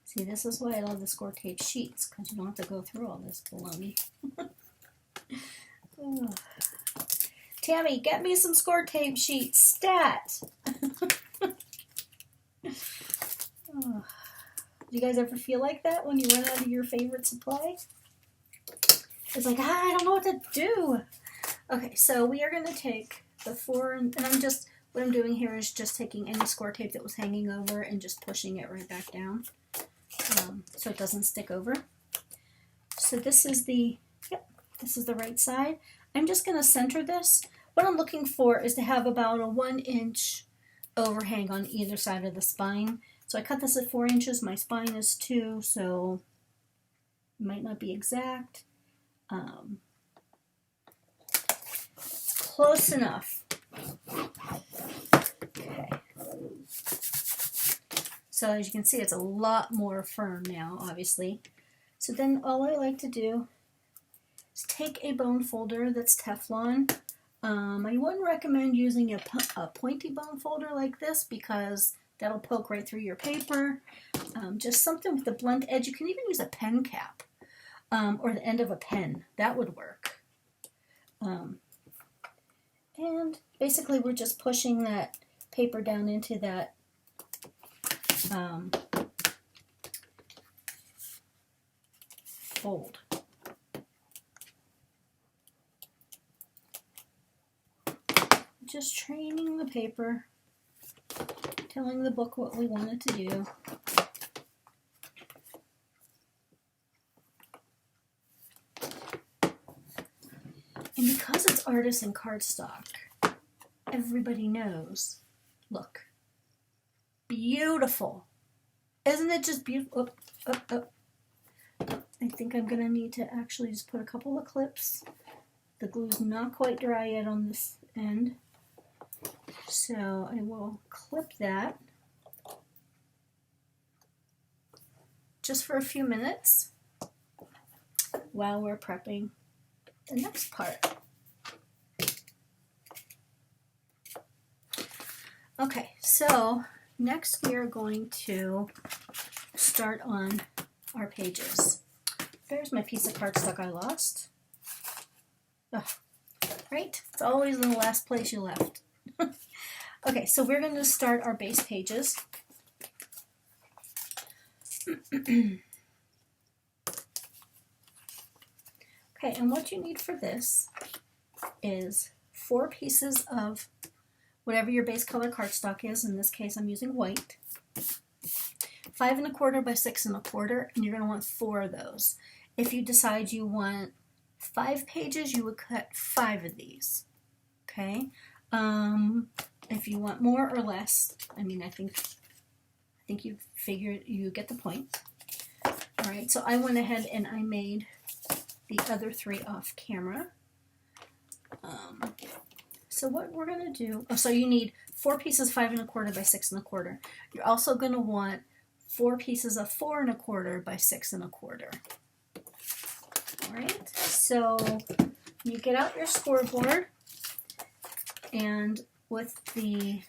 See, this is why I love the score tape sheets, because you don't have to go through all this baloney. Oh. Tammy, get me some score tape sheets, stat! Oh. Do you guys ever feel like that when you run out of your favorite supply? It's like, I don't know what to do. Okay, so we are going to take the 4, and what I'm doing here is just taking any score tape that was hanging over and just pushing it right back down. So it doesn't stick over. So this is the right side. I'm just going to center this. What I'm looking for is to have about a 1-inch overhang on either side of the spine. So I cut this at 4 inches. My spine is 2, so it might not be exact. It's close enough. Okay. So as you can see, it's a lot more firm now, obviously. So then all I like to do is take a bone folder that's Teflon. I wouldn't recommend using a pointy bone folder like this because that'll poke right through your paper. Just something with a blunt edge. You can even use a pen cap or the end of a pen. That would work. And basically we're just pushing that paper down into that fold. Just training the paper, telling the book what we want it to do. And because it's artisan cardstock, everybody knows, look, beautiful. Isn't it just beautiful? I think I'm going to need to actually just put a couple of clips. The glue's not quite dry yet on this end. So I will clip that just for a few minutes while we're prepping the next part. Okay, so next we are going to start on our pages. There's my piece of cardstock I lost. Ugh. Right? It's always in the last place you left. Okay, so we're going to start our base pages. Okay, and what you need for this is 4 pieces of whatever your base color cardstock is. In this case, I'm using white. 5 1/4 by 6 1/4, and you're going to want 4 of those. If you decide you want 5 pages, you would cut 5 of these. Okay. If you want more or less, I mean, I think you figured, you get the point. All right. So I went ahead and I made the other 3 off camera. So what we're going to do, so you need 4 pieces 5 1/4 by 6 1/4. You're also going to want 4 pieces of 4 1/4 by 6 1/4. All right, so you get out your scoreboard, and with the,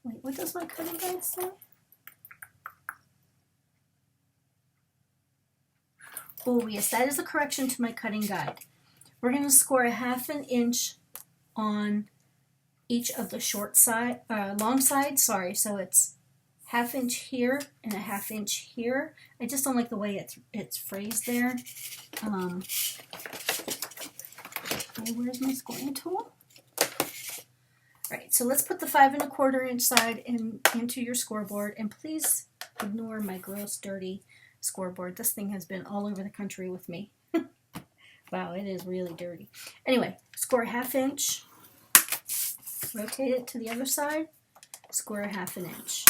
wait, what does my cutting guide say? Oh yes, that is a correction to my cutting guide. We're going to score a 1/2 inch on each of the long sides, sorry, so it's 1/2 inch here and a 1/2 inch here. I just don't like the way it's phrased there. Okay, where's my scoring tool? Alright, so let's put the 5 1/4 inch side into your scoreboard, and please ignore my gross, dirty scoreboard. This thing has been all over the country with me. Wow, it is really dirty. Anyway, score a 1/2 inch, rotate it to the other side, score a 1/2 inch.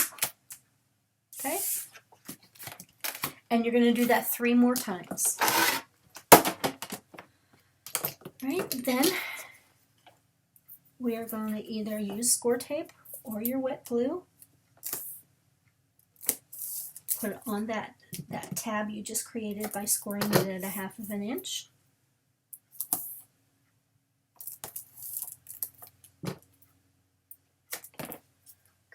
Okay? And you're going to do that 3 more times. Alright, then we are going to either use score tape or your wet glue. Put it on that tab you just created by scoring it at a 1/2 inch.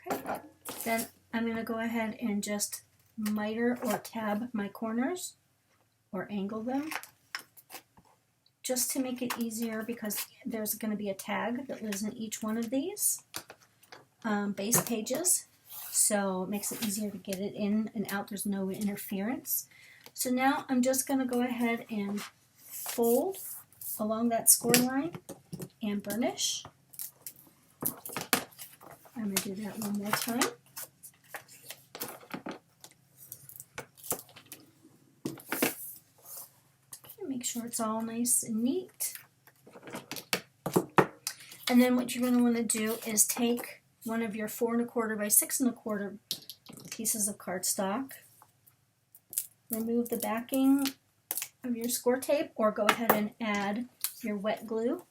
Okay, then I'm going to go ahead and just miter or tab my corners or angle them just to make it easier, because there's going to be a tag that lives in each one of these base pages, so it makes it easier to get it in and out. There's no interference. So now I'm just going to go ahead and fold along that score line and burnish. I'm going to do that one more time. Make sure it's all nice and neat. And then what you're going to want to do is take one of your 4 1/4 by 6 1/4 pieces of cardstock, remove the backing of your score tape, or go ahead and add your wet glue.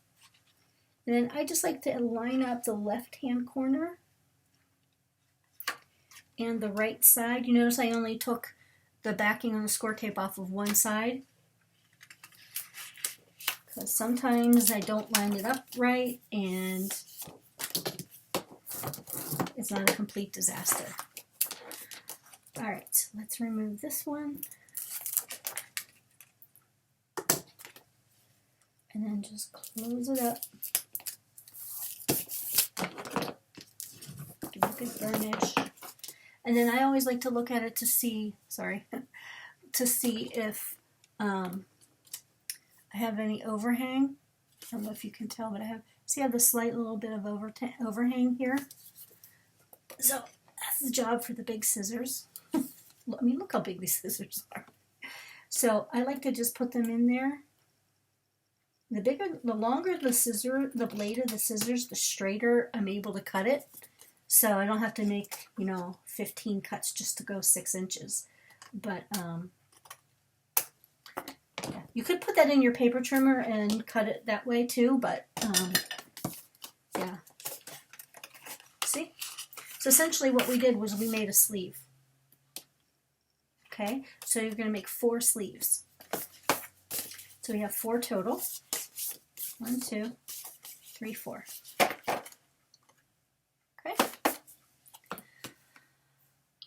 And then I just like to line up the left-hand corner and the right side. You notice I only took the backing on the score tape off of one side, because sometimes I don't line it up right and it's not a complete disaster. Alright, so let's remove this one. And then just close it up. Give it a good burnish. And then I always like to look at it to see, to see if I have any overhang. I don't know if you can tell, but I have the slight little bit of overhang here. So that's the job for the big scissors. I mean, look how big these scissors are. So I like to just put them in there. The longer the blade of the scissors, the straighter I'm able to cut it. So I don't have to make, 15 cuts just to go 6 inches. But yeah. You could put that in your paper trimmer and cut it that way too, but yeah. See? So essentially what we did was we made a sleeve. Okay, so you're going to make 4 sleeves. So we have 4 total. 1, 2, 3, 4.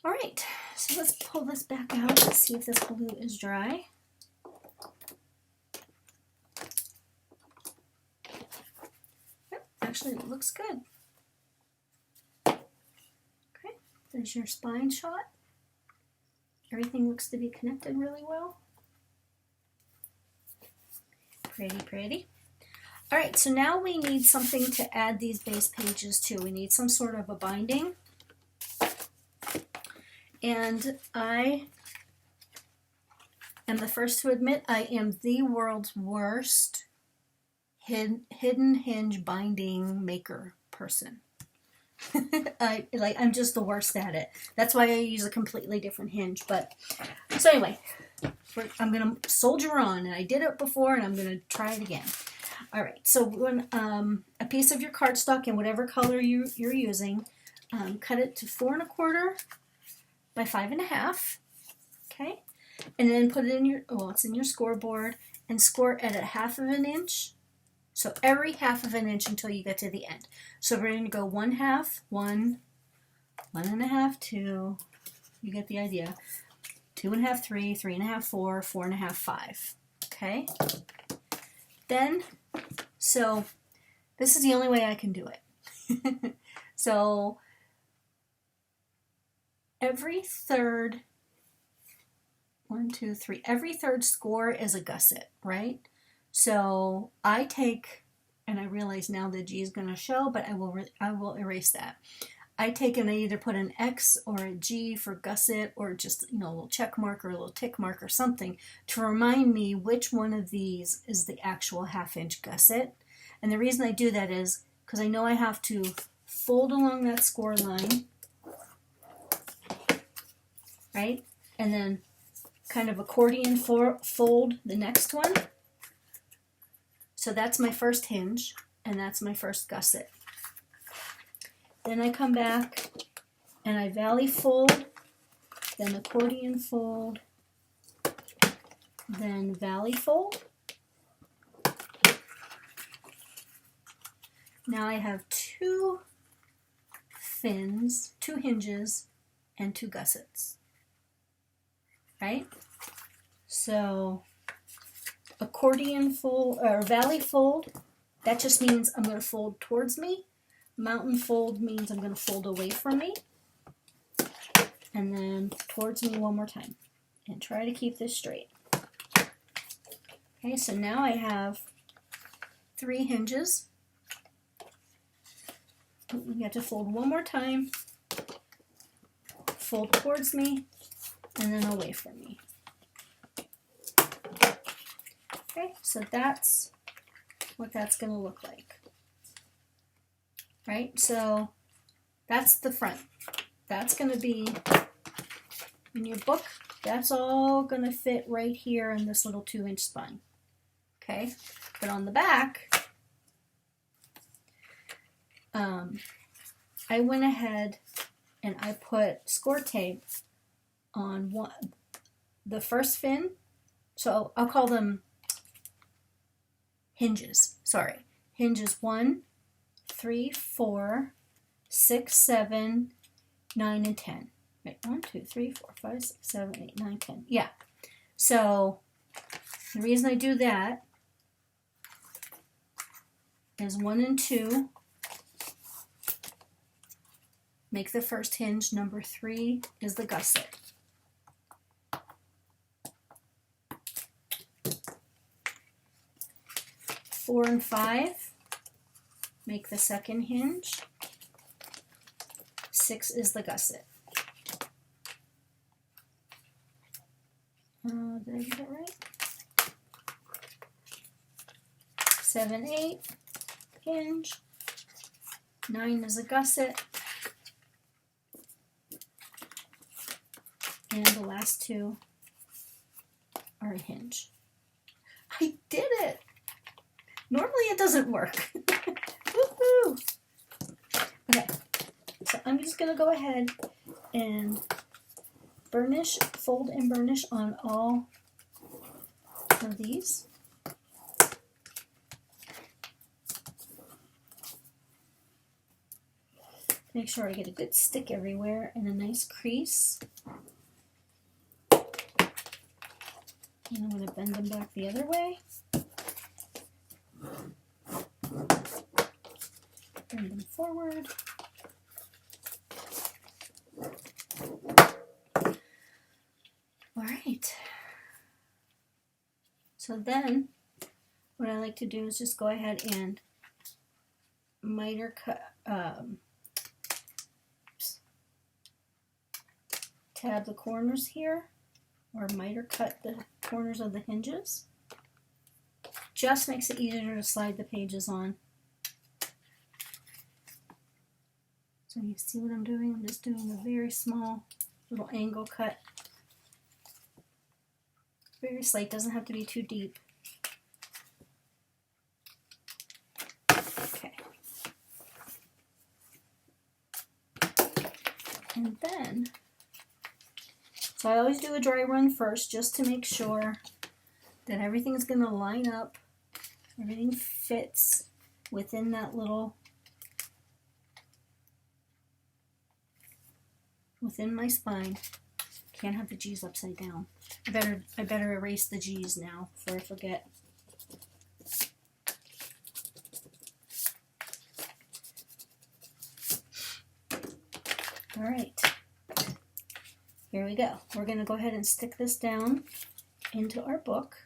All right, so let's pull this back out and see if this glue is dry. Yep, actually it looks good. Okay, there's your spine shot. Everything looks to be connected really well. Pretty, pretty. All right, so now we need something to add these base pages to. We need some sort of a binding. And I am the first to admit I am the world's worst hidden hinge binding maker person. I'm just the worst at it. That's why I use a completely different hinge. But so anyway, I'm gonna soldier on, and I did it before, and I'm gonna try it again. All right. So when a piece of your cardstock in whatever color you're using, cut it to 4 1/4 by 5 1/2. Okay, and then put it in your it's in your scoreboard, and score at 1/2 inch. So every 1/2 inch until you get to the end. So we're going to go 1/2, 1, 1 1/2, 2. You get the idea. 2 1/2, 3, 3 1/2, 4, 4 1/2, 5. Okay. Then, so this is the only way I can do it. So every third, 1, 2, 3. Every third score is a gusset, right? So I take, and I realize now the G is going to show, but I will erase that. I take and I either put an X or a G for gusset, or just, a little check mark or a little tick mark or something to remind me which one of these is the actual 1/2 inch gusset. And the reason I do that is because I know I have to fold along that score line, right? And then kind of accordion fold the next one. So that's my first hinge, and that's my first gusset. Then I come back and I valley fold, then accordion fold, then valley fold. Now I have 2 fins, 2 hinges, and 2 gussets, right? So accordion fold or valley fold, that just means I'm going to fold towards me. Mountain fold means I'm going to fold away from me, and then towards me one more time, and try to keep this straight. Okay, so now I have 3 hinges. You have to fold one more time, fold towards me, and then away from me. Okay, so that's what that's going to look like. Right, so that's the front. That's going to be, in your book, that's all going to fit right here in this little 2-inch spine. Okay, but on the back, I went ahead and I put score tape on the first fin. So I'll call them hinges. Sorry, hinges 1, 3, 4, 6, 7, 9, and 10. Wait, 1, 2, 3, 4, 5, 6, 7, 8, 9, 10. Yeah. So the reason I do that is 1 and 2 make the first hinge. Number 3 is the gusset. Four and 5 make the second hinge. 6 is the gusset. Did I get it right? 7, 8, hinge. 9 is a gusset. And the last 2 are a hinge. I did it! Normally it doesn't work. Woohoo! Okay, so I'm just going to go ahead and burnish, fold and burnish on all of these. Make sure I get a good stick everywhere and a nice crease. And I'm going to bend them back the other way. Bring them forward. All right. So then what I like to do is just go ahead and miter cut, tab the corners here, or miter cut the corners of the hinges. Just makes it easier to slide the pages on. So you see what I'm doing? I'm just doing a very small little angle cut. Very slight, doesn't have to be too deep. Okay. And then, so I always do a dry run first just to make sure that everything's going to line up, everything fits within that little, within my spine. Can't have the G's upside down. I better erase the G's now before I forget. All right, here we go. We're going to go ahead and stick this down into our book.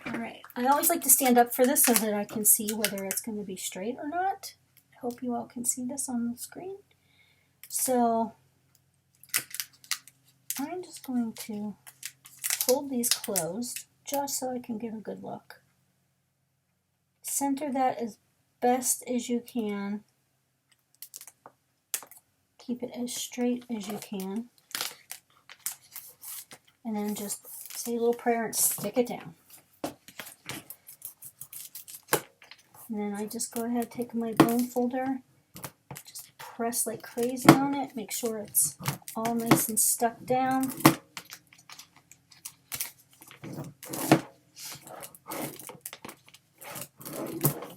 Alright, I always like to stand up for this so that I can see whether it's going to be straight or not. I hope you all can see this on the screen. So I'm just going to hold these closed just so I can get a good look. Center that as best as you can. Keep it as straight as you can. And then just say a little prayer and stick it down. And then I just go ahead, take my bone folder, just press like crazy on it, make sure it's all nice and stuck down.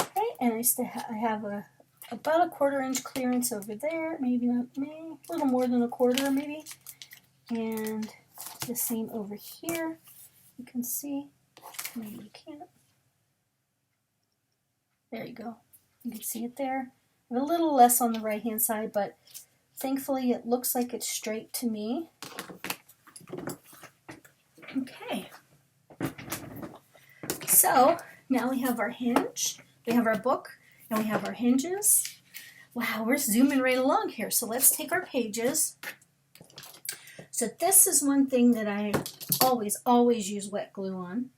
Okay, and I have about a 1/4 inch clearance over there, maybe a little more than a 1/4 maybe, and the same over here. You can see, maybe you can't. There you go. You can see it there. A little less on the right hand side, but thankfully it looks like it's straight to me. Okay. So now we have our hinge, we have our book, and we have our hinges. Wow, we're zooming right along here. So let's take our pages. So this is one thing that I always use wet glue on.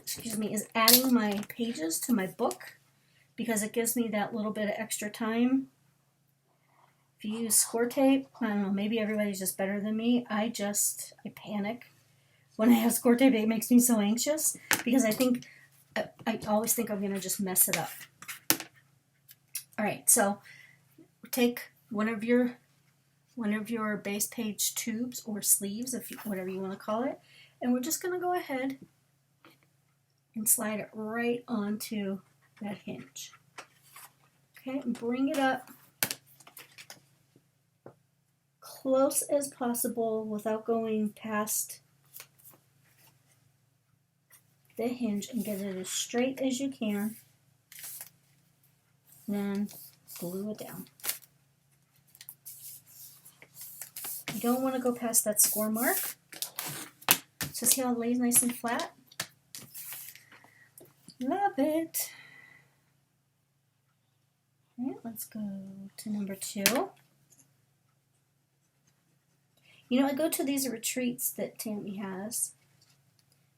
Excuse me, is adding my pages to my book because it gives me that little bit of extra time. If you use score tape, I don't know, maybe everybody's just better than me. I panic when I have score tape. It makes me so anxious because I always think I'm gonna just mess it up. All right, so take one of your base page tubes or sleeves, whatever you want to call it, and we're just gonna go ahead and slide it right onto that hinge. Okay, and bring it up close as possible without going past the hinge, and get it as straight as you can. Then glue it down. You don't want to go past that score mark. So see how it lays nice and flat? Love it. All right, let's go to number 2. You know, I go to these retreats that Tammy has,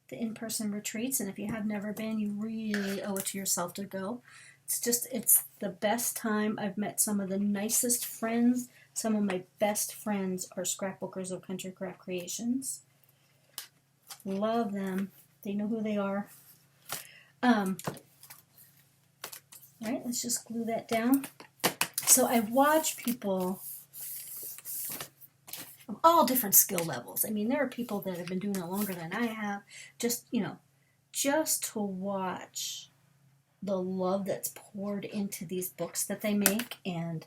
the in-person retreats, and if you have never been, you really owe it to yourself to go. It's the best time. I've met some of the nicest friends. Some of my best friends are scrapbookers of Country Craft Creations. Love them. They know who they are. All right, let's just glue that down. So I watch people of all different skill levels. I mean, there are people that have been doing it longer than I have. Just, you know, just to watch the love that's poured into these books that they make, and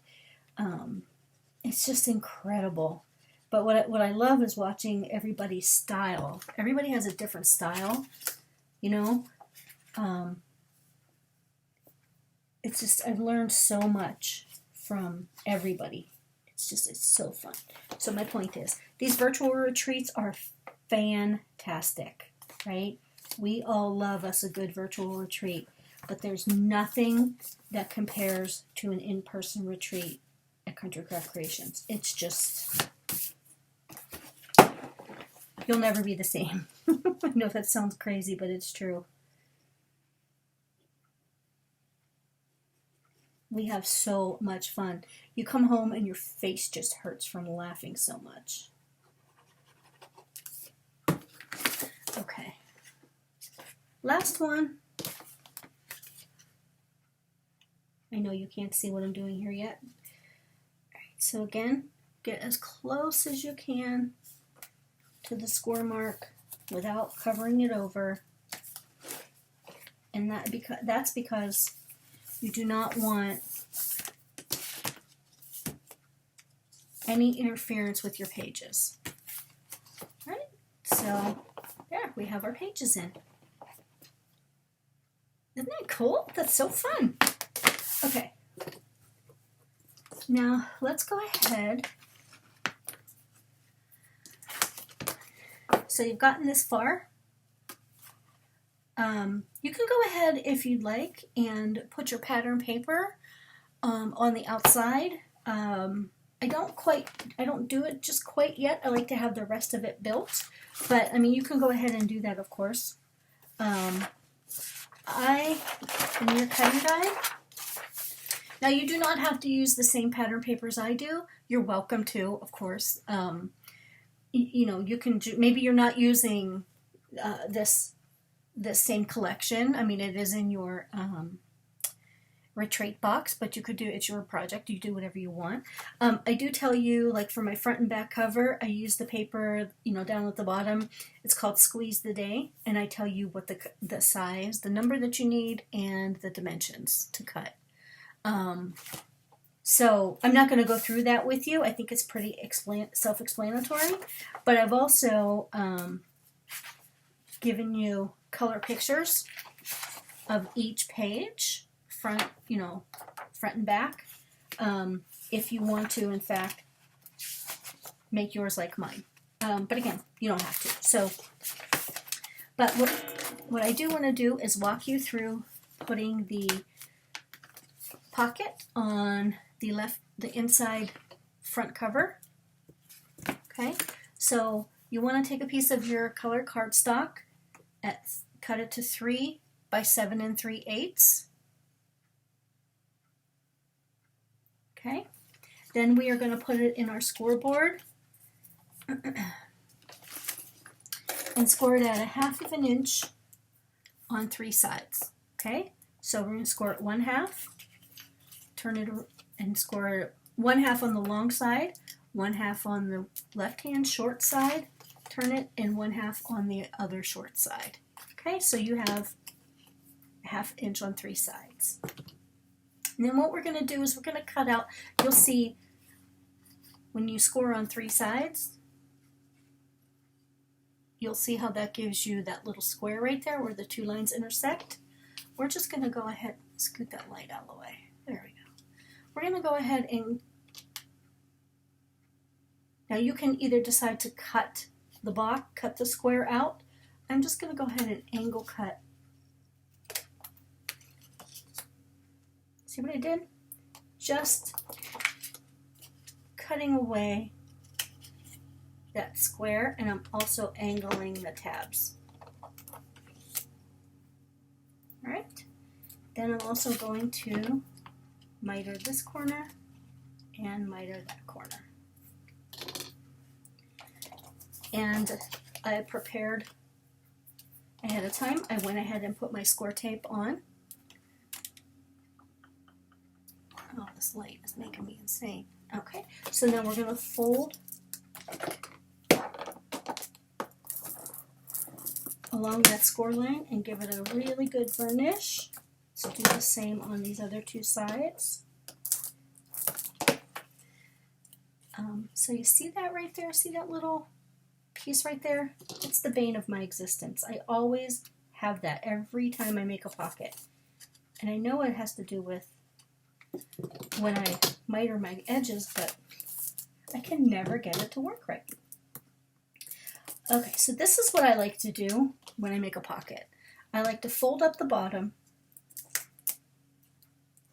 it's just incredible. But what I love is watching everybody's style. Everybody has a different style, you know. It's just, I've learned so much from everybody. It's so fun. So my point is, these virtual retreats are fantastic, right? We all love us a good virtual retreat, but there's nothing that compares to an in-person retreat at Country Craft Creations. It's just, you'll never be the same. I know that sounds crazy, but it's true. We have so much fun. You come home and your face just hurts from laughing so much. Okay. Last one. I know you can't see what I'm doing here yet. All right, so again, get as close as you can to the score mark without covering it over. And that's because you do not want any interference with your pages. All right, so there, we have our pages in. Isn't that cool? That's so fun. Okay, now let's go ahead. So you've gotten this far. You can go ahead if you'd like and put your pattern paper on the outside. I don't do it just quite yet. I like to have the rest of it built, but I mean, you can go ahead and do that, of course. In your cutting guide. Now, you do not have to use the same pattern papers I do. You're welcome to, of course. You know, you can do, maybe you're not using this same collection. I mean, it is in your retreat box, but you could do, it's your project. You do whatever you want. I do tell you, like for my front and back cover, I use the paper, you know, down at the bottom. It's called Squeeze the Day, and I tell you what the size, the number that you need, and the dimensions to cut. So I'm not going to go through that with you. I think it's pretty self-explanatory, but I've also given you color pictures of each page, front and back, if you want to, in fact, make yours like mine. But again, you don't have to. So, but what I do want to do is walk you through putting the pocket on the inside front cover. Okay, so you want to take a piece of your color cardstock, cut it to 3 by 7 3/8. Okay, then we are going to put it in our scoreboard and score it at 1/2 inch on 3 sides. Okay, so we're going to score it 1/2, turn it and score it 1/2 on the long side, 1/2 on the left hand short side, turn it, and 1/2 on the other short side. Okay, so you have 1/2 inch on 3 sides. And then what we're going to do is we're going to cut out, you'll see when you score on 3 sides, you'll see how that gives you that little square right there where the 2 lines intersect. We're just going to go ahead and scoot that light out of the way. There we go. We're going to go ahead and, now you can either decide to cut the block, cut the square out. I'm just going to go ahead and angle cut. See what I did? Just cutting away that square, and I'm also angling the tabs. All right. Then I'm also going to miter this corner and miter that corner. And I prepared ahead of time. I went ahead and put my score tape on. Oh, this light is making me insane. Okay, so now we're going to fold along that score line and give it a really good burnish. So do the same on these other two sides. So you see that right there? See that little piece right there? It's the bane of my existence. I always have that every time I make a pocket. And I know it has to do with when I miter my edges, but I can never get it to work right. Okay, so this is what I like to do when I make a pocket. I like to fold up the bottom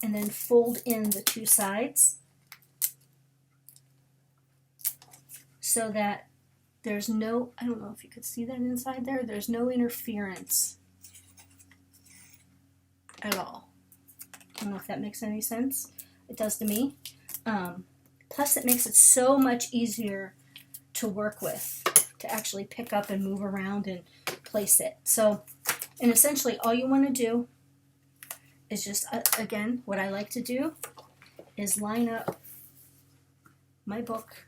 and then fold in the two sides so that there's no, I don't know if you could see that inside there, there's no interference at all. I don't know if that makes any sense. It does to me. Plus it makes it so much easier to work with, to actually pick up and move around and place it. So, and essentially all you want to do is just, again, what I like to do is line up my book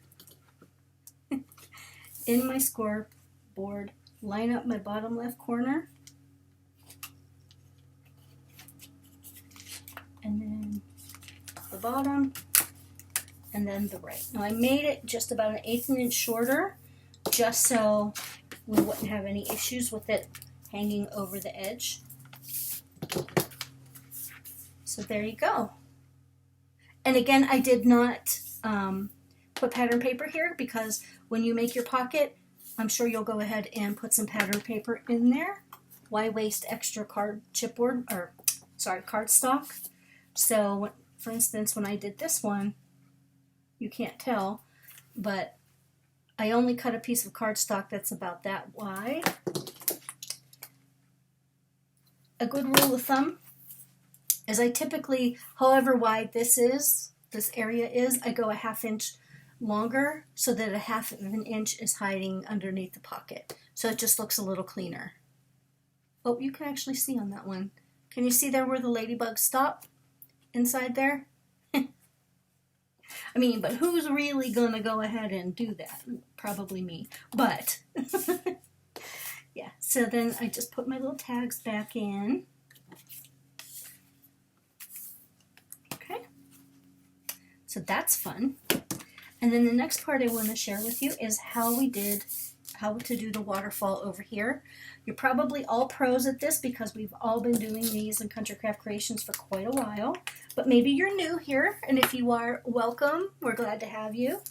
in my scoreboard, line up my bottom left corner, and then the bottom, and then the right. Now I made it just about 1/8 of an inch shorter, just so we wouldn't have any issues with it hanging over the edge. So there you go. And again, I did not put pattern paper here because when you make your pocket, I'm sure you'll go ahead and put some pattern paper in there. Why waste extra cardstock? So, for instance, when I did this one, you can't tell, but I only cut a piece of cardstock that's about that wide. A good rule of thumb is I typically, however wide this area is, I go 1/2 inch longer so that 1/2 of an inch is hiding underneath the pocket. So it just looks a little cleaner. Oh, you can actually see on that one. Can you see there where the ladybugs stop? Inside there? I mean, but who's really going to go ahead and do that? Probably me. But, yeah. So then I just put my little tags back in. Okay. So that's fun. And then the next part I want to share with you is how to do the waterfall over here. You're probably all pros at this because we've all been doing these in Country Craft Creations for quite a while. But maybe you're new here, and if you are, welcome. We're glad to have you.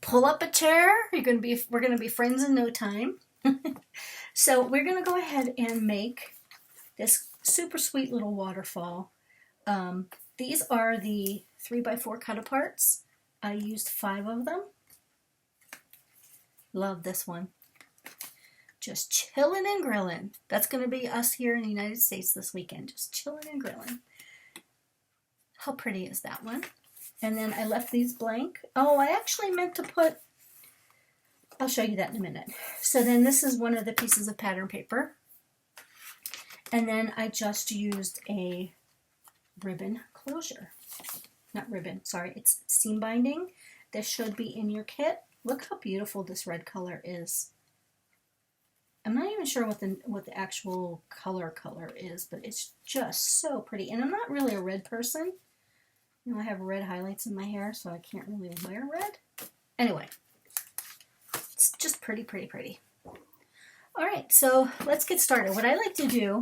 Pull up a chair. We're going to be friends in no time. So we're going to go ahead and make this super sweet little waterfall. These are the 3x4 cut-aparts. I used 5 of them. Love this one. Just chilling and grilling. That's going to be us here in the United States this weekend. Just chilling and grilling. How pretty is that one? And then I left these blank. Oh, I actually meant to put, I'll show you that in a minute. So then this is one of the pieces of pattern paper. And then I just used a ribbon closure. Not ribbon, sorry, it's seam binding. This should be in your kit. Look how beautiful this red color is. I'm not even sure what the actual color is, but it's just so pretty. And I'm not really a red person. You know, I have red highlights in my hair, so I can't really wear red. Anyway, it's just pretty, pretty, pretty. All right, so let's get started. What I like to do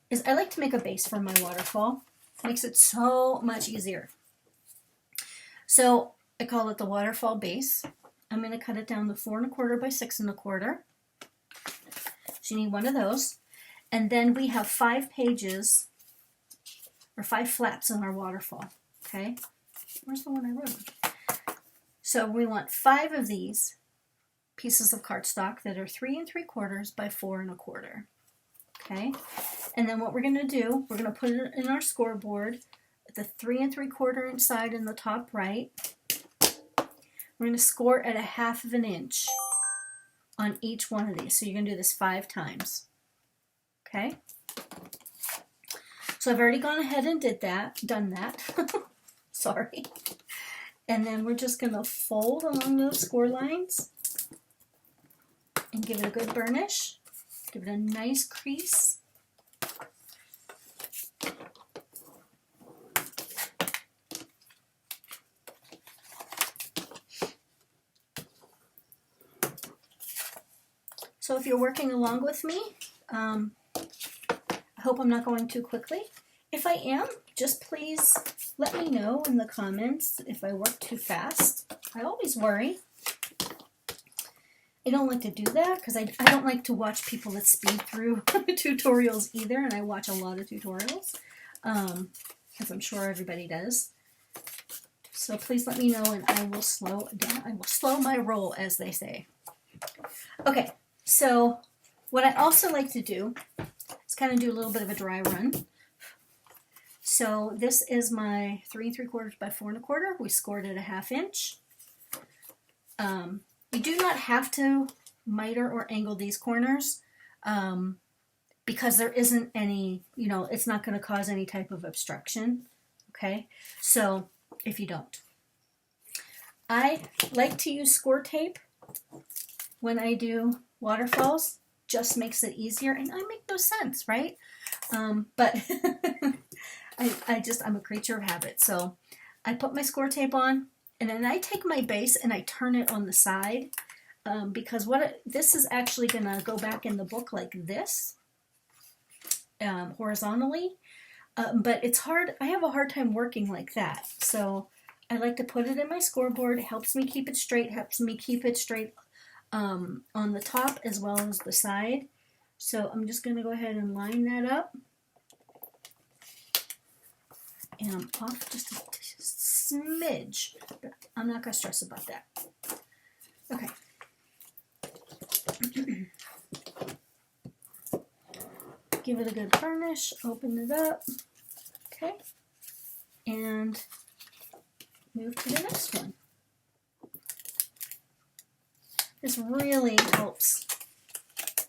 is I like to make a base for my waterfall. Makes it so much easier. So I call it the waterfall base. I'm going to cut it down to 4 1/4 by 6 1/4. So you need one of those. And then we have 5 pages or 5 flaps on our waterfall. Okay? Where's the one I wrote? So we want 5 of these pieces of cardstock that are 3 3/4 by 4 1/4. Okay? And then what we're going to do, we're going to put it in our scoreboard at the 3 3/4 inch side in the top right. We're going to score at 1/2 of an inch on each one of these. So you're going to do this 5 times. Okay? So I've already gone ahead and done that. Sorry. And then we're just going to fold along those score lines. and give it a good burnish. Give it a nice crease. So if you're working along with me, I hope I'm not going too quickly. If I am, just please let me know in the comments if I work too fast. I always worry. I don't like to do that because I don't like to watch people that speed through tutorials either, and I watch a lot of tutorials, as I'm sure everybody does. So please let me know and I will slow down. I will slow my roll, as they say. Okay, so what I also like to do is kind of do a little bit of a dry run. So this is my 3 3/4 by 4 1/4. We scored at a 1/2 inch. You do not have to miter or angle these corners because there isn't any, you know, it's not going to cause any type of obstruction. Okay, so if you don't. I like to use score tape when I do waterfalls. Just makes it easier, and I make no sense, right? But I'm a creature of habit. So I put my score tape on, and then I take my base and I turn it on the side because this is actually going to go back in the book like this, horizontally. But it's hard. I have a hard time working like that. So I like to put it in my scoreboard. It helps me keep it straight, on the top as well as the side. So I'm just going to go ahead and line that up. And I'm off just a smidge, but I'm not going to stress about that. Okay. Give it a good burnish, open it up, okay, and move to the next one. This really helps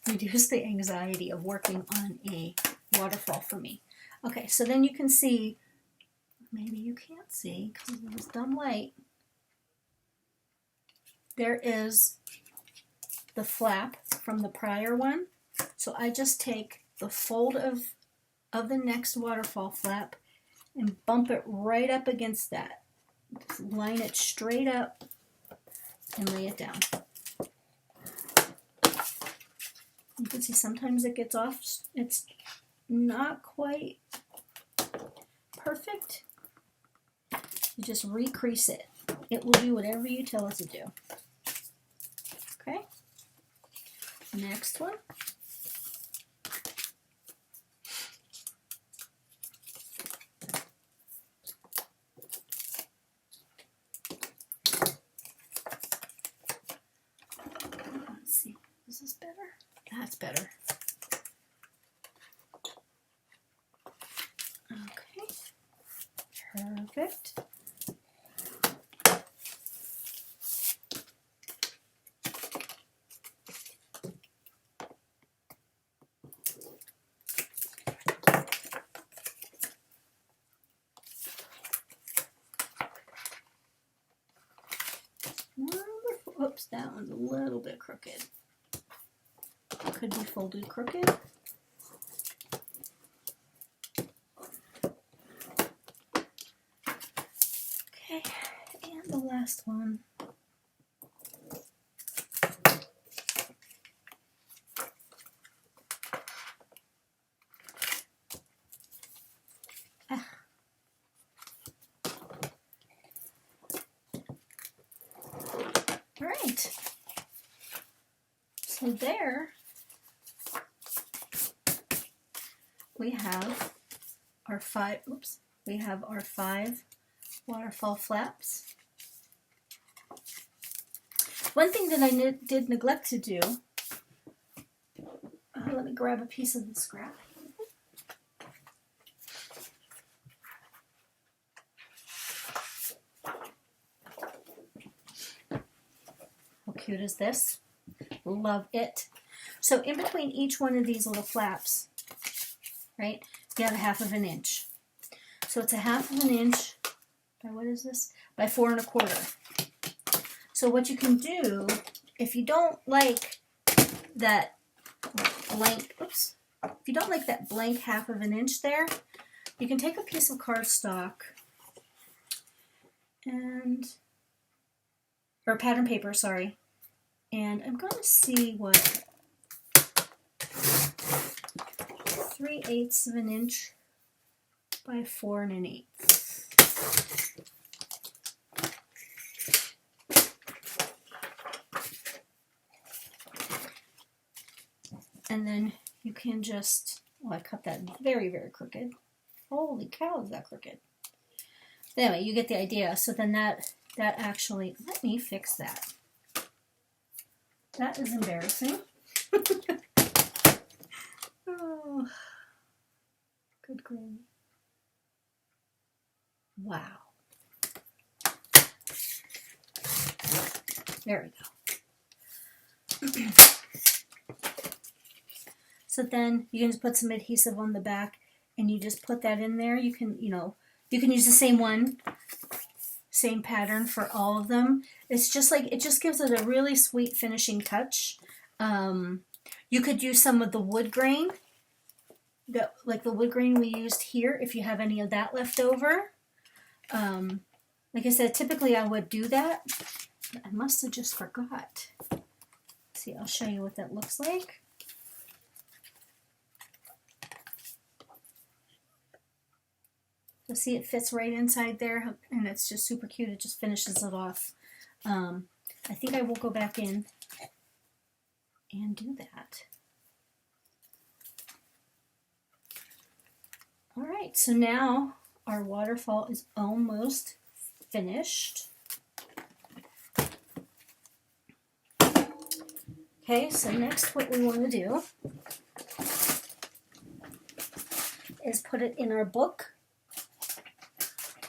reduce the anxiety of working on a waterfall for me. Okay, so then you can see, maybe you can't see because of this dumb light, there is the flap from the prior one. So I just take the fold of the next waterfall flap and bump it right up against that. Just line it straight up and lay it down. You can see sometimes it gets off. It's not quite perfect. You just recrease it. It will do whatever you tell it to do. Okay. Next one. Let's see. Is this better? That's better. Okay. Perfect. Oops, that one's a little bit crooked. Could be folded crooked. Okay, and the last one. All right. So there we have our five waterfall flaps. One thing that I did neglect to do, let me grab a piece of the scrap. How cute is this? Love it. So in between each one of these little flaps, right, you have a 1/2 inch. So it's a 1/2 inch by, what is this? By 4 1/4. So what you can do, if you don't like that blank, oops, if you don't like that blank 1/2 inch there, you can take a piece of cardstock and, or pattern paper, sorry, and I'm going to see what 3/8 of an inch by 4 1/8. And then you can just, oh, I cut that very, very crooked. Holy cow, is that crooked. Anyway, you get the idea. So then that actually, let me fix that. That is embarrassing. Oh, good gravy. Wow. There we go. So then you can just put some adhesive on the back and you just put that in there. You can, you can use the same one, same pattern for all of them. It's just like, it just gives it a really sweet finishing touch. You could use some of the wood grain, like the wood grain we used here, if you have any of that left over. Like I said, typically I would do that. I must have just forgot. Let's see, I'll show you what that looks like. So see, it fits right inside there, and it's just super cute. It just finishes it off. I think I will go back in and do that. All right, so now our waterfall is almost finished. Okay, so next what we want to do is put it in our book.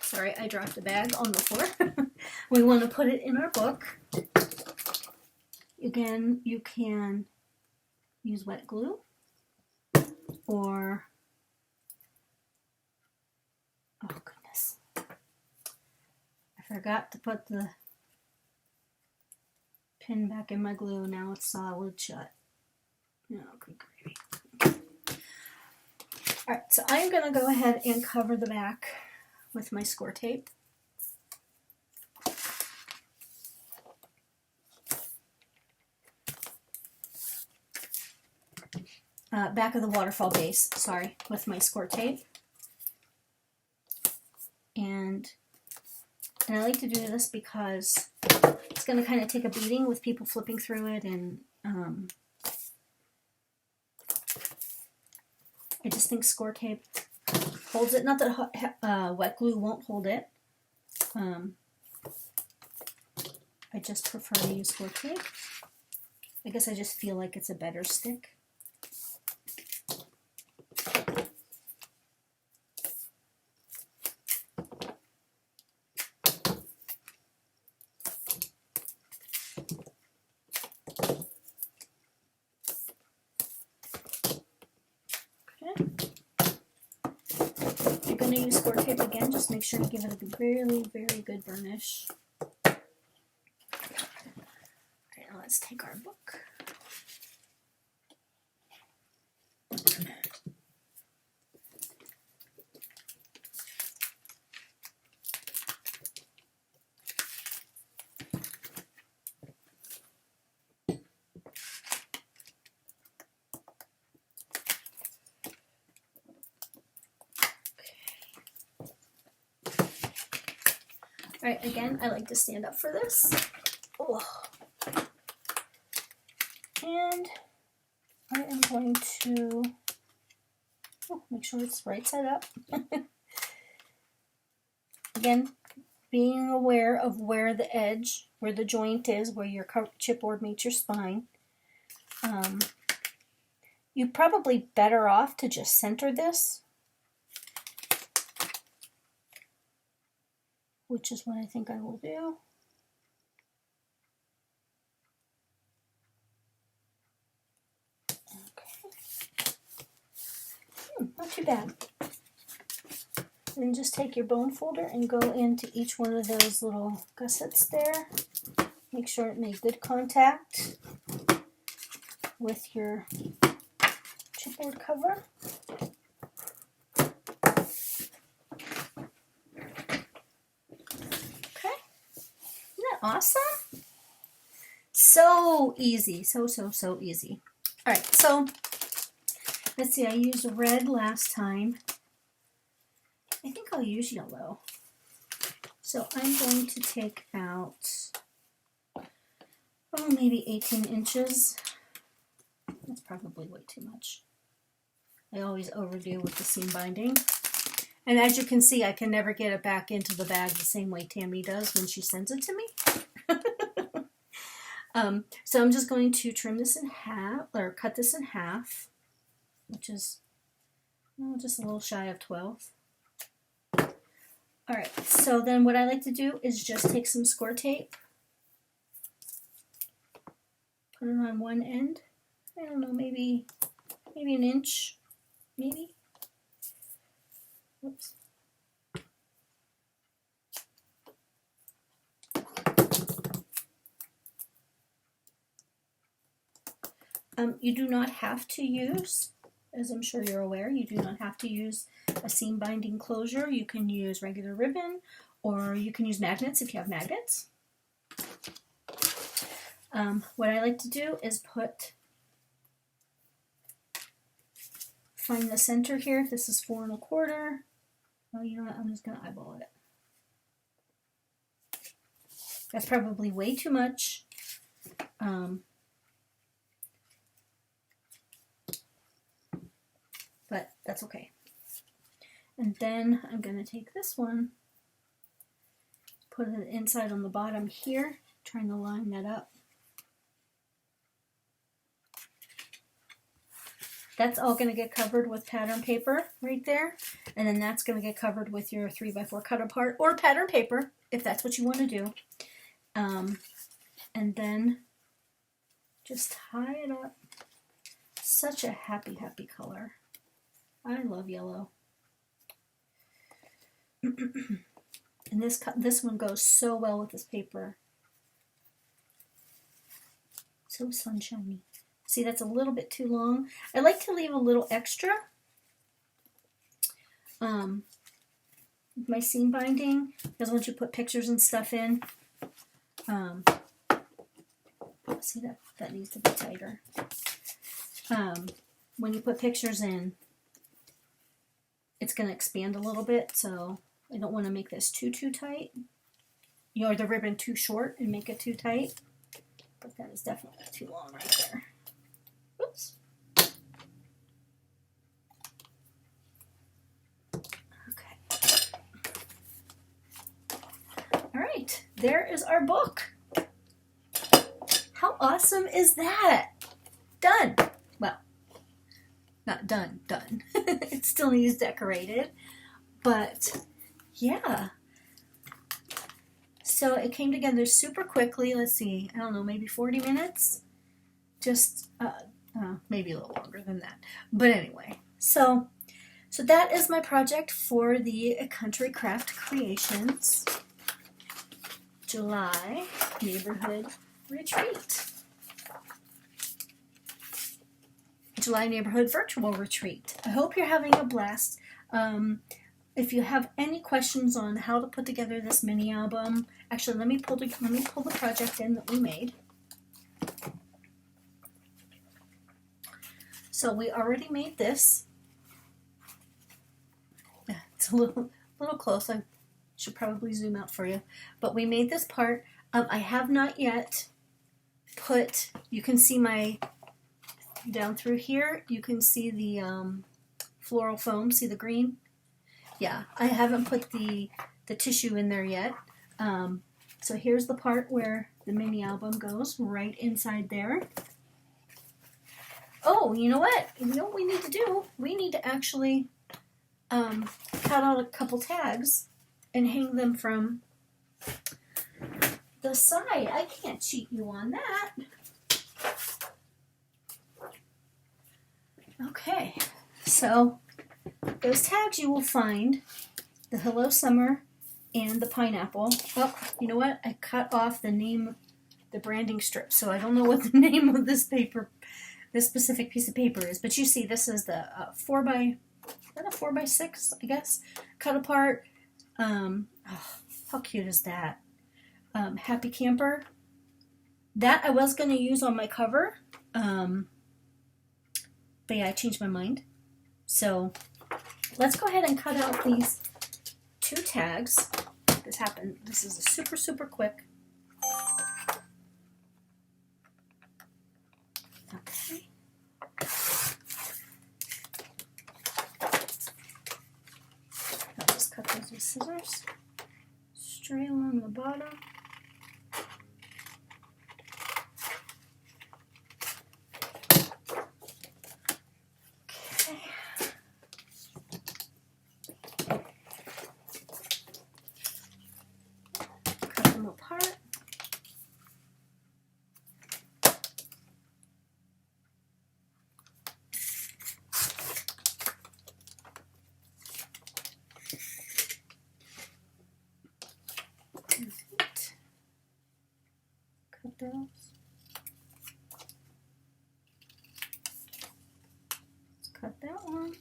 Sorry, I dropped a bag on the floor. We want to put it in our book. Again, you can use wet glue or, oh goodness, I forgot to put the pin back in my glue. Now it's solid shut. Oh, good gravy. All right, so I'm going to go ahead and cover the back with my score tape. Back of the waterfall base, sorry, with my score tape. And I like to do this because it's going to kind of take a beating with people flipping through it, and I just think score tape holds it. Not that wet glue won't hold it. I just prefer to use score tape. I guess I just feel like it's a better stick. If you're going to use score tape again, just make sure to give it a really, very good burnish. Alright, now let's take our book. Alright, again, I like to stand up for this. Oh. And I am going to make sure it's right side up. Again, being aware of where the edge, where the joint is, where your chipboard meets your spine. You're probably better off to just center this, which is what I think I will do. Okay. Not too bad. Then just take your bone folder and go into each one of those little gussets there. Make sure it made good contact with your chipboard cover. Okay, isn't that awesome? So easy, so easy. All right, so let's see, I used red last time. I think I'll use yellow. So I'm going to take out, oh, maybe 18 inches. That's probably way too much. I always overdo with the seam binding. And as you can see, I can never get it back into the bag the same way Tammy does when she sends it to me. So I'm just going to trim this in half, or cut this in half, which is just a little shy of 12. All right, so then what I like to do is just take some score tape, put it on one end. I don't know, maybe an inch, maybe. Oops. You do not have to use, as I'm sure you're aware, you do not have to use a seam binding closure. You can use regular ribbon, or you can use magnets if you have magnets. What I like to do is find the center here. If this is 4 1/4, oh, you know what? I'm just gonna eyeball it. That's probably way too much. But that's okay. And then I'm going to take this one, put it inside on the bottom here, trying to line that up. That's all going to get covered with pattern paper right there. And then that's going to get covered with your 3x4 cut apart or pattern paper, if that's what you want to do. And then just tie it up. Such a happy, happy color. I love yellow. And this one goes so well with this paper. So sunshiny. See, that's a little bit too long. I like to leave a little extra. My seam binding, because once you put pictures and stuff in, see that needs to be tighter. When you put pictures in, it's going to expand a little bit, so I don't want to make this too tight. Or the ribbon too short and make it too tight. But that is definitely too long right there. Oops. Okay. All right, there is our book. How awesome is that? Done. Well, not done. It still needs decorated, but yeah. So it came together super quickly. Let's see, I don't know, maybe 40 minutes? Just, maybe a little longer than that. But anyway, so that is my project for the Country Craft Creations July Neighborhood Retreat. July Neighborhood Virtual Retreat. I hope you're having a blast. If you have any questions on how to put together this mini album, actually let me pull the project in that we made. So we already made this. It's a little close. I should probably zoom out for you. But we made this part. I have not yet put, you can see my, down through here, you can see the floral foam, see the green? Yeah, I haven't put the tissue in there yet. So here's the part where the mini album goes, right inside there. Oh, you know what? You know what we need to do? We need to actually cut out a couple tags and hang them from the side. I can't cheat you on that. Okay, so those tags you will find the Hello Summer and the pineapple. Oh, you know what? I cut off the name, the branding strip, so I don't know what the name of this paper this specific piece of paper is. But you see, this is the 4x6, I guess, cut apart. Oh, how cute is that? Happy Camper. That I was going to use on my cover, but yeah, I changed my mind. So let's go ahead and cut out these 2 tags. This is super, super quick. Okay. I'll just cut those with scissors straight along the bottom. Okay. Cut them apart. Cut those. Let's cut that one.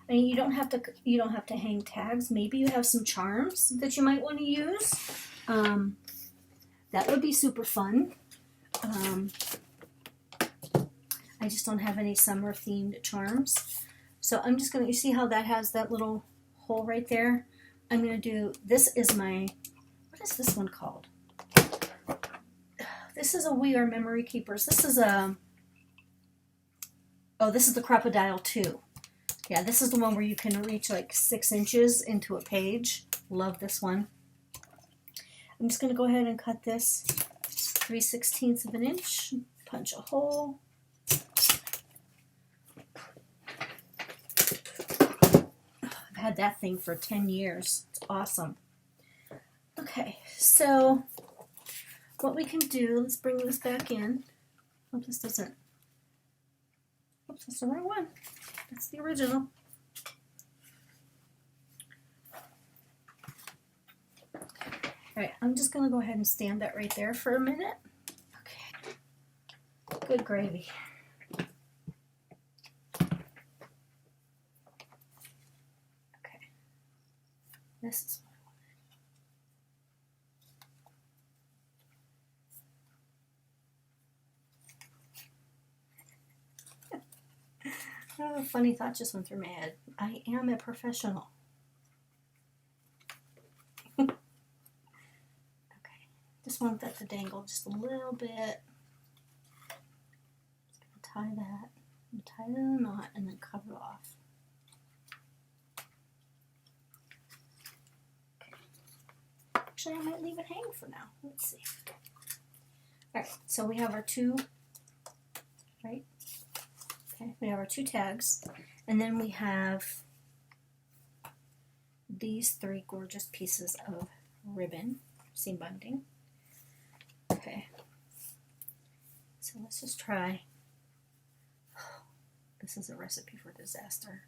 I mean, you don't have to hang tags. Maybe you have some charms that you might want to use. That would be super fun. I just don't have any summer themed charms. So I'm just going to, you see how that has that little hole right there? I'm going to do, this is my, what is this one called? This is a We Are Memory Keepers. This is a, oh, this is the Crocodile 2. Yeah, this is the one where you can reach like 6 inches into a page. Love this one. I'm just going to go ahead and cut this 3/16 of an inch. Punch a hole. I've had that thing for 10 years. It's awesome. Okay, so what we can do, let's bring this back in. Hope this doesn't, oops, that's the wrong one. That's the original. Alright, I'm just going to go ahead and stand that right there for a minute. Okay. Good gravy. Okay. This is what I wanted. Oh, funny thought just went through my head. I am a professional. Just want that to dangle just a little bit. Just gonna tie that, and tie it in a knot, and then cut it off. Okay. Actually, I might leave it hang for now. Let's see. Alright, so we have our 2, right? Okay, we have our 2 tags, and then we have these 3 gorgeous pieces of ribbon, seam binding. Okay, so let's just try. This is a recipe for disaster.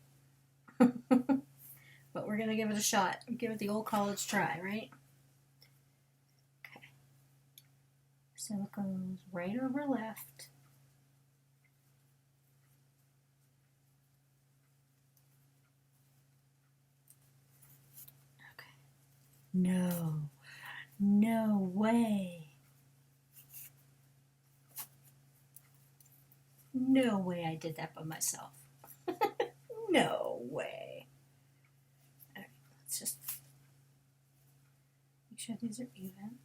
But we're going to give it a shot. Give it the old college try, right? Okay. So it goes right over left. Okay. No. No way. No way I did that by myself. No way. Alright, let's just make sure these are even.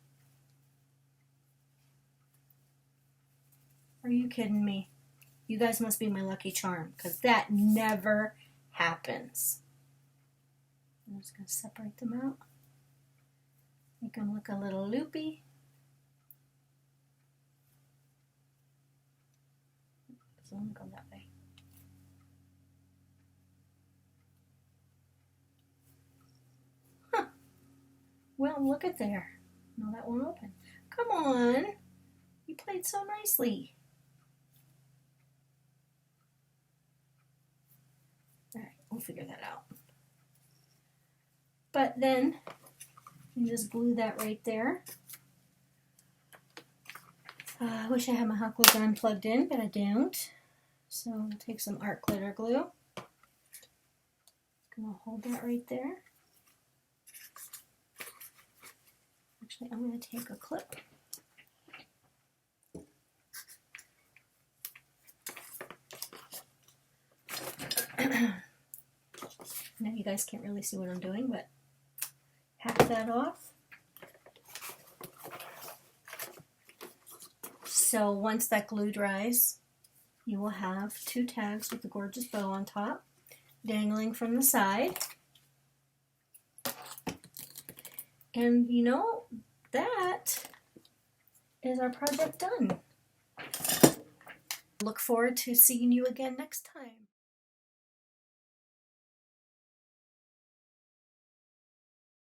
Are you kidding me? You guys must be my lucky charm, because that never happens. I'm just going to separate them out. Make them look a little loopy. So I'm going to go that way. Huh. Well, look at there. No, that won't open. Come on. You played so nicely. All right, we'll figure that out. But then you just glue that right there. I wish I had my hot glue gun plugged in, but I don't. So I'll take some art glitter glue. Gonna hold that right there. Actually, I'm gonna take a clip. Now you guys can't really see what I'm doing, but hack that off. So once that glue dries, you will have 2 tags with a gorgeous bow on top, dangling from the side. And you know, that is our project done. Look forward to seeing you again next time.